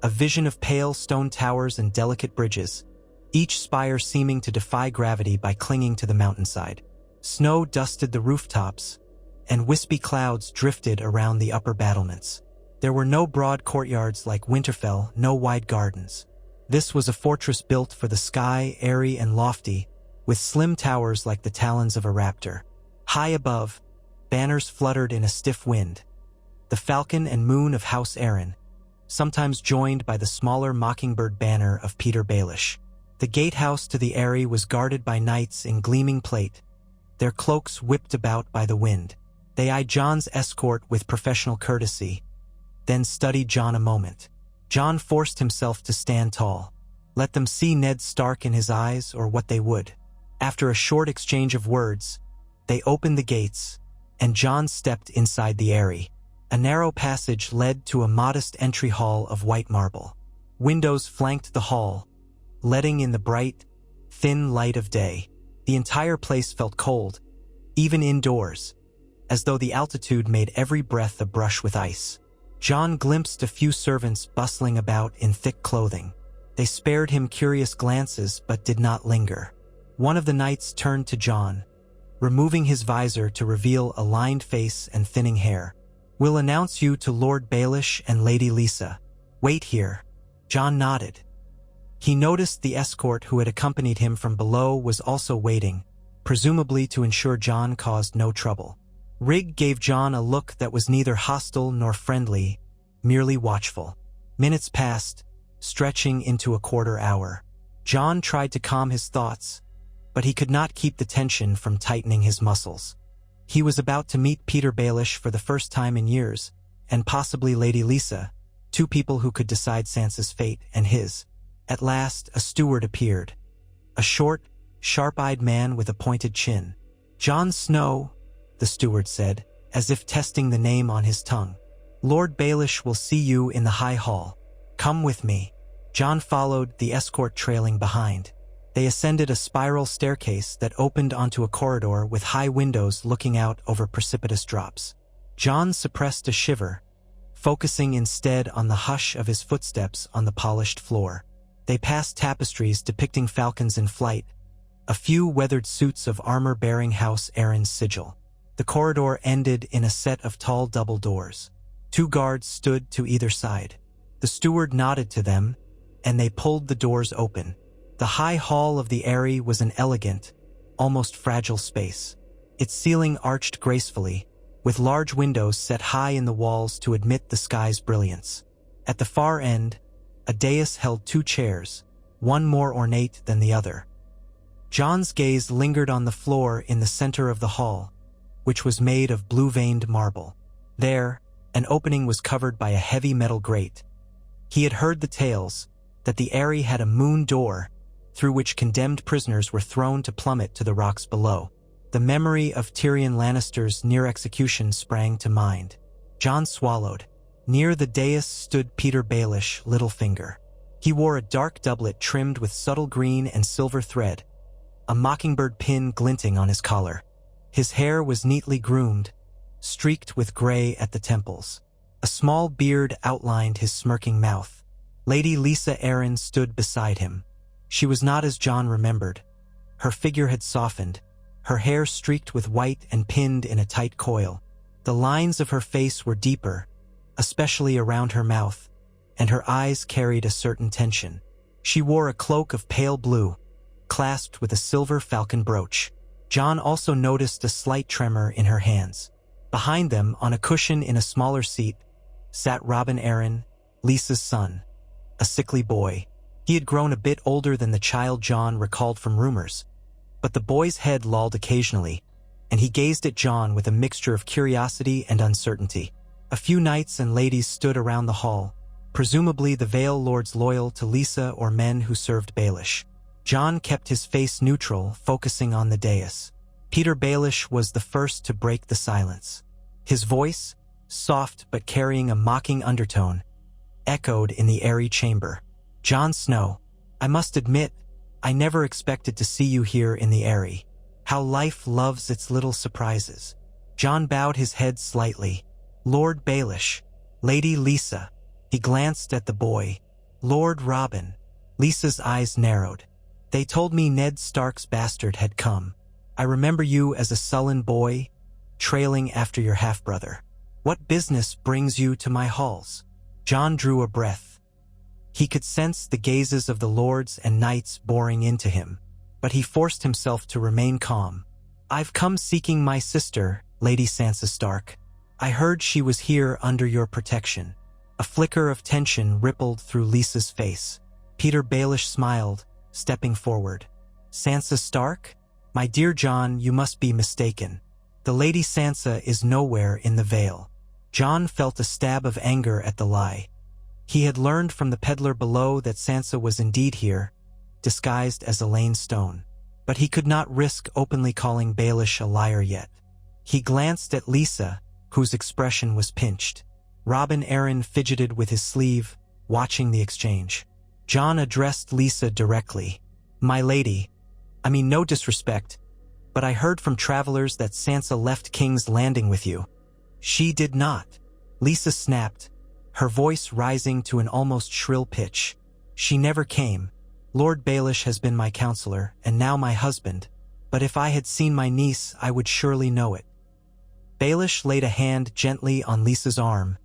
a vision of pale stone towers and delicate bridges, each spire seeming to defy gravity by clinging to the mountainside. Snow dusted the rooftops, and wispy clouds drifted around the upper battlements. There were no broad courtyards like Winterfell, no wide gardens. This was a fortress built for the sky, airy and lofty, with slim towers like the talons of a raptor. High above, banners fluttered in a stiff wind, the falcon and moon of House Arryn, sometimes joined by the smaller mockingbird banner of Peter Baelish. The gatehouse to the Eeyrie was guarded by knights in gleaming plate, their cloaks whipped about by the wind. They eyed Jon's escort with professional courtesy, then studied Jon a moment. Jon forced himself to stand tall. Let them see Ned Stark in his eyes or what they would. After a short exchange of words, they opened the gates, and Jon stepped inside the Eeyrie. A narrow passage led to a modest entry hall of white marble. Windows flanked the hall, letting in the bright, thin light of day. The entire place felt cold, even indoors, as though the altitude made every breath a brush with ice. Jon glimpsed a few servants bustling about in thick clothing. They spared him curious glances but did not linger. One of the knights turned to Jon, removing his visor to reveal a lined face and thinning hair. "We'll announce you to Lord Baelish and Lady Lisa. Wait here." Jon nodded. He noticed the escort who had accompanied him from below was also waiting, presumably to ensure Jon caused no trouble. Rig gave Jon a look that was neither hostile nor friendly, merely watchful. Minutes passed, stretching into a quarter hour. Jon tried to calm his thoughts, but he could not keep the tension from tightening his muscles. He was about to meet Peter Baelish for the first time in years, and possibly Lady Lisa, two people who could decide Sansa's fate and his. At last, a steward appeared. A short, sharp-eyed man with a pointed chin. "Jon Snow," the steward said, as if testing the name on his tongue. "Lord Baelish will see you in the High Hall. Come with me." Jon followed, the escort trailing behind. They ascended a spiral staircase that opened onto a corridor with high windows looking out over precipitous drops. Jon suppressed a shiver, focusing instead on the hush of his footsteps on the polished floor. They passed tapestries depicting falcons in flight, a few weathered suits of armor bearing House Arryn's sigil. The corridor ended in a set of tall double doors. Two guards stood to either side. The steward nodded to them, and they pulled the doors open. The high hall of the Eeyrie was an elegant, almost fragile space. Its ceiling arched gracefully, with large windows set high in the walls to admit the sky's brilliance. At the far end, a dais held two chairs, one more ornate than the other. Jon's gaze lingered on the floor in the center of the hall, which was made of blue-veined marble. There, an opening was covered by a heavy metal grate. He had heard the tales that the Eeyrie had a moon door through which condemned prisoners were thrown to plummet to the rocks below. The memory of Tyrion Lannister's near execution sprang to mind. Jon swallowed. Near the dais stood Peter Baelish, Littlefinger. He wore a dark doublet trimmed with subtle green and silver thread, a mockingbird pin glinting on his collar. His hair was neatly groomed, streaked with gray at the temples. A small beard outlined his smirking mouth. Lady Lisa Arryn stood beside him. She was not as Jon remembered. Her figure had softened, her hair streaked with white and pinned in a tight coil. The lines of her face were deeper, especially around her mouth, and her eyes carried a certain tension. She wore a cloak of pale blue, clasped with a silver falcon brooch. Jon also noticed a slight tremor in her hands. Behind them, on a cushion in a smaller seat, sat Robin Arryn, Lisa's son, a sickly boy. He had grown a bit older than the child Jon recalled from rumors, but the boy's head lolled occasionally, and he gazed at Jon with a mixture of curiosity and uncertainty. A few knights and ladies stood around the hall, presumably the Vale lords loyal to Lisa or men who served Baelish. Jon kept his face neutral, focusing on the dais. Peter Baelish was the first to break the silence. His voice, soft but carrying a mocking undertone, echoed in the airy chamber. "Jon Snow, I must admit, I never expected to see you here in the Eeyrie. How life loves its little surprises." Jon bowed his head slightly. "Lord Baelish, Lady Lisa." He glanced at the boy. "Lord Robin." Lisa's eyes narrowed. "They told me Ned Stark's bastard had come. I remember you as a sullen boy, trailing after your half-brother. What business brings you to my halls?" Jon drew a breath. He could sense the gazes of the lords and knights boring into him, but he forced himself to remain calm. "I've come seeking my sister, Lady Sansa Stark. I heard she was here under your protection." A flicker of tension rippled through Lisa's face. Peter Baelish smiled, stepping forward. "Sansa Stark? My dear Jon, you must be mistaken. The Lady Sansa is nowhere in the Vale." Jon felt a stab of anger at the lie. He had learned from the peddler below that Sansa was indeed here, disguised as Elaine Stone. But he could not risk openly calling Baelish a liar yet. He glanced at Lisa, whose expression was pinched. Robin Arryn fidgeted with his sleeve, watching the exchange. Jon addressed Lisa directly. "My lady, I mean no disrespect, but I heard from travelers that Sansa left King's Landing with you." "She did not," Lisa snapped, her voice rising to an almost shrill pitch. "She never came. Lord Baelish has been my counselor, and now my husband, but if I had seen my niece, I would surely know it." Baelish laid a hand gently on Lisa's arm,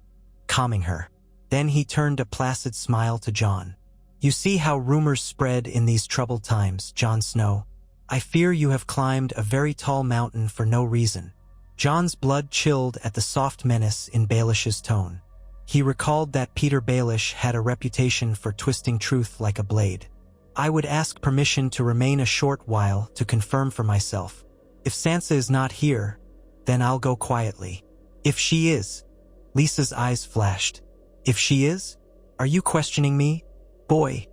calming her. Then he turned a placid smile to Jon. "You see how rumors spread in these troubled times, Jon Snow. I fear you have climbed a very tall mountain for no reason." Jon's blood chilled at the soft menace in Baelish's tone. He recalled that Peter Baelish had a reputation for twisting truth like a blade. "I would ask permission to remain a short while to confirm for myself. If Sansa is not here, then I'll go quietly." "If she is?" Lisa's eyes flashed. "If she is? Are you questioning me?" "Boy."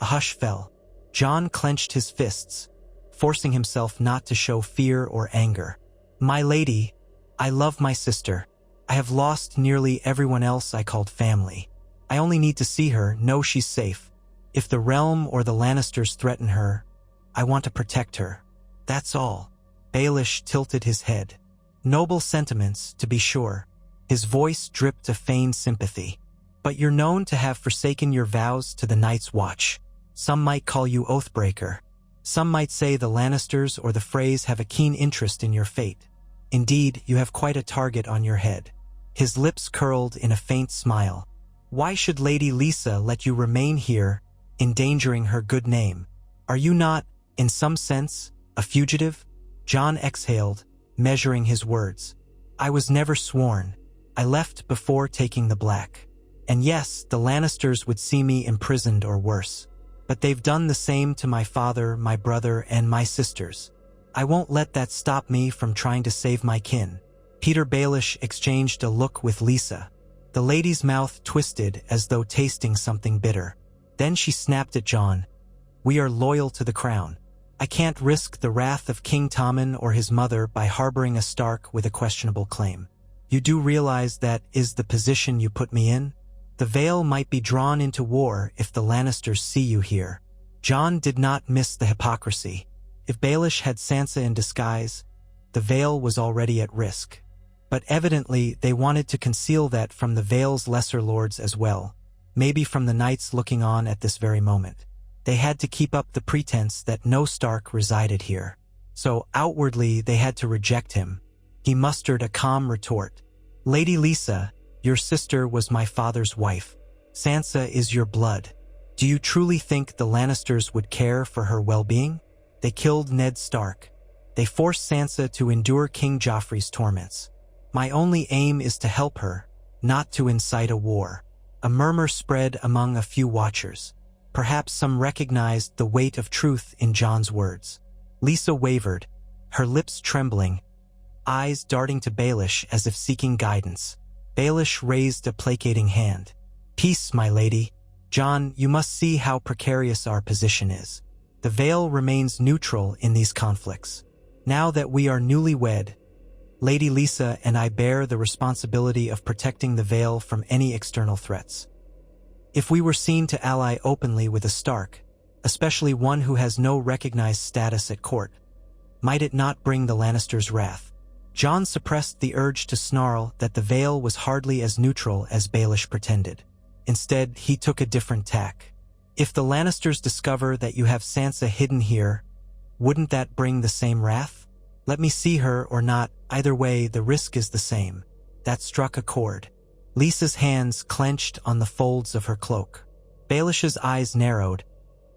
A hush fell. Jon clenched his fists, forcing himself not to show fear or anger. "My lady, I love my sister. I have lost nearly everyone else I called family. I only need to see her, know she's safe. If the realm or the Lannisters threaten her, I want to protect her. That's all." Baelish tilted his head. "Noble sentiments, to be sure." His voice dripped a feigned sympathy. "But you're known to have forsaken your vows to the Night's Watch. Some might call you Oathbreaker. Some might say the Lannisters or the Freys have a keen interest in your fate. Indeed, you have quite a target on your head." His lips curled in a faint smile. "Why should Lady Lisa let you remain here, endangering her good name? Are you not, in some sense, a fugitive?" Jon exhaled, measuring his words. "I was never sworn. I left before taking the Black. And yes, the Lannisters would see me imprisoned or worse. But they've done the same to my father, my brother, and my sisters. I won't let that stop me from trying to save my kin." Peter Baelish exchanged a look with Lisa. The lady's mouth twisted as though tasting something bitter. Then she snapped at Jon. "We are loyal to the crown. I can't risk the wrath of King Tommen or his mother by harboring a Stark with a questionable claim. You do realize that is the position you put me in? The Vale might be drawn into war if the Lannisters see you here." Jon did not miss the hypocrisy. If Baelish had Sansa in disguise, the Vale was already at risk. But evidently they wanted to conceal that from the Vale's lesser lords as well, maybe from the knights looking on at this very moment. They had to keep up the pretense that no Stark resided here. So outwardly they had to reject him. He mustered a calm retort. "Lady Lisa, your sister was my father's wife. Sansa is your blood. Do you truly think the Lannisters would care for her well-being? They killed Ned Stark. They forced Sansa to endure King Joffrey's torments. My only aim is to help her, not to incite a war." A murmur spread among a few watchers. Perhaps some recognized the weight of truth in Jon's words. Lisa wavered, her lips trembling, eyes darting to Baelish as if seeking guidance. Baelish raised a placating hand. "Peace, my lady. Jon, you must see how precarious our position is. The Vale remains neutral in these conflicts. Now that we are newlywed, Lady Lisa and I bear the responsibility of protecting the Vale from any external threats. If we were seen to ally openly with a Stark, especially one who has no recognized status at court, might it not bring the Lannisters' wrath?" Jon suppressed the urge to snarl that the Vale was hardly as neutral as Baelish pretended. Instead, he took a different tack. "If the Lannisters discover that you have Sansa hidden here, wouldn't that bring the same wrath? Let me see her or not, either way the risk is the same." That struck a chord. Lisa's hands clenched on the folds of her cloak. Baelish's eyes narrowed,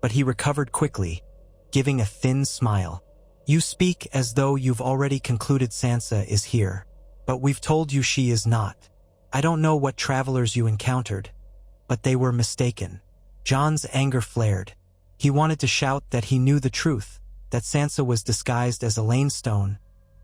but he recovered quickly, giving a thin smile. "You speak as though you've already concluded Sansa is here, but we've told you she is not. I don't know what travelers you encountered, but they were mistaken." Jon's anger flared. He wanted to shout that he knew the truth, that Sansa was disguised as Elaine Stone,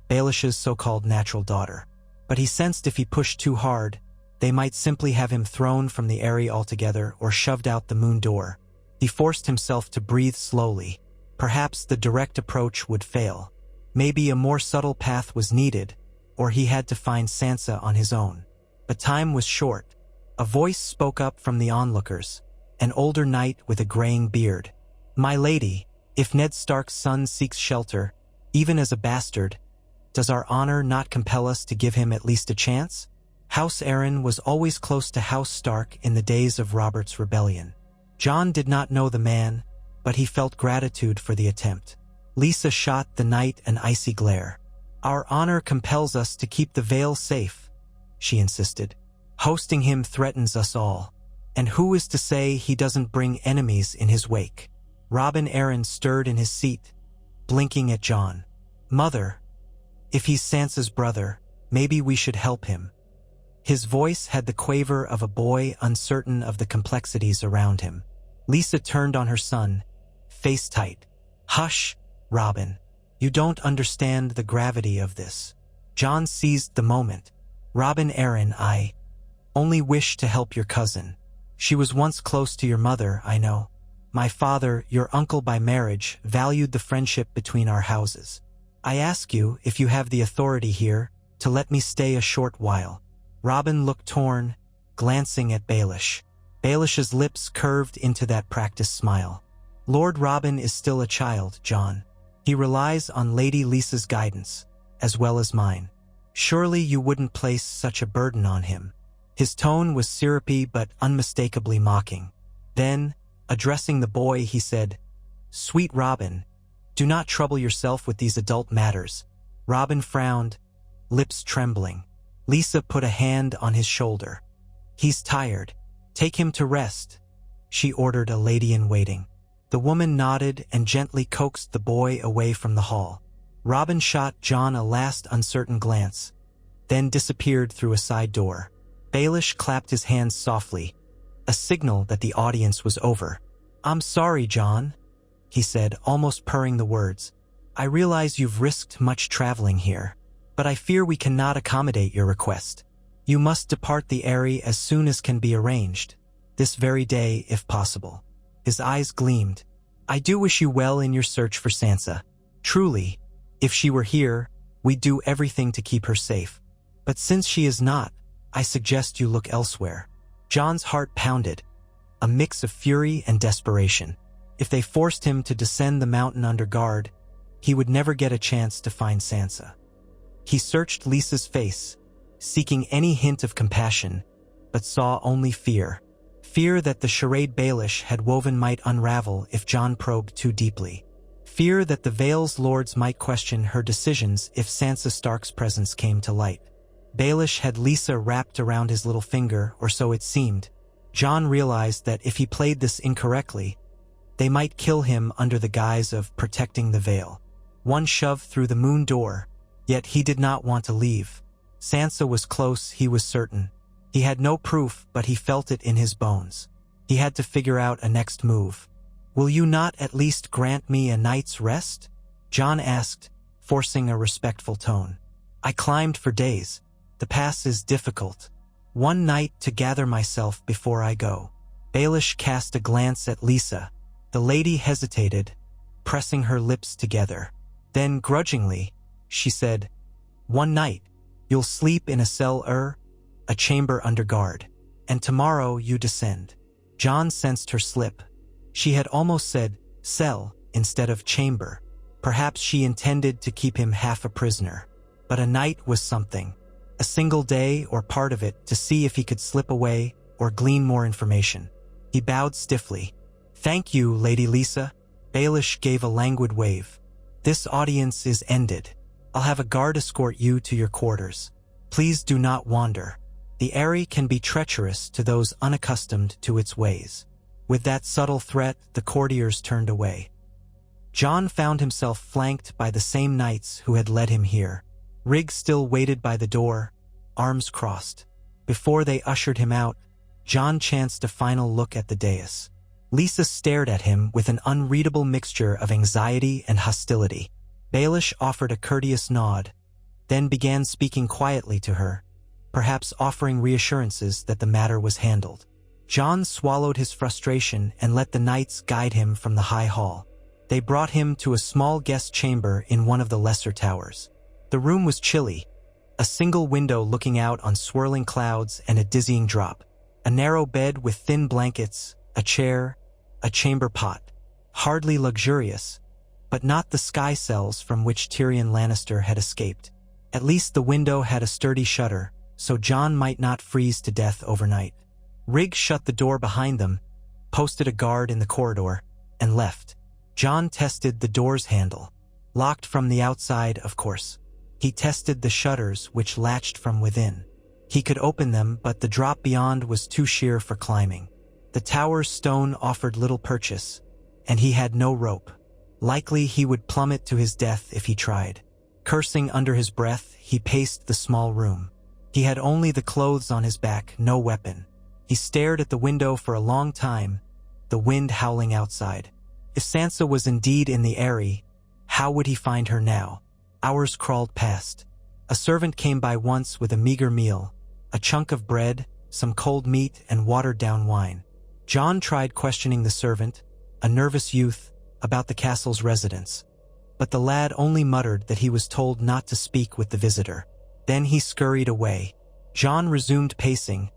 Baelish's so-called natural daughter. But he sensed if he pushed too hard, they might simply have him thrown from the Eeyrie altogether or shoved out the moon door. He forced himself to breathe slowly. Perhaps the direct approach would fail. Maybe a more subtle path was needed, or he had to find Sansa on his own. But time was short. A voice spoke up from the onlookers, an older knight with a graying beard. "My lady, if Ned Stark's son seeks shelter, even as a bastard, does our honor not compel us to give him at least a chance?" House Arryn was always close to House Stark in the days of Robert's rebellion. Jon did not know the man, but he felt gratitude for the attempt. Lisa shot the knight an icy glare. "Our honor compels us to keep the Vale safe," she insisted. "Hosting him threatens us all. And who is to say he doesn't bring enemies in his wake?" Robin Arryn stirred in his seat, blinking at Jon. "Mother, if he's Sansa's brother, maybe we should help him." His voice had the quaver of a boy uncertain of the complexities around him. Lisa turned on her son, face tight. "Hush, Robin. You don't understand the gravity of this." Jon seized the moment. "Robin Arryn, I only wish to help your cousin. She was once close to your mother, I know. My father, your uncle by marriage, valued the friendship between our houses. I ask you, if you have the authority here, to let me stay a short while." Robin looked torn, glancing at Baelish. Baelish's lips curved into that practiced smile. "Lord Robin is still a child, Jon. He relies on Lady Lisa's guidance, as well as mine. Surely you wouldn't place such a burden on him." His tone was syrupy but unmistakably mocking. Then, addressing the boy, he said, "Sweet Robin, do not trouble yourself with these adult matters." Robin frowned, lips trembling. Lisa put a hand on his shoulder. "He's tired. Take him to rest," she ordered a lady-in-waiting. The woman nodded and gently coaxed the boy away from the hall. Robin shot Jon a last uncertain glance, then disappeared through a side door. Baelish clapped his hands softly, a signal that the audience was over. "I'm sorry, Jon," he said, almost purring the words. "I realize you've risked much traveling here, but I fear we cannot accommodate your request. You must depart the Eeyrie as soon as can be arranged, this very day if possible." His eyes gleamed. "I do wish you well in your search for Sansa. Truly, if she were here, we'd do everything to keep her safe. But since she is not, I suggest you look elsewhere." Jon's heart pounded, a mix of fury and desperation. If they forced him to descend the mountain under guard, he would never get a chance to find Sansa. He searched Lisa's face, seeking any hint of compassion, but saw only fear. Fear that the charade Baelish had woven might unravel if Jon probed too deeply. Fear that the Vale's lords might question her decisions if Sansa Stark's presence came to light. Baelish had Lisa wrapped around his little finger, or so it seemed. Jon realized that if he played this incorrectly, they might kill him under the guise of protecting the Vale. One shove through the moon door, yet he did not want to leave. Sansa was close, he was certain. He had no proof, but he felt it in his bones. He had to figure out a next move. "Will you not at least grant me a night's rest?" Jon asked, forcing a respectful tone. "I climbed for days. The pass is difficult. One night to gather myself before I go." Baelish cast a glance at Lisa. The lady hesitated, pressing her lips together. Then, grudgingly, she said, "One night. You'll sleep in a cell a chamber under guard. And tomorrow you descend." Jon sensed her slip. She had almost said cell instead of chamber. Perhaps she intended to keep him half a prisoner. But a night was something. A single day or part of it to see if he could slip away or glean more information. He bowed stiffly. "Thank you, Lady Lisa." Baelish gave a languid wave. "This audience is ended. I'll have a guard escort you to your quarters. Please do not wander. The Eeyrie can be treacherous to those unaccustomed to its ways." With that subtle threat, the courtiers turned away. Jon found himself flanked by the same knights who had led him here. Rigg still waited by the door, arms crossed. Before they ushered him out, Jon chanced a final look at the dais. Lisa stared at him with an unreadable mixture of anxiety and hostility. Baelish offered a courteous nod, then began speaking quietly to her, perhaps offering reassurances that the matter was handled. Jon swallowed his frustration and let the knights guide him from the high hall. They brought him to a small guest chamber in one of the lesser towers. The room was chilly, a single window looking out on swirling clouds and a dizzying drop. A narrow bed with thin blankets, a chair, a chamber pot. Hardly luxurious, but not the sky cells from which Tyrion Lannister had escaped. At least the window had a sturdy shutter, so Jon might not freeze to death overnight. Rigg shut the door behind them, posted a guard in the corridor, and left. Jon tested the door's handle. Locked from the outside, of course. He tested the shutters, which latched from within. He could open them, but the drop beyond was too sheer for climbing. The tower's stone offered little purchase, and he had no rope. Likely he would plummet to his death if he tried. Cursing under his breath, he paced the small room. He had only the clothes on his back, no weapon. He stared at the window for a long time, the wind howling outside. If Sansa was indeed in the Eeyrie, how would he find her now? Hours crawled past. A servant came by once with a meager meal, a chunk of bread, some cold meat, and watered-down wine. Jon tried questioning the servant, a nervous youth, about the castle's residents. But the lad only muttered that he was told not to speak with the visitor. Then he scurried away. Jon resumed pacing,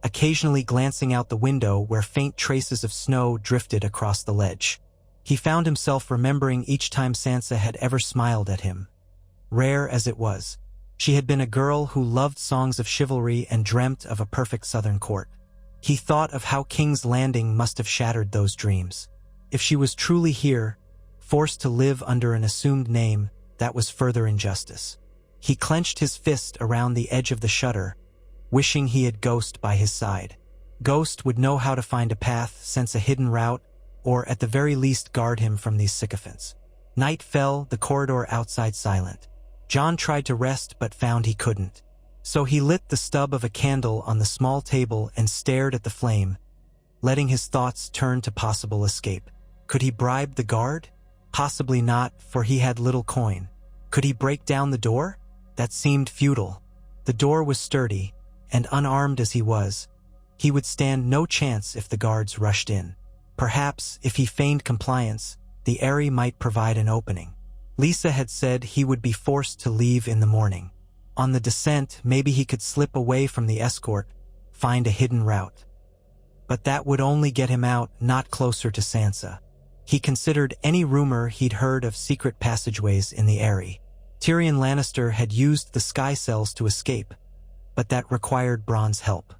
occasionally glancing out the window where faint traces of snow drifted across the ledge. He found himself remembering each time Sansa had ever smiled at him. Rare as it was, she had been a girl who loved songs of chivalry and dreamt of a perfect southern court. He thought of how King's Landing must have shattered those dreams. If she was truly here, forced to live under an assumed name, that was further injustice. He clenched his fist around the edge of the shutter, wishing he had Ghost by his side. Ghost would know how to find a path, sense a hidden route, or at the very least guard him from these sycophants. Night fell, the corridor outside silent. Jon tried to rest but found he couldn't. So he lit the stub of a candle on the small table and stared at the flame, letting his thoughts turn to possible escape. Could he bribe the guard? Possibly not, for he had little coin. Could he break down the door? That seemed futile. The door was sturdy, and unarmed as he was, he would stand no chance if the guards rushed in. Perhaps, if he feigned compliance, the Eeyrie might provide an opening. Lisa had said he would be forced to leave in the morning. On the descent, maybe he could slip away from the escort, find a hidden route. But that would only get him out, not closer to Sansa. He considered any rumor he'd heard of secret passageways in the Eeyrie. Tyrion Lannister had used the sky cells to escape, but that required Bronn's help.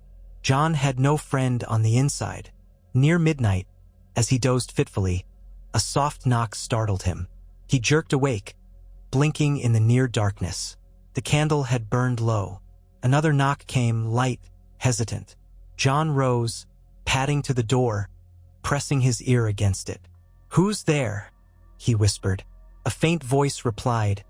Jon had no friend on the inside. Near midnight, as he dozed fitfully, a soft knock startled him. He jerked awake, blinking in the near darkness. The candle had burned low. Another knock came, light, hesitant. Jon rose, padding to the door, pressing his ear against it. "Who's there?" he whispered. A faint voice replied,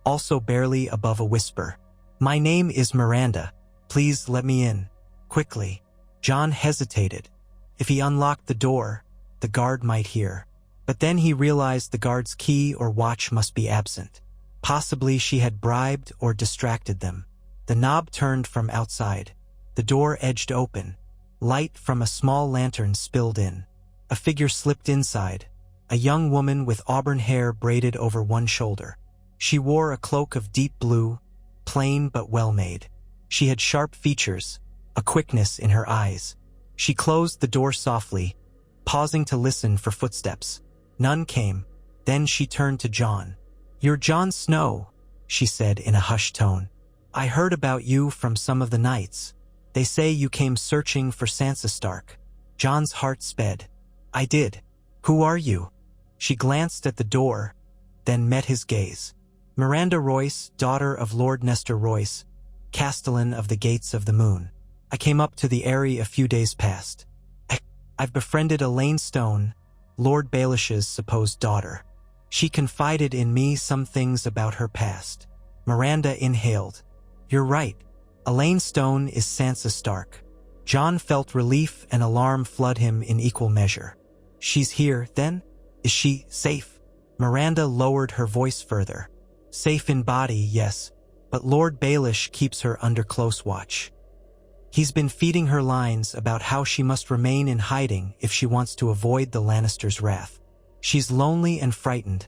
also barely above a whisper. "My name is Miranda. Please let me in. Quickly." Jon hesitated. If he unlocked the door, the guard might hear. But then he realized the guard's key or watch must be absent. Possibly she had bribed or distracted them. The knob turned from outside. The door edged open. Light from a small lantern spilled in. A figure slipped inside, a young woman with auburn hair braided over one shoulder. She wore a cloak of deep blue, plain but well-made. She had sharp features, a quickness in her eyes. She closed the door softly, pausing to listen for footsteps. None came. Then she turned to Jon. "You're Jon Snow," she said in a hushed tone. "I heard about you from some of the knights. They say you came searching for Sansa Stark." Jon's heart sped. "I did. Who are you?" She glanced at the door, then met his gaze. "Miranda Royce, daughter of Lord Nestor Royce, Castellan of the Gates of the Moon. I came up to the Eeyrie a few days past. I've befriended Elaine Stone, Lord Baelish's supposed daughter. She confided in me some things about her past." Miranda inhaled. "You're right. Elaine Stone is Sansa Stark." Jon felt relief and alarm flood him in equal measure. "She's here, then? Is she safe?" Miranda lowered her voice further. "Safe in body, yes, but Lord Baelish keeps her under close watch. He's been feeding her lines about how she must remain in hiding if she wants to avoid the Lannisters' wrath. She's lonely and frightened,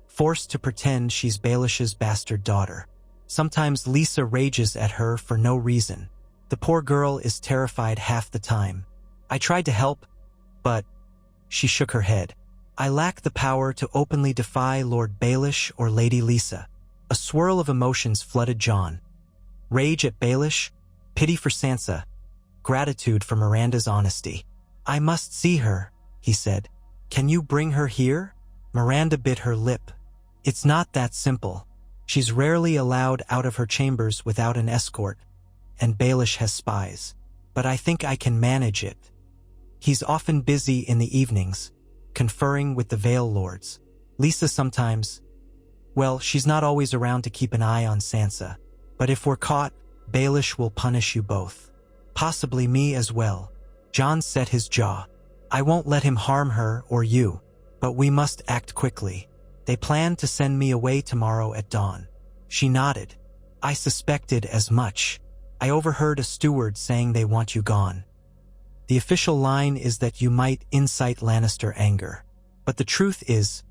forced to pretend she's Baelish's bastard daughter. Sometimes Lisa rages at her for no reason. The poor girl is terrified half the time. I tried to help, but..." She shook her head. "I lack the power to openly defy Lord Baelish or Lady Lisa." A swirl of emotions flooded Jon. Rage at Baelish, pity for Sansa, gratitude for Miranda's honesty. "I must see her," he said. "Can you bring her here?" Miranda bit her lip. "It's not that simple. She's rarely allowed out of her chambers without an escort, and Baelish has spies. But I think I can manage it. He's often busy in the evenings, conferring with the Vale lords. Lisa sometimes... Well, she's not always around to keep an eye on Sansa. But if we're caught, Baelish will punish you both. Possibly me as well." Jon set his jaw. "I won't let him harm her or you, but we must act quickly. They plan to send me away tomorrow at dawn." She nodded. "I suspected as much. I overheard a steward saying they want you gone. The official line is that you might incite Lannister anger. But the truth is,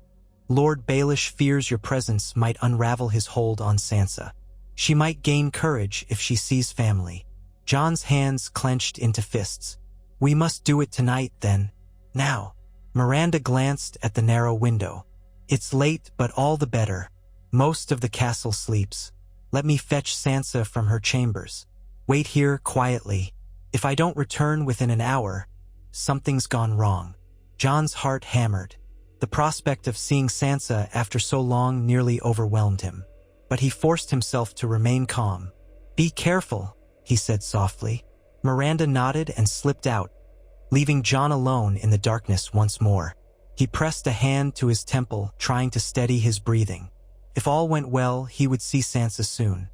Lord Baelish fears your presence might unravel his hold on Sansa. She might gain courage if she sees family." Jon's hands clenched into fists. "We must do it tonight, then. Now." Miranda glanced at the narrow window. "It's late, but all the better. Most of the castle sleeps. Let me fetch Sansa from her chambers. Wait here quietly. If I don't return within an hour, something's gone wrong." Jon's heart hammered. The prospect of seeing Sansa after so long nearly overwhelmed him. But he forced himself to remain calm. "Be careful," he said softly. Miranda nodded and slipped out, leaving Jon alone in the darkness once more. He pressed a hand to his temple, trying to steady his breathing. If all went well, he would see Sansa soon.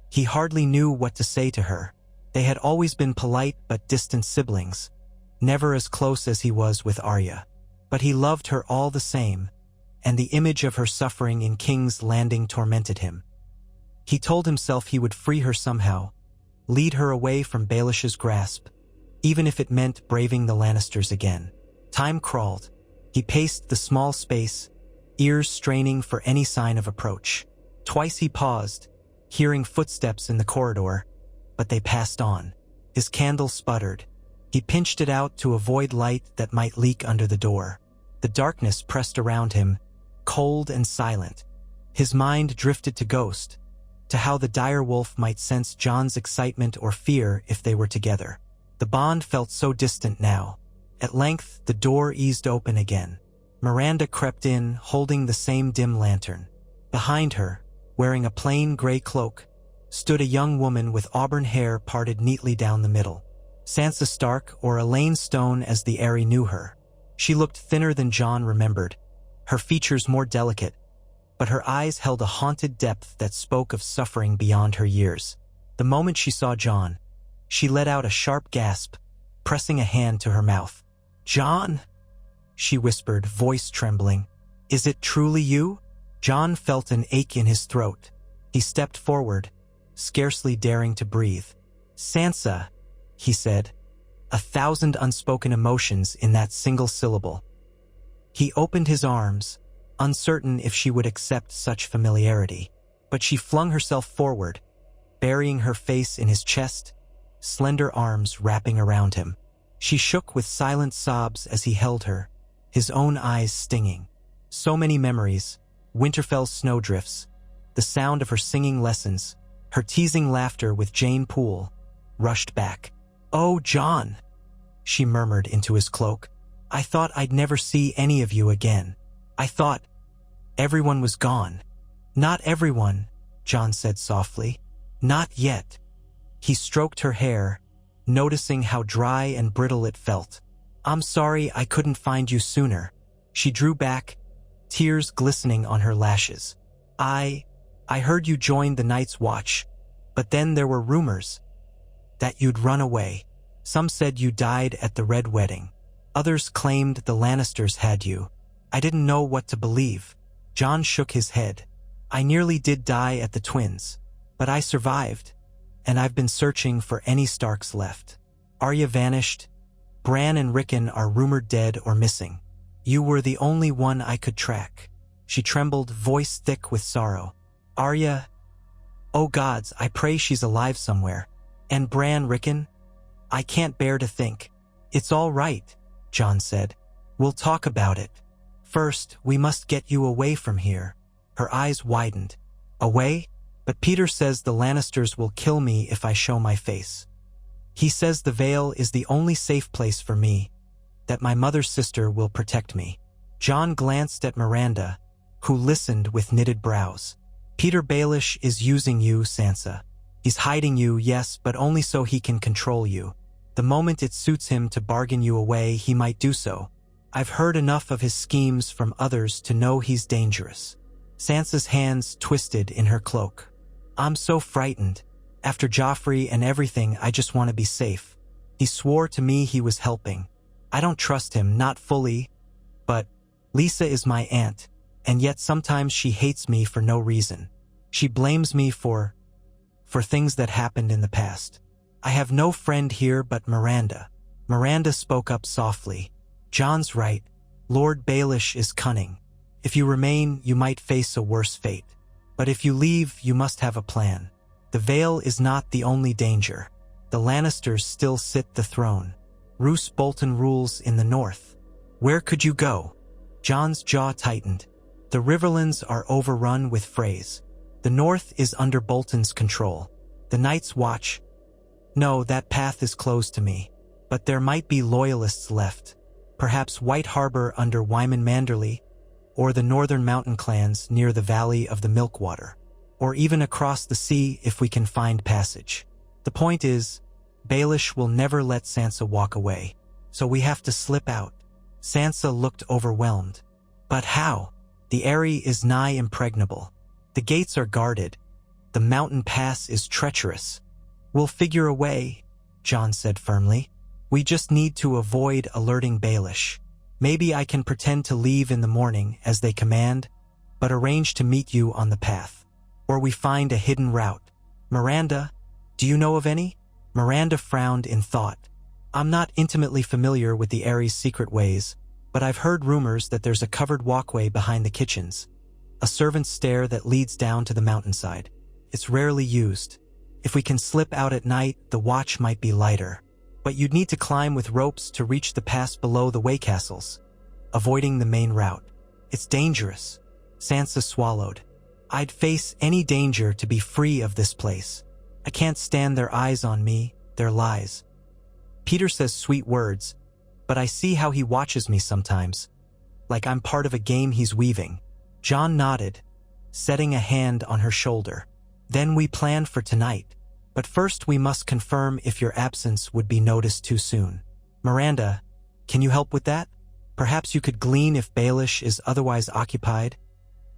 He hardly knew what to say to her. They had always been polite but distant siblings, never as close as he was with Arya. But he loved her all the same, and the image of her suffering in King's Landing tormented him. He told himself he would free her somehow, lead her away from Baelish's grasp, even if it meant braving the Lannisters again. Time crawled. He paced the small space, ears straining for any sign of approach. Twice he paused, hearing footsteps in the corridor, but they passed on. His candle sputtered. He pinched it out to avoid light that might leak under the door. The darkness pressed around him, cold and silent. His mind drifted to Ghost, to how the dire wolf might sense Jon's excitement or fear if they were together. The bond felt so distant now. At length, the door eased open again. Miranda crept in, holding the same dim lantern. Behind her, wearing a plain gray cloak, stood a young woman with auburn hair parted neatly down the middle. Sansa Stark, or Elaine Stone as the Eeyrie knew her. She looked thinner than Jon remembered, her features more delicate, but her eyes held a haunted depth that spoke of suffering beyond her years. The moment she saw Jon, she let out a sharp gasp, pressing a hand to her mouth. "Jon?" she whispered, voice trembling. "Is it truly you?" Jon felt an ache in his throat. He stepped forward, scarcely daring to breathe. "Sansa," he said, 1,000 unspoken emotions in that single syllable. He opened his arms, uncertain if she would accept such familiarity, but she flung herself forward, burying her face in his chest, slender arms wrapping around him. She shook with silent sobs as he held her, his own eyes stinging. So many memories, Winterfell's snowdrifts, the sound of her singing lessons, her teasing laughter with Jane Poole, rushed back. "Oh, Jon," she murmured into his cloak. "I thought I'd never see any of you again. I thought everyone was gone." "Not everyone," Jon said softly. "Not yet." He stroked her hair, noticing how dry and brittle it felt. "I'm sorry I couldn't find you sooner." She drew back, tears glistening on her lashes. I heard you joined the Night's Watch, but then there were rumors that you'd run away. Some said you died at the Red Wedding. Others claimed the Lannisters had you. I didn't know what to believe." Jon shook his head. "I nearly did die at the Twins, but I survived, and I've been searching for any Starks left. Arya vanished. Bran and Rickon are rumored dead or missing. You were the only one I could track." She trembled, voice thick with sorrow. "Arya? Oh gods, I pray she's alive somewhere. And Bran, Rickon? I can't bear to think." "It's all right," Jon said. "We'll talk about it. First, we must get you away from here." Her eyes widened. "Away? But Peter says the Lannisters will kill me if I show my face. He says the Vale is the only safe place for me, that my mother's sister will protect me." Jon glanced at Miranda, who listened with knitted brows. "Peter Baelish is using you, Sansa. He's hiding you, yes, but only so he can control you. The moment it suits him to bargain you away, he might do so. I've heard enough of his schemes from others to know he's dangerous." Sansa's hands twisted in her cloak. "I'm so frightened. After Joffrey and everything, I just want to be safe. He swore to me he was helping. I don't trust him, not fully, but Lisa is my aunt, and yet sometimes she hates me for no reason. She blames me for things that happened in the past. I have no friend here but Miranda." Miranda spoke up softly. "Jon's right. Lord Baelish is cunning. If you remain, you might face a worse fate. But if you leave, you must have a plan. The Vale is not the only danger. The Lannisters still sit the throne. Roose Bolton rules in the north. Where could you go?" Jon's jaw tightened. "The Riverlands are overrun with Freys. The north is under Bolton's control. The Night's Watch. No, that path is closed to me. But there might be loyalists left. Perhaps White Harbor under Wyman Manderley, or the northern mountain clans near the Valley of the Milkwater. Or even across the sea if we can find passage. The point is, Baelish will never let Sansa walk away. So we have to slip out." Sansa looked overwhelmed. "But how? The Eeyrie is nigh impregnable. The gates are guarded. The mountain pass is treacherous." "We'll figure a way," Jon said firmly. "We just need to avoid alerting Baelish. Maybe I can pretend to leave in the morning as they command, but arrange to meet you on the path. Or we find a hidden route. Miranda, do you know of any?" Miranda frowned in thought. "I'm not intimately familiar with the Eyrie's secret ways, but I've heard rumors that there's a covered walkway behind the kitchens, a servant's stair that leads down to the mountainside. It's rarely used. If we can slip out at night, the watch might be lighter. But you'd need to climb with ropes to reach the pass below the way castles. avoiding the main route. It's dangerous. Sansa swallowed. I'd face any danger to be free of this place. I can't stand their eyes on me, their lies. Peter says sweet words, but I see how he watches me sometimes, like I'm part of a game he's weaving. Jon nodded, setting a hand on her shoulder. Then we plan for tonight. But first we must confirm if your absence would be noticed too soon. Miranda, can you help with that? Perhaps you could glean if Baelish is otherwise occupied,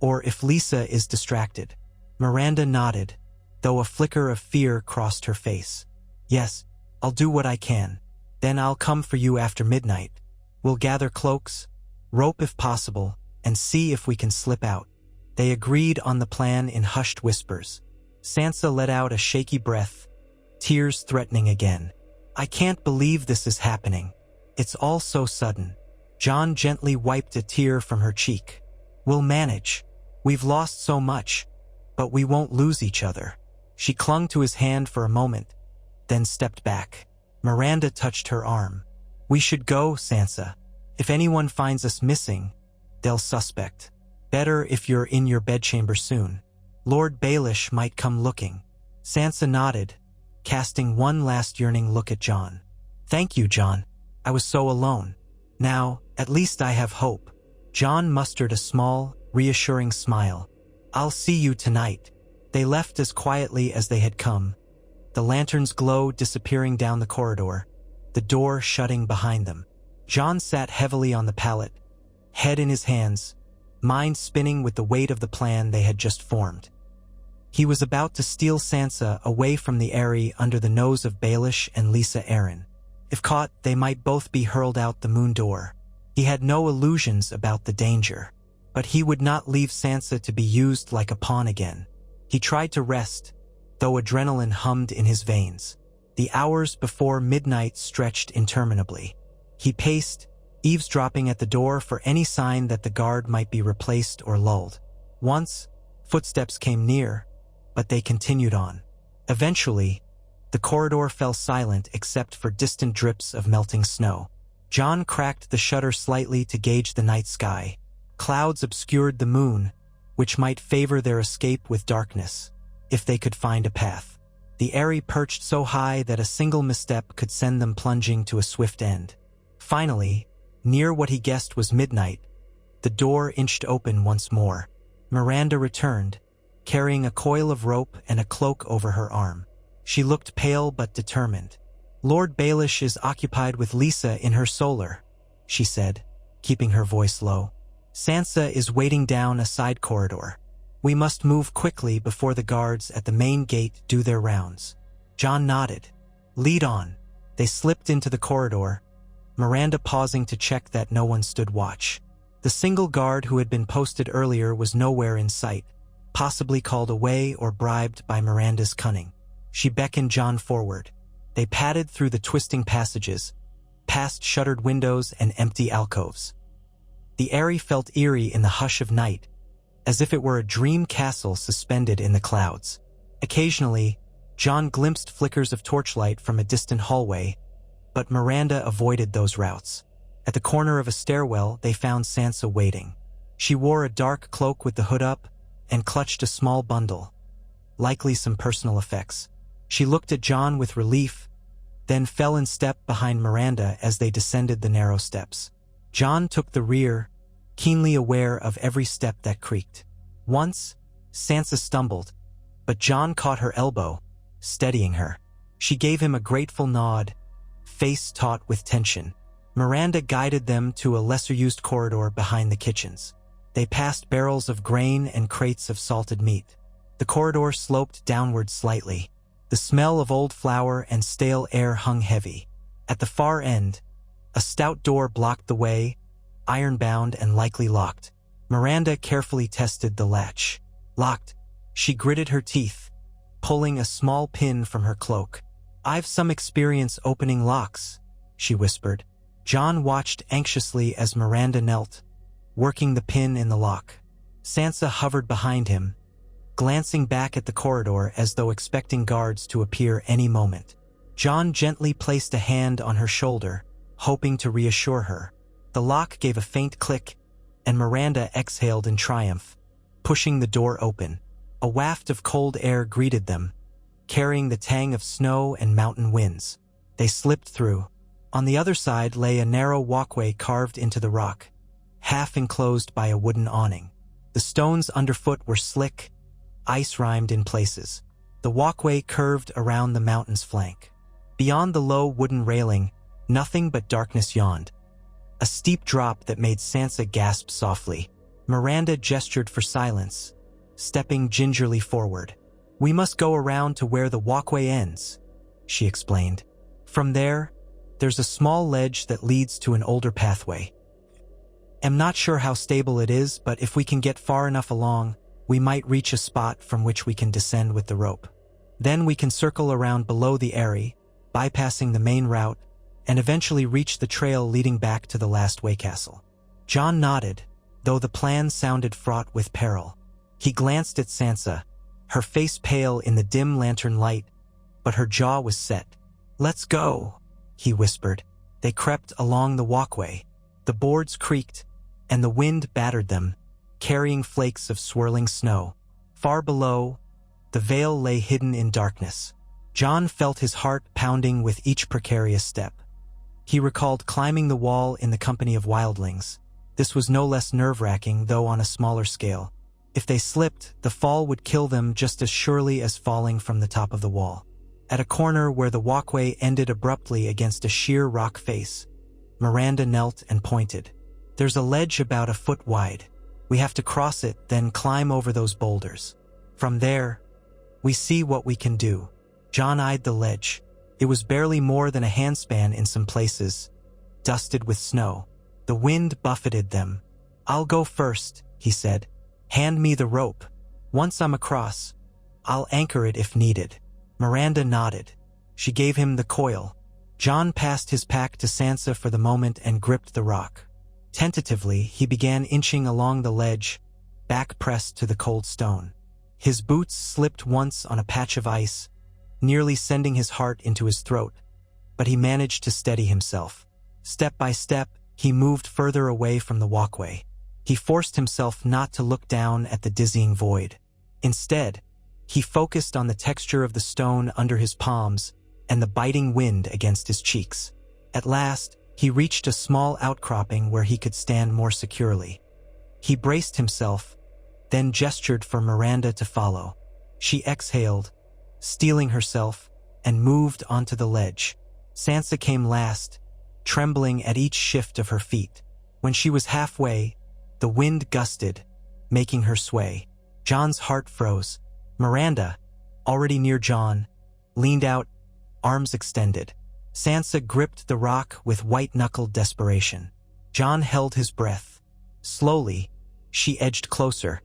or if Lisa is distracted. Miranda nodded, though a flicker of fear crossed her face. Yes, I'll do what I can. Then I'll come for you after midnight. We'll gather cloaks, rope if possible, and see if we can slip out. They agreed on the plan in hushed whispers. Sansa let out a shaky breath, tears threatening again. I can't believe this is happening. It's all so sudden. Jon gently wiped a tear from her cheek. We'll manage. We've lost so much, but we won't lose each other. She clung to his hand for a moment, then stepped back. Miranda touched her arm. We should go, Sansa. If anyone finds us missing, they'll suspect. Better if you're in your bedchamber soon. Lord Baelish might come looking. Sansa nodded, casting one last yearning look at Jon. Thank you, Jon. I was so alone. Now, at least I have hope. Jon mustered a small, reassuring smile. I'll see you tonight. They left as quietly as they had come, the lantern's glow disappearing down the corridor, the door shutting behind them. Jon sat heavily on the pallet, head in his hands, mind spinning with the weight of the plan they had just formed. He was about to steal Sansa away from the Eeyrie under the nose of Baelish and Lisa Arryn. If caught, they might both be hurled out the moon door. He had no illusions about the danger, but he would not leave Sansa to be used like a pawn again. He tried to rest, though adrenaline hummed in his veins. The hours before midnight stretched interminably. He paced, eavesdropping at the door for any sign that the guard might be replaced or lulled. Once, footsteps came near, but they continued on. Eventually, the corridor fell silent except for distant drips of melting snow. Jon cracked the shutter slightly to gauge the night sky. Clouds obscured the moon, which might favor their escape with darkness, if they could find a path. The Eeyrie perched so high that a single misstep could send them plunging to a swift end. Finally, near what he guessed was midnight, the door inched open once more. Miranda returned, carrying a coil of rope and a cloak over her arm. She looked pale but determined. Lord Baelish is occupied with Lisa in her solar, she said, keeping her voice low. Sansa is waiting down a side corridor. We must move quickly before the guards at the main gate do their rounds. Jon nodded. Lead on. They slipped into the corridor, Miranda pausing to check that no one stood watch. The single guard who had been posted earlier was nowhere in sight, possibly called away or bribed by Miranda's cunning. She beckoned Jon forward. They padded through the twisting passages, past shuttered windows and empty alcoves. The Eeyrie felt eerie in the hush of night, as if it were a dream castle suspended in the clouds. Occasionally, Jon glimpsed flickers of torchlight from a distant hallway, but Miranda avoided those routes. At the corner of a stairwell, they found Sansa waiting. She wore a dark cloak with the hood up and clutched a small bundle, likely some personal effects. She looked at Jon with relief, then fell in step behind Miranda as they descended the narrow steps. Jon took the rear, keenly aware of every step that creaked. Once, Sansa stumbled, but Jon caught her elbow, steadying her. She gave him a grateful nod, face taut with tension. Miranda guided them to a lesser-used corridor behind the kitchens. They passed barrels of grain and crates of salted meat. The corridor sloped downward slightly. The smell of old flour and stale air hung heavy. At the far end, a stout door blocked the way, iron-bound and likely locked. Miranda carefully tested the latch. Locked. She gritted her teeth, pulling a small pin from her cloak. I've some experience opening locks, she whispered. Jon watched anxiously as Miranda knelt, working the pin in the lock. Sansa hovered behind him, glancing back at the corridor as though expecting guards to appear any moment. Jon gently placed a hand on her shoulder, hoping to reassure her. The lock gave a faint click, and Miranda exhaled in triumph, pushing the door open. A waft of cold air greeted them, carrying the tang of snow and mountain winds. They slipped through. On the other side lay a narrow walkway carved into the rock, half enclosed by a wooden awning. The stones underfoot were slick, ice-rimed in places. The walkway curved around the mountain's flank. Beyond the low wooden railing, nothing but darkness yawned. A steep drop that made Sansa gasp softly. Miranda gestured for silence, stepping gingerly forward. "We must go around to where the walkway ends," she explained. "From there, there's a small ledge that leads to an older pathway. I'm not sure how stable it is, but if we can get far enough along, we might reach a spot from which we can descend with the rope. Then we can circle around below the Eeyrie, bypassing the main route, and eventually reach the trail leading back to the last way castle." Jon nodded, though the plan sounded fraught with peril. He glanced at Sansa, her face pale in the dim lantern light, but her jaw was set. "Let's go," he whispered. They crept along the walkway. The boards creaked, and the wind battered them, carrying flakes of swirling snow. Far below, the Vale lay hidden in darkness. Jon felt his heart pounding with each precarious step. He recalled climbing the wall in the company of wildlings. This was no less nerve-wracking, though on a smaller scale. If they slipped, the fall would kill them just as surely as falling from the top of the wall. At a corner where the walkway ended abruptly against a sheer rock face, Miranda knelt and pointed. "There's a ledge about a foot wide. We have to cross it, then climb over those boulders. From there, we see what we can do." Jon eyed the ledge. It was barely more than a handspan in some places, dusted with snow. The wind buffeted them. "I'll go first," he said. "Hand me the rope. Once I'm across, I'll anchor it if needed." Miranda nodded. She gave him the coil. Jon passed his pack to Sansa for the moment and gripped the rock. Tentatively, he began inching along the ledge, back pressed to the cold stone. His boots slipped once on a patch of ice, nearly sending his heart into his throat, but he managed to steady himself. Step by step, he moved further away from the walkway. He forced himself not to look down at the dizzying void. Instead, he focused on the texture of the stone under his palms and the biting wind against his cheeks. At last, he reached a small outcropping where he could stand more securely. He braced himself, then gestured for Miranda to follow. She exhaled, steeling herself, and moved onto the ledge. Sansa came last, trembling at each shift of her feet. When she was halfway, the wind gusted, making her sway. Jon's heart froze. Miranda, already near Jon, leaned out, arms extended. Sansa gripped the rock with white-knuckled desperation. Jon held his breath. Slowly, she edged closer,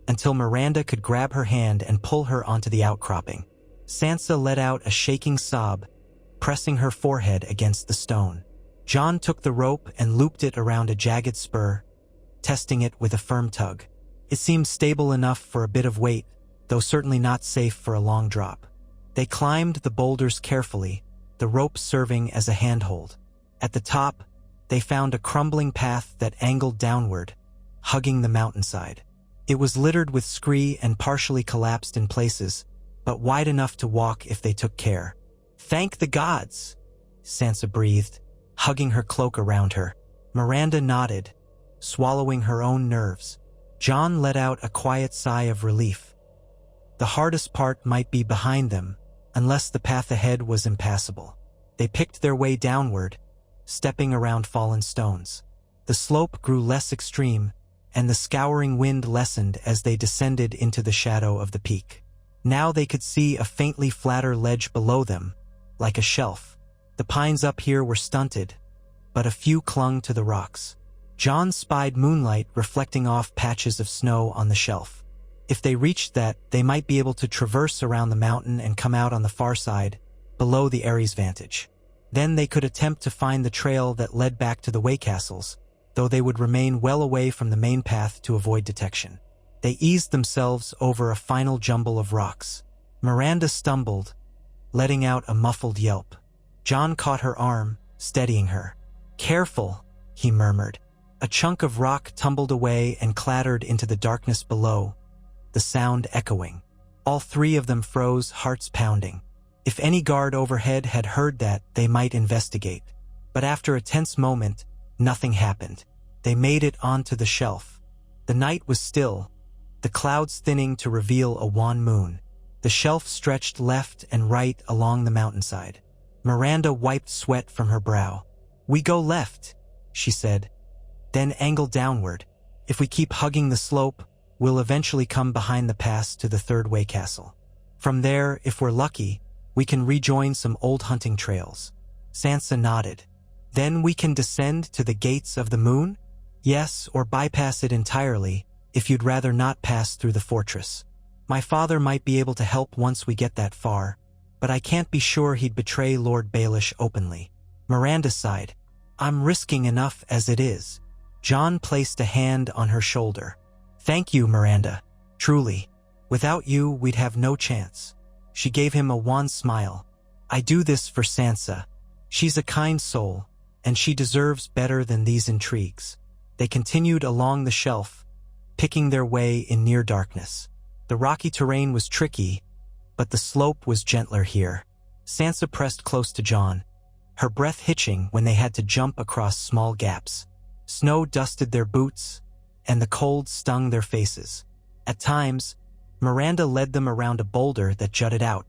until Miranda could grab her hand and pull her onto the outcropping. Sansa let out a shaking sob, pressing her forehead against the stone. Jon took the rope and looped it around a jagged spur, testing it with a firm tug. It seemed stable enough for a bit of weight, though certainly not safe for a long drop. They climbed the boulders carefully, the rope serving as a handhold. At the top, they found a crumbling path that angled downward, hugging the mountainside. It was littered with scree and partially collapsed in places, but wide enough to walk if they took care. "Thank the gods," Sansa breathed, hugging her cloak around her. Miranda nodded, swallowing her own nerves. Jon let out a quiet sigh of relief. The hardest part might be behind them, unless the path ahead was impassable. They picked their way downward, stepping around fallen stones. The slope grew less extreme, and the scouring wind lessened as they descended into the shadow of the peak. Now they could see a faintly flatter ledge below them, like a shelf. The pines up here were stunted, but a few clung to the rocks. Jon spied moonlight reflecting off patches of snow on the shelf. If they reached that, they might be able to traverse around the mountain and come out on the far side, below the Eyrie's vantage. Then they could attempt to find the trail that led back to the way castles, though they would remain well away from the main path to avoid detection. They eased themselves over a final jumble of rocks. Miranda stumbled, letting out a muffled yelp. Jon caught her arm, steadying her. "Careful," he murmured. A chunk of rock tumbled away and clattered into the darkness below, the sound echoing. All three of them froze, hearts pounding. If any guard overhead had heard that, they might investigate. But after a tense moment, nothing happened. They made it onto the shelf. The night was still, the clouds thinning to reveal a wan moon. The shelf stretched left and right along the mountainside. Miranda wiped sweat from her brow. "We go left," she said, "then angle downward. If we keep hugging the slope, we'll eventually come behind the pass to the third way castle. From there, if we're lucky, we can rejoin some old hunting trails." Sansa nodded. "Then we can descend to the gates of the moon?" "Yes, or bypass it entirely, if you'd rather not pass through the fortress. My father might be able to help once we get that far, but I can't be sure he'd betray Lord Baelish openly." Miranda sighed. "I'm risking enough as it is." Jon placed a hand on her shoulder. "Thank you, Miranda. Truly. Without you, we'd have no chance." She gave him a wan smile. "I do this for Sansa. She's a kind soul, and she deserves better than these intrigues." They continued along the shelf, picking their way in near darkness. The rocky terrain was tricky, but the slope was gentler here. Sansa pressed close to Jon, her breath hitching when they had to jump across small gaps. Snow dusted their boots, and the cold stung their faces. At times, Miranda led them around a boulder that jutted out,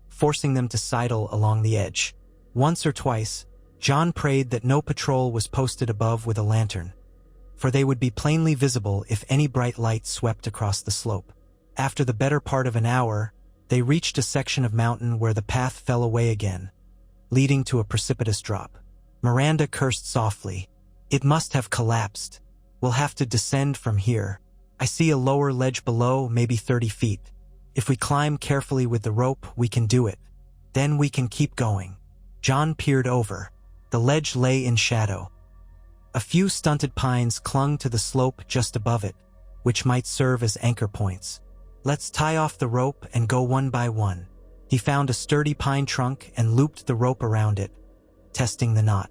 forcing them to sidle along the edge. Once or twice, Jon prayed that no patrol was posted above with a lantern, for they would be plainly visible if any bright light swept across the slope. After the better part of an hour, they reached a section of mountain where the path fell away again, leading to a precipitous drop. Miranda cursed softly. "It must have collapsed. We'll have to descend from here. I see a lower ledge below, maybe 30 feet. If we climb carefully with the rope, we can do it. Then we can keep going." Jon peered over. The ledge lay in shadow. A few stunted pines clung to the slope just above it, which might serve as anchor points. "Let's tie off the rope and go one by one." He found a sturdy pine trunk and looped the rope around it, testing the knot.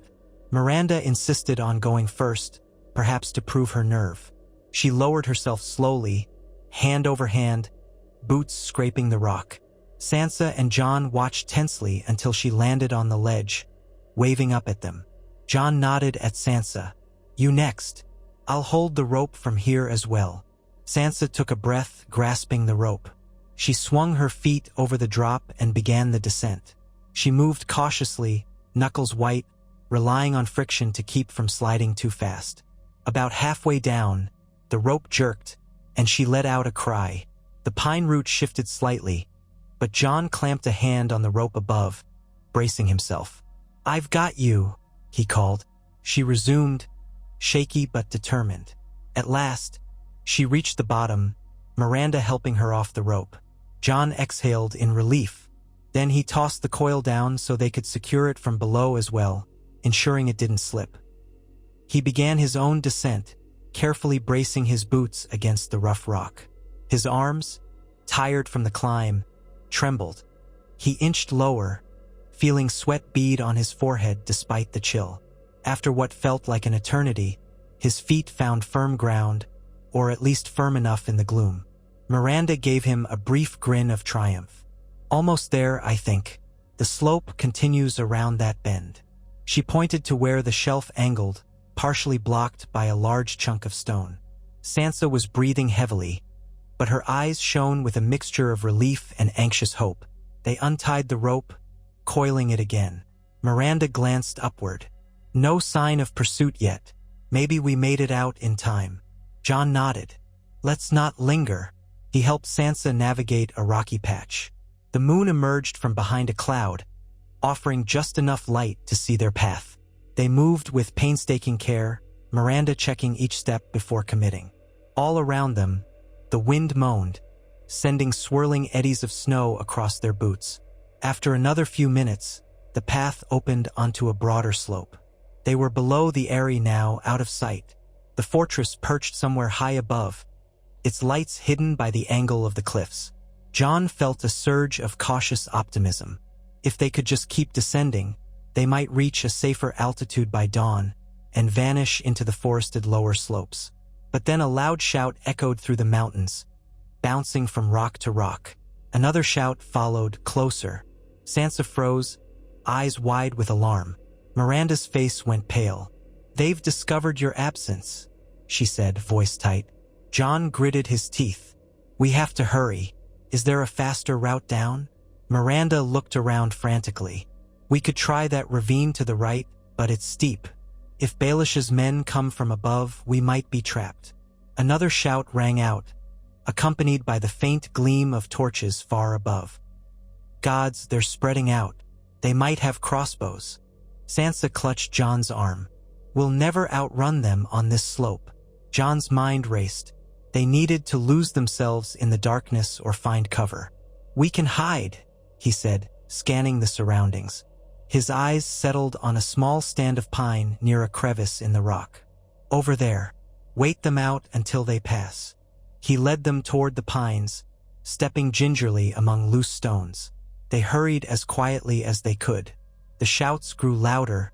Miranda insisted on going first, perhaps to prove her nerve. She lowered herself slowly, hand over hand, boots scraping the rock. Sansa and Jon watched tensely until she landed on the ledge, waving up at them. Jon nodded at Sansa. "You next. I'll hold the rope from here as well." Sansa took a breath, grasping the rope. She swung her feet over the drop and began the descent. She moved cautiously, knuckles white, relying on friction to keep from sliding too fast. About halfway down, the rope jerked, and she let out a cry. The pine root shifted slightly, but Jon clamped a hand on the rope above, bracing himself. "I've got you," he called. She resumed, shaky but determined. At last, she reached the bottom, Miranda helping her off the rope. Jon exhaled in relief. Then he tossed the coil down so they could secure it from below as well, ensuring it didn't slip. He began his own descent, carefully bracing his boots against the rough rock. His arms, tired from the climb, trembled. He inched lower, feeling sweat bead on his forehead despite the chill. After what felt like an eternity, his feet found firm ground, or at least firm enough in the gloom. Miranda gave him a brief grin of triumph. "Almost there, I think. The slope continues around that bend." She pointed to where the shelf angled, partially blocked by a large chunk of stone. Sansa was breathing heavily, but her eyes shone with a mixture of relief and anxious hope. They untied the rope, coiling it again. Miranda glanced upward. "No sign of pursuit yet. Maybe we made it out in time." Jon nodded. "Let's not linger." He helped Sansa navigate a rocky patch. The moon emerged from behind a cloud, offering just enough light to see their path. They moved with painstaking care, Miranda checking each step before committing. All around them, the wind moaned, sending swirling eddies of snow across their boots. After another few minutes, the path opened onto a broader slope. They were below the Eeyrie now, out of sight. The fortress perched somewhere high above, its lights hidden by the angle of the cliffs. Jon felt a surge of cautious optimism. If they could just keep descending, they might reach a safer altitude by dawn, and vanish into the forested lower slopes. But then a loud shout echoed through the mountains, bouncing from rock to rock. Another shout followed, closer. Sansa froze, eyes wide with alarm. Miranda's face went pale. "They've discovered your absence," she said, voice tight. Jon gritted his teeth. "We have to hurry. Is there a faster route down?" Miranda looked around frantically. "We could try that ravine to the right, but it's steep. If Baelish's men come from above, we might be trapped." Another shout rang out, accompanied by the faint gleam of torches far above. "Gods, they're spreading out. They might have crossbows." Sansa clutched Jon's arm. "We'll never outrun them on this slope." Jon's mind raced. They needed to lose themselves in the darkness or find cover. "We can hide," he said, scanning the surroundings. His eyes settled on a small stand of pine near a crevice in the rock. "Over there. Wait them out until they pass." He led them toward the pines, stepping gingerly among loose stones. They hurried as quietly as they could. The shouts grew louder,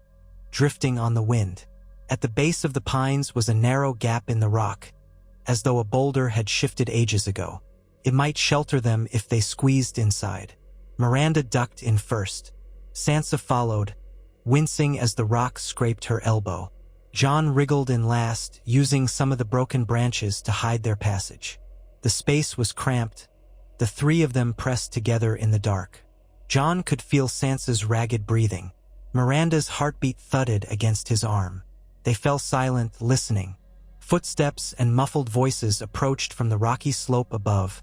drifting on the wind. At the base of the pines was a narrow gap in the rock, as though a boulder had shifted ages ago. It might shelter them if they squeezed inside. Miranda ducked in first. Sansa followed, wincing as the rock scraped her elbow. Jon wriggled in last, using some of the broken branches to hide their passage. The space was cramped, the three of them pressed together in the dark. Jon could feel Sansa's ragged breathing. Miranda's heartbeat thudded against his arm. They fell silent, listening. Footsteps and muffled voices approached from the rocky slope above,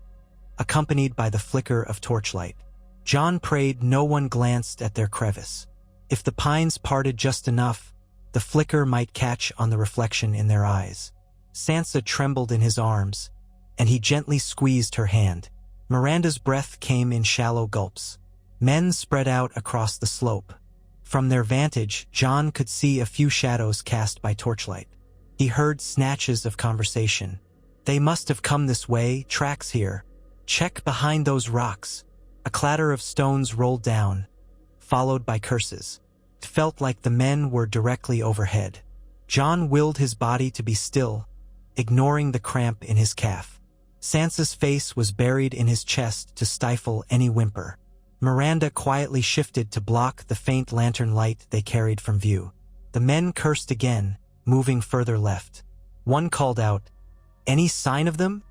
accompanied by the flicker of torchlight. Jon prayed no one glanced at their crevice. If the pines parted just enough, the flicker might catch on the reflection in their eyes. Sansa trembled in his arms, and he gently squeezed her hand. Miranda's breath came in shallow gulps. Men spread out across the slope. From their vantage, Jon could see a few shadows cast by torchlight. He heard snatches of conversation. "They must have come this way, tracks here. Check behind those rocks." A clatter of stones rolled down, followed by curses. It felt like the men were directly overhead. Jon willed his body to be still, ignoring the cramp in his calf. Sansa's face was buried in his chest to stifle any whimper. Miranda quietly shifted to block the faint lantern light they carried from view. The men cursed again, moving further left. One called out, "Any sign of them?"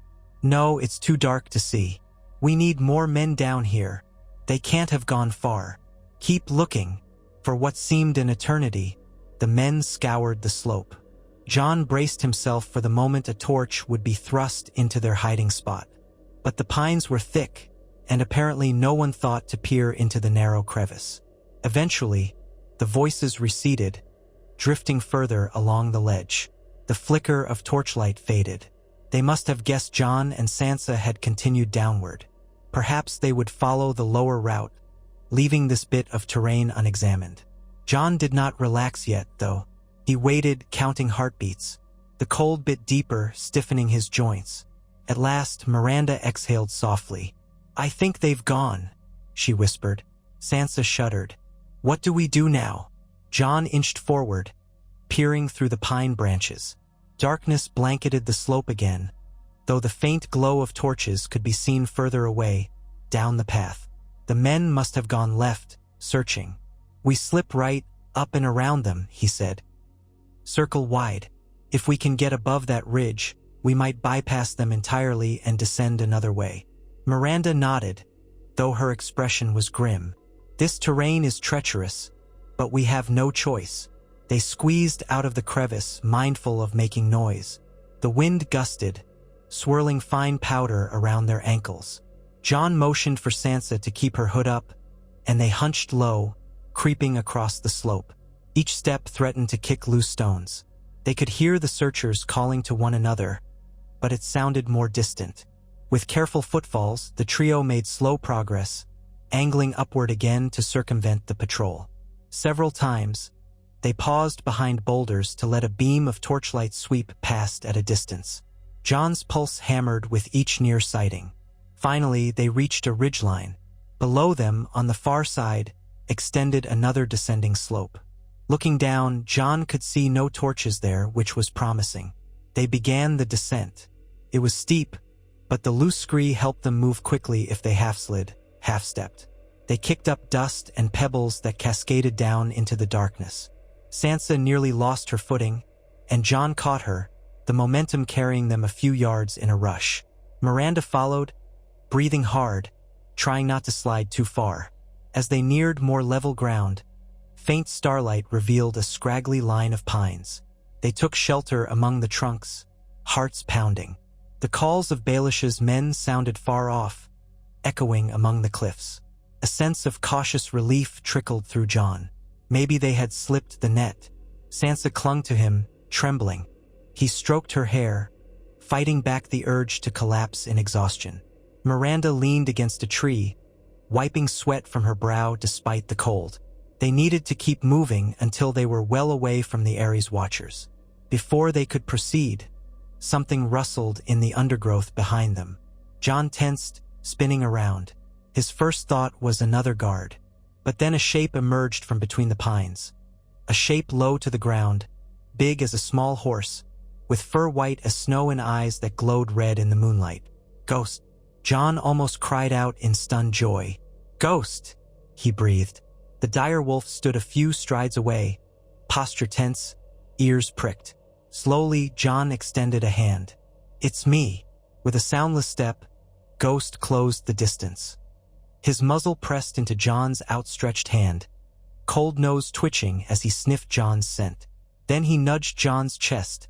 "No, it's too dark to see. We need more men down here. They can't have gone far. Keep looking." For what seemed an eternity, the men scoured the slope. Jon braced himself for the moment a torch would be thrust into their hiding spot. But the pines were thick, and apparently no one thought to peer into the narrow crevice. Eventually, the voices receded, drifting further along the ledge. The flicker of torchlight faded. They must have guessed Jon and Sansa had continued downward. Perhaps they would follow the lower route, leaving this bit of terrain unexamined. Jon did not relax yet, though. He waited, counting heartbeats. The cold bit deeper, stiffening his joints. At last, Miranda exhaled softly. "I think they've gone," she whispered. Sansa shuddered. "What do we do now?" Jon inched forward, peering through the pine branches. Darkness blanketed the slope again, though the faint glow of torches could be seen further away, down the path. The men must have gone left, searching. "We slip right, up and around them," he said. "Circle wide. If we can get above that ridge, we might bypass them entirely and descend another way." Miranda nodded, though her expression was grim. "This terrain is treacherous, but we have no choice." They squeezed out of the crevice, mindful of making noise. The wind gusted, swirling fine powder around their ankles. Jon motioned for Sansa to keep her hood up, and they hunched low, creeping across the slope. Each step threatened to kick loose stones. They could hear the searchers calling to one another, but it sounded more distant. With careful footfalls, the trio made slow progress, angling upward again to circumvent the patrol. Several times, they paused behind boulders to let a beam of torchlight sweep past at a distance. Jon's pulse hammered with each near sighting. Finally, they reached a ridgeline. Below them, on the far side, extended another descending slope. Looking down, Jon could see no torches there, which was promising. They began the descent. It was steep, but the loose scree helped them move quickly if they half-slid, half-stepped. They kicked up dust and pebbles that cascaded down into the darkness. Sansa nearly lost her footing, and Jon caught her, the momentum carrying them a few yards in a rush. Miranda followed, breathing hard, trying not to slide too far. As they neared more level ground, faint starlight revealed a scraggly line of pines. They took shelter among the trunks, hearts pounding. The calls of Baelish's men sounded far off, echoing among the cliffs. A sense of cautious relief trickled through Jon. Maybe they had slipped the net. Sansa clung to him, trembling. He stroked her hair, fighting back the urge to collapse in exhaustion. Miranda leaned against a tree, wiping sweat from her brow despite the cold. They needed to keep moving until they were well away from the Eeyries watchers. Before they could proceed, something rustled in the undergrowth behind them. Jon tensed, spinning around. His first thought was another guard. But then a shape emerged from between the pines. A shape low to the ground, big as a small horse, with fur white as snow and eyes that glowed red in the moonlight. Ghost! Jon almost cried out in stunned joy. Ghost! He breathed. The dire wolf stood a few strides away, posture tense, ears pricked. Slowly, Jon extended a hand. It's me. With a soundless step, Ghost closed the distance. His muzzle pressed into Jon's outstretched hand, cold nose twitching as he sniffed Jon's scent. Then he nudged Jon's chest,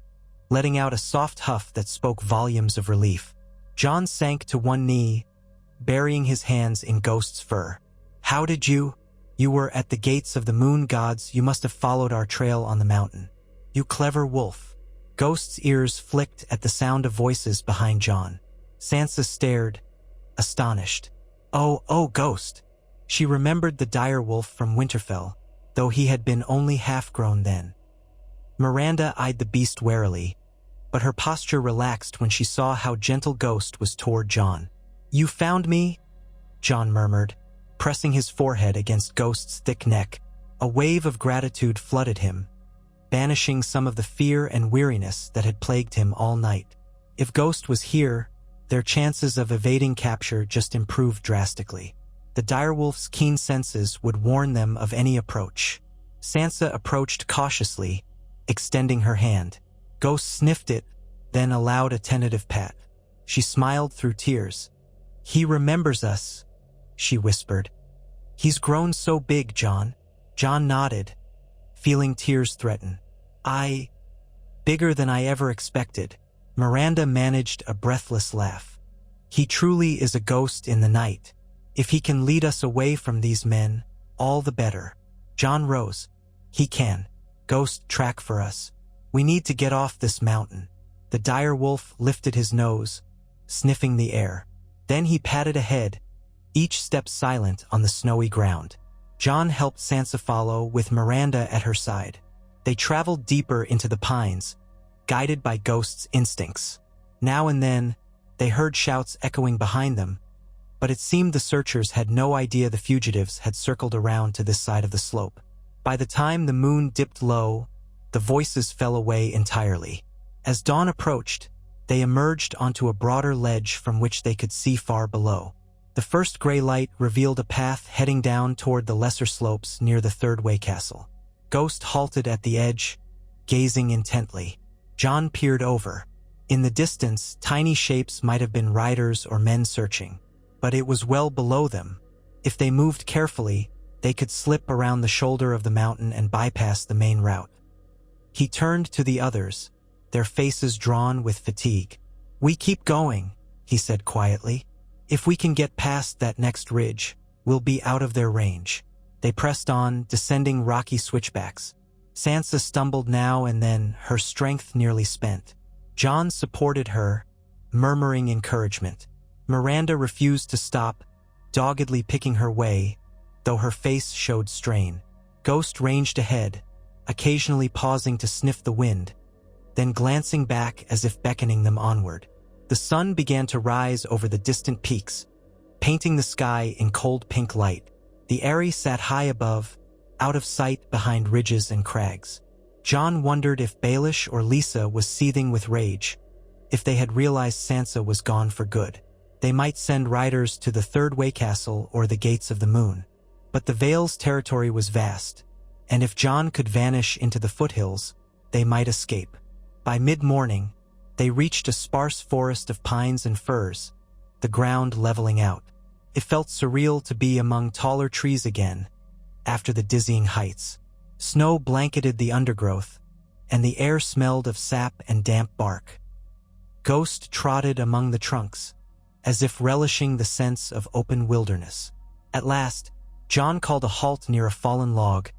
letting out a soft huff that spoke volumes of relief. Jon sank to one knee, burying his hands in Ghost's fur. How did you? You were at the gates of the moon gods. You must have followed our trail on the mountain. You clever wolf. Ghost's ears flicked at the sound of voices behind Jon. Sansa stared, astonished. Oh, Ghost. She remembered the dire wolf from Winterfell, though he had been only half-grown then. Miranda eyed the beast warily, but her posture relaxed when she saw how gentle Ghost was toward Jon. You found me? Jon murmured, pressing his forehead against Ghost's thick neck. A wave of gratitude flooded him, banishing some of the fear and weariness that had plagued him all night. If Ghost was here, their chances of evading capture just improved drastically. The direwolf's keen senses would warn them of any approach. Sansa approached cautiously, extending her hand. Ghost sniffed it, then allowed a tentative pat. She smiled through tears. He remembers us, she whispered. He's grown so big, Jon. Jon nodded, feeling tears threaten. Bigger than I ever expected. Miranda managed a breathless laugh. He truly is a ghost in the night. If he can lead us away from these men, all the better. Jon rose. He can. Ghost, track for us. We need to get off this mountain. The dire wolf lifted his nose, sniffing the air. Then he padded ahead, each step silent on the snowy ground. Jon helped Sansa follow, with Miranda at her side. They traveled deeper into the pines, guided by Ghost's instincts. Now and then, they heard shouts echoing behind them, but it seemed the searchers had no idea the fugitives had circled around to this side of the slope. By the time the moon dipped low, the voices fell away entirely. As dawn approached, they emerged onto a broader ledge from which they could see far below. The first gray light revealed a path heading down toward the lesser slopes near the Third Way Castle. Ghost halted at the edge, gazing intently. Jon peered over. In the distance, tiny shapes might have been riders or men searching, but it was well below them. If they moved carefully, they could slip around the shoulder of the mountain and bypass the main route. He turned to the others, their faces drawn with fatigue. We keep going, he said quietly. If we can get past that next ridge, we'll be out of their range. They pressed on, descending rocky switchbacks. Sansa stumbled now and then, her strength nearly spent. Jon supported her, murmuring encouragement. Miranda refused to stop, doggedly picking her way, though her face showed strain. Ghost ranged ahead, occasionally pausing to sniff the wind, then glancing back as if beckoning them onward. The sun began to rise over the distant peaks, painting the sky in cold pink light. The Eeyrie sat high above, out of sight behind ridges and crags. Jon wondered if Baelish or Lisa was seething with rage. If they had realized Sansa was gone for good, they might send riders to the Third Way Castle or the Gates of the Moon. But the Vale's territory was vast, and if Jon could vanish into the foothills, they might escape. By mid-morning, they reached a sparse forest of pines and firs, the ground leveling out. It felt surreal to be among taller trees again, after the dizzying heights. Snow blanketed the undergrowth, and the air smelled of sap and damp bark. Ghost trotted among the trunks, as if relishing the sense of open wilderness. At last, Jon called a halt near a fallen log,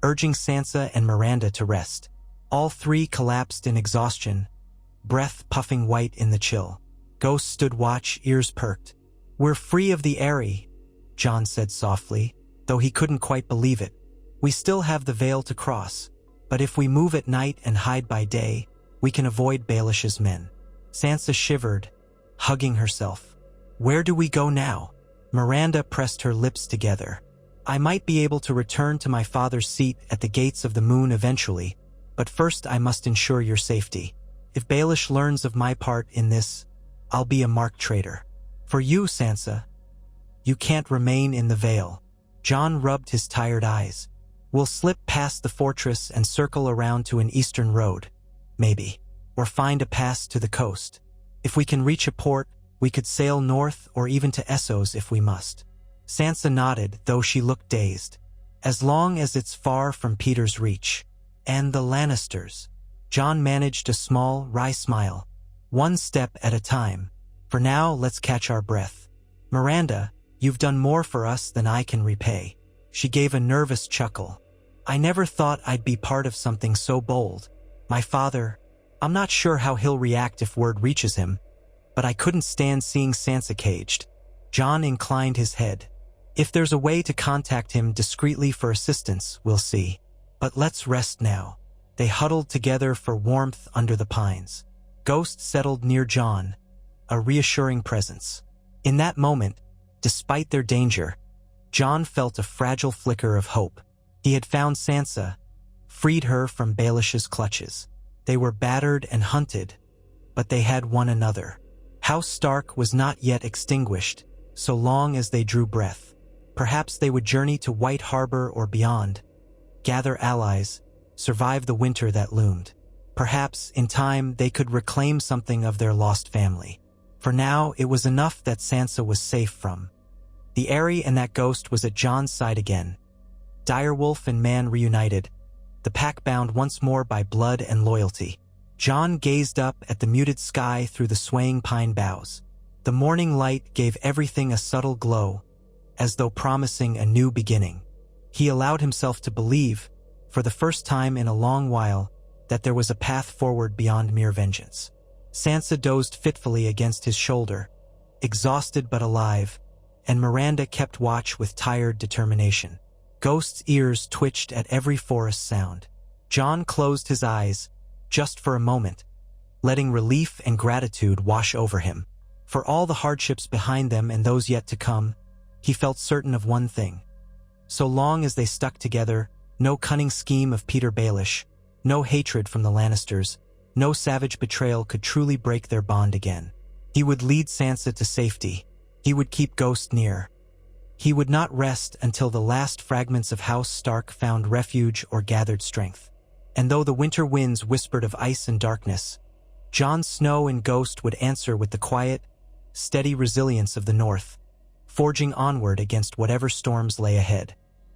urging Sansa and Miranda to rest. All three collapsed in exhaustion, breath puffing white in the chill. Ghost stood watch, ears perked. "We're free of the Eeyrie," Jon said softly, though he couldn't quite believe it. "We still have the Vale to cross, but if we move at night and hide by day, we can avoid Baelish's men." Sansa shivered, hugging herself. "Where do we go now?" Miranda pressed her lips together. "I might be able to return to my father's seat at the Gates of the Moon eventually, but first I must ensure your safety. If Baelish learns of my part in this, I'll be a marked traitor. For you, Sansa, you can't remain in the Vale." Jon rubbed his tired eyes. "We'll slip past the fortress and circle around to an eastern road, maybe, or find a pass to the coast. If we can reach a port, we could sail north or even to Essos if we must." Sansa nodded, though she looked dazed. "As long as it's far from Peter's reach. And the Lannisters." Jon managed a small, wry smile. "One step at a time. For now, let's catch our breath. Miranda, you've done more for us than I can repay." She gave a nervous chuckle. "I never thought I'd be part of something so bold. My father, I'm not sure how he'll react if word reaches him, but I couldn't stand seeing Sansa caged." Jon inclined his head. "If there's a way to contact him discreetly for assistance, we'll see. But let's rest now." They huddled together for warmth under the pines. Ghost settled near Jon, a reassuring presence. In that moment, despite their danger, Jon felt a fragile flicker of hope. He had found Sansa, freed her from Baelish's clutches. They were battered and hunted, but they had one another. House Stark was not yet extinguished, so long as they drew breath. Perhaps they would journey to White Harbor or beyond, gather allies, survive the winter that loomed. Perhaps, in time, they could reclaim something of their lost family. For now, it was enough that Sansa was safe from. The Eeyrie and that ghost was at Jon's side again. Direwolf and man reunited, the pack bound once more by blood and loyalty. Jon gazed up at the muted sky through the swaying pine boughs. The morning light gave everything a subtle glow, as though promising a new beginning. He allowed himself to believe, for the first time in a long while, that there was a path forward beyond mere vengeance. Sansa dozed fitfully against his shoulder, exhausted but alive, and Miranda kept watch with tired determination. Ghost's ears twitched at every forest sound. Jon closed his eyes, just for a moment, letting relief and gratitude wash over him. For all the hardships behind them and those yet to come, he felt certain of one thing. So long as they stuck together, no cunning scheme of Peter Baelish, no hatred from the Lannisters, no savage betrayal could truly break their bond again. He would lead Sansa to safety. He would keep Ghost near. He would not rest until the last fragments of House Stark found refuge or gathered strength. And though the winter winds whispered of ice and darkness, Jon Snow and Ghost would answer with the quiet, steady resilience of the North, forging onward against whatever storms lay ahead.